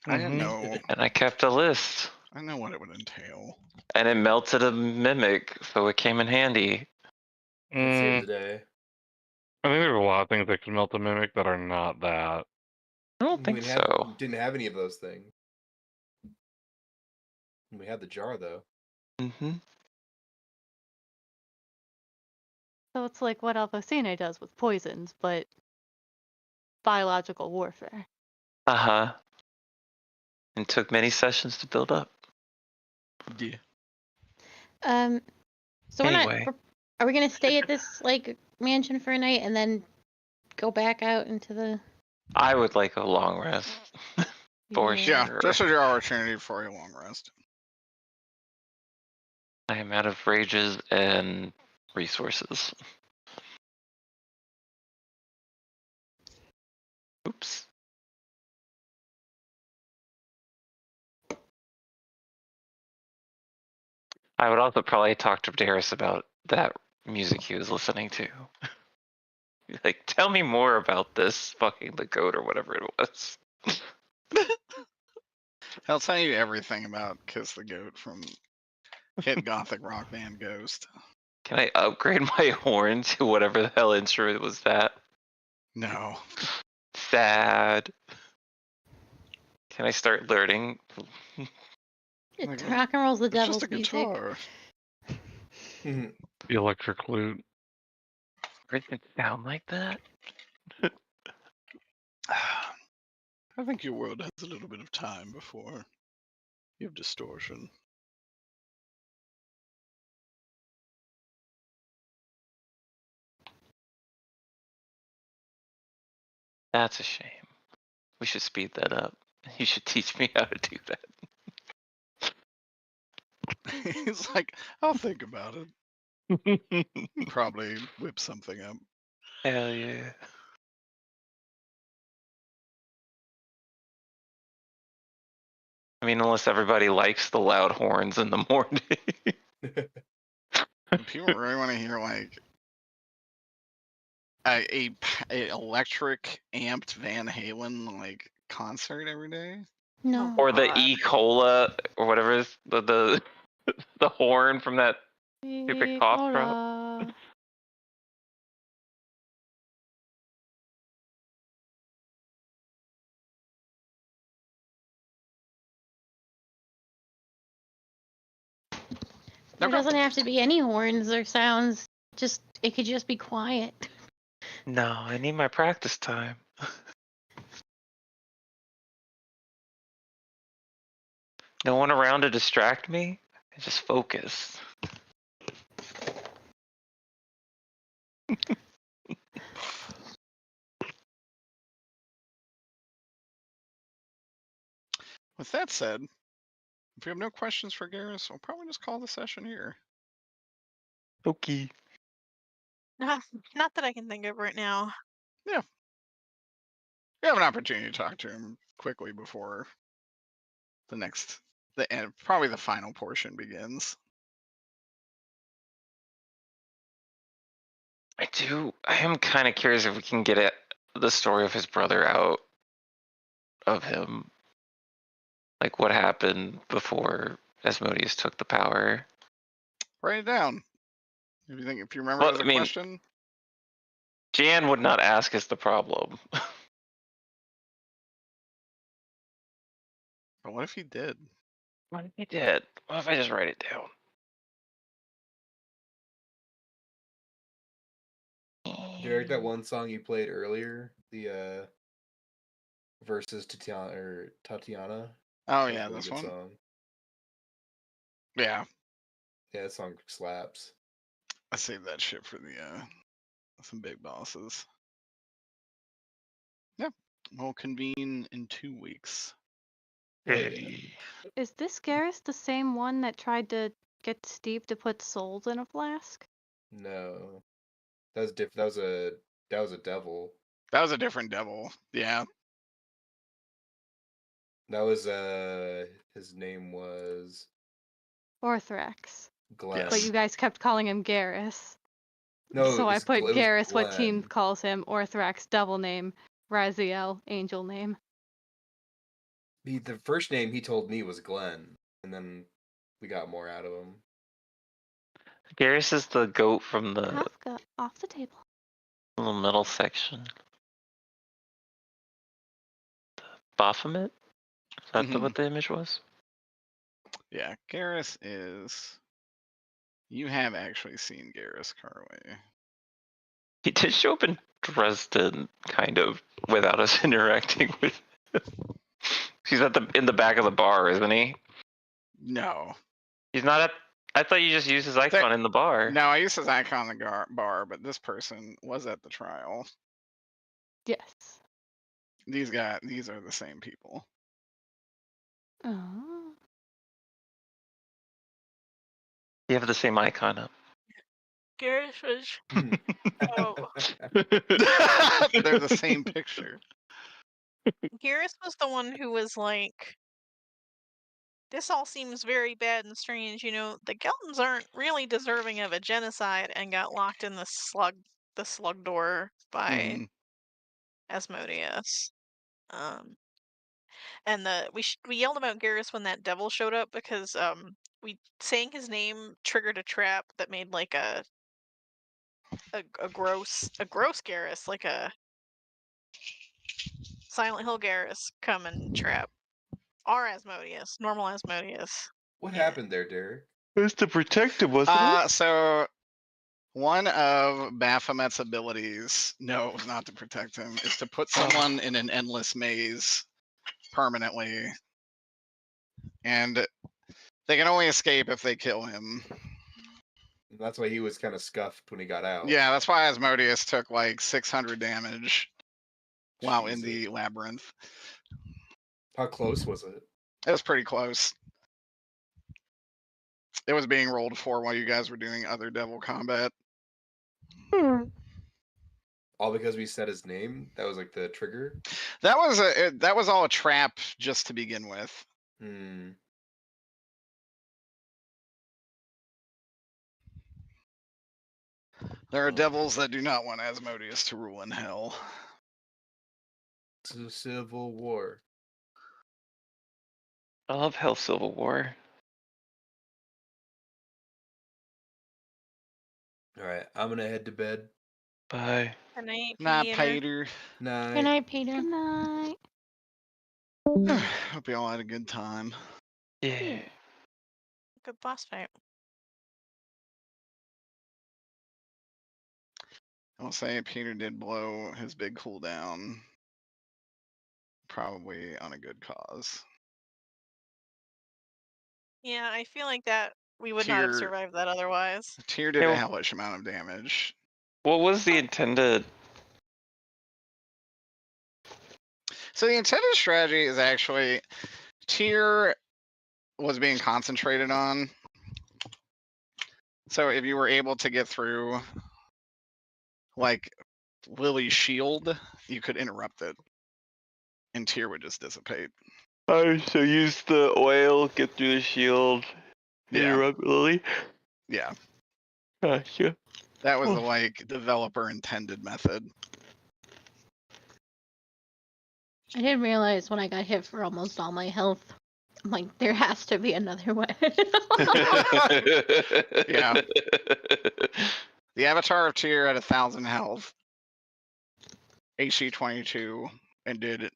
I didn't Mhm. know. And I kept a list. I know what it would entail. And it melted a mimic, so it came in handy. It saved Mm, the day. I think there's a lot of things that can melt a mimic that are not that. I don't think so. Didn't have any of those things. We had the jar though. Mm-hmm. So it's like what Alphocine does with poisons, but biological warfare. Uh-huh. And took many sessions to build up. Yeah. So we're Anyway. not. Are we gonna stay at this like mansion for a night and then go back out into the? I would like a long rest. For Yeah, sure. this is your opportunity for a long rest. I am out of rages and resources. Oops. I would also probably talk to Darius about that music he was listening to. Like, tell me more about this fucking the goat or whatever it was. He'll tell you everything about Kiss the Goat from hit gothic rock band Ghost. Can I upgrade my horn to whatever the hell instrument was that? No. Sad. Can I start learning? It's rock and roll's the It's devil's just a music. guitar. The electric flute. Does it sound like that? I think your world has a little bit of time before you have distortion. That's a shame. We should speed that up. You should teach me how to do that. He's like, I'll think about it. Probably whip something up. Hell yeah. I mean, unless everybody likes the loud horns in the morning. People really want to hear like a electric amped Van Halen like concert every day. No. Or the God. E. Cola or whatever is the the horn from that stupid cough drop. Nicola. There Okay. doesn't have to be any horns or sounds. Just it could just be quiet. No, I need my practice time. No one around to distract me? I just focus. With that said, if we have no questions for Garrus, we'll probably just call the session here. Okay. Not that I can think of right now. You have an opportunity to talk to him quickly before the end, probably the final portion begins. I am kind of curious if we can get the story of his brother out of him. Like what happened before Asmodeus took the power. Write it down. If you remember Well, it as a I mean, question. Jan would not ask us the problem. But what if he did? What if he did? What if I just write it down? Derek, that one song you played earlier, the verses Tatiana. Oh That's a yeah, really this good one. song. Yeah, Yeah, that song slaps. I saved that shit for the some big bosses. Yep. We'll convene in 2 weeks. Hell yeah. Is this Garrus the same one that tried to get Steve to put souls in a flask? No, that was different. That was a devil. That was a different devil. Yeah. That was his name was Orthrax. Glenn. But you guys kept calling him Garrus. No, So I put it was Garrus, what team Glenn. calls him, Orthrax, double name, Raziel, angel name. The first name he told me was Glenn, and then we got more out of him. Garrus is the goat from the Kafka, off the table. little middle section. Baphomet? Is that what the image was? Yeah, Garrus is. You have actually seen Garrus Carway. He did show up in Dresden, kind of, without us interacting with him. He's in the back of the bar, isn't he? No. He's not at. I thought you just used his icon in the bar. No, I used his icon in the bar, but this person was at the trial. Yes. These are the same people. Oh. You have the same icon up. Garrus was. Oh. They're the same picture. Garrus was the one who was like, this all seems very bad and strange. You know, the Geltons aren't really deserving of a genocide, and got locked in the slug door by Asmodeus. And we yelled about Garrus when that devil showed up because we saying his name triggered a trap that made like a gross Garrus, like a Silent Hill Garrus come and trap our Asmodeus, normal Asmodeus. What happened there, Derek? It was to protect him, wasn't it? So one of Baphomet's abilities, no, not to protect him, is to put someone in an endless maze permanently. And they can only escape if they kill him. That's why he was kind of scuffed when he got out. Yeah, that's why Asmodeus took like 600 damage while in the labyrinth. How close was it? It was pretty close. It was being rolled for while you guys were doing other devil combat. All because we said his name? That was like the trigger? That was all a trap just to begin with. There are devils that do not want Asmodeus to rule in hell. It's a civil war. I love Hell Civil War. Alright, I'm gonna head to bed. Bye. Good night, Not Peter. Peter. Night. Good night, Peter. Good night. Hope you all had a good time. Yeah. Good boss fight. I'll say Peter did blow his big cooldown. Probably on a good cause. Yeah, I feel like that we would not have Tyr- survived that otherwise. Tyr did Yeah, a well- hellish amount of damage. What was the intended? So the intended strategy is actually Tyr was being concentrated on. So if you were able to get through like Lily's shield, you could interrupt it. And Tyr would just dissipate. Oh, so use the oil, get through the shield, Yeah. interrupt Lily. Yeah. Gotcha. That was the like developer intended method. I didn't realize when I got hit for almost all my health. I'm like, there has to be another way. Yeah. The Avatar of Tyr had 1,000 health, HC 22, and did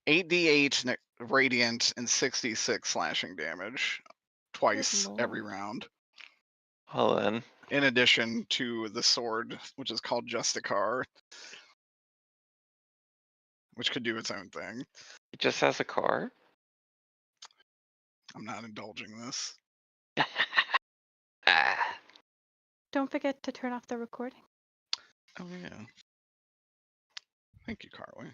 8d8 radiant and 66 slashing damage twice every lord. round. Hold on. In addition to the sword, which is called Justicar, which could do its own thing. He just has a car. I'm not indulging this. Ah. Don't forget to turn off the recording. Oh yeah. Thank you, Carly.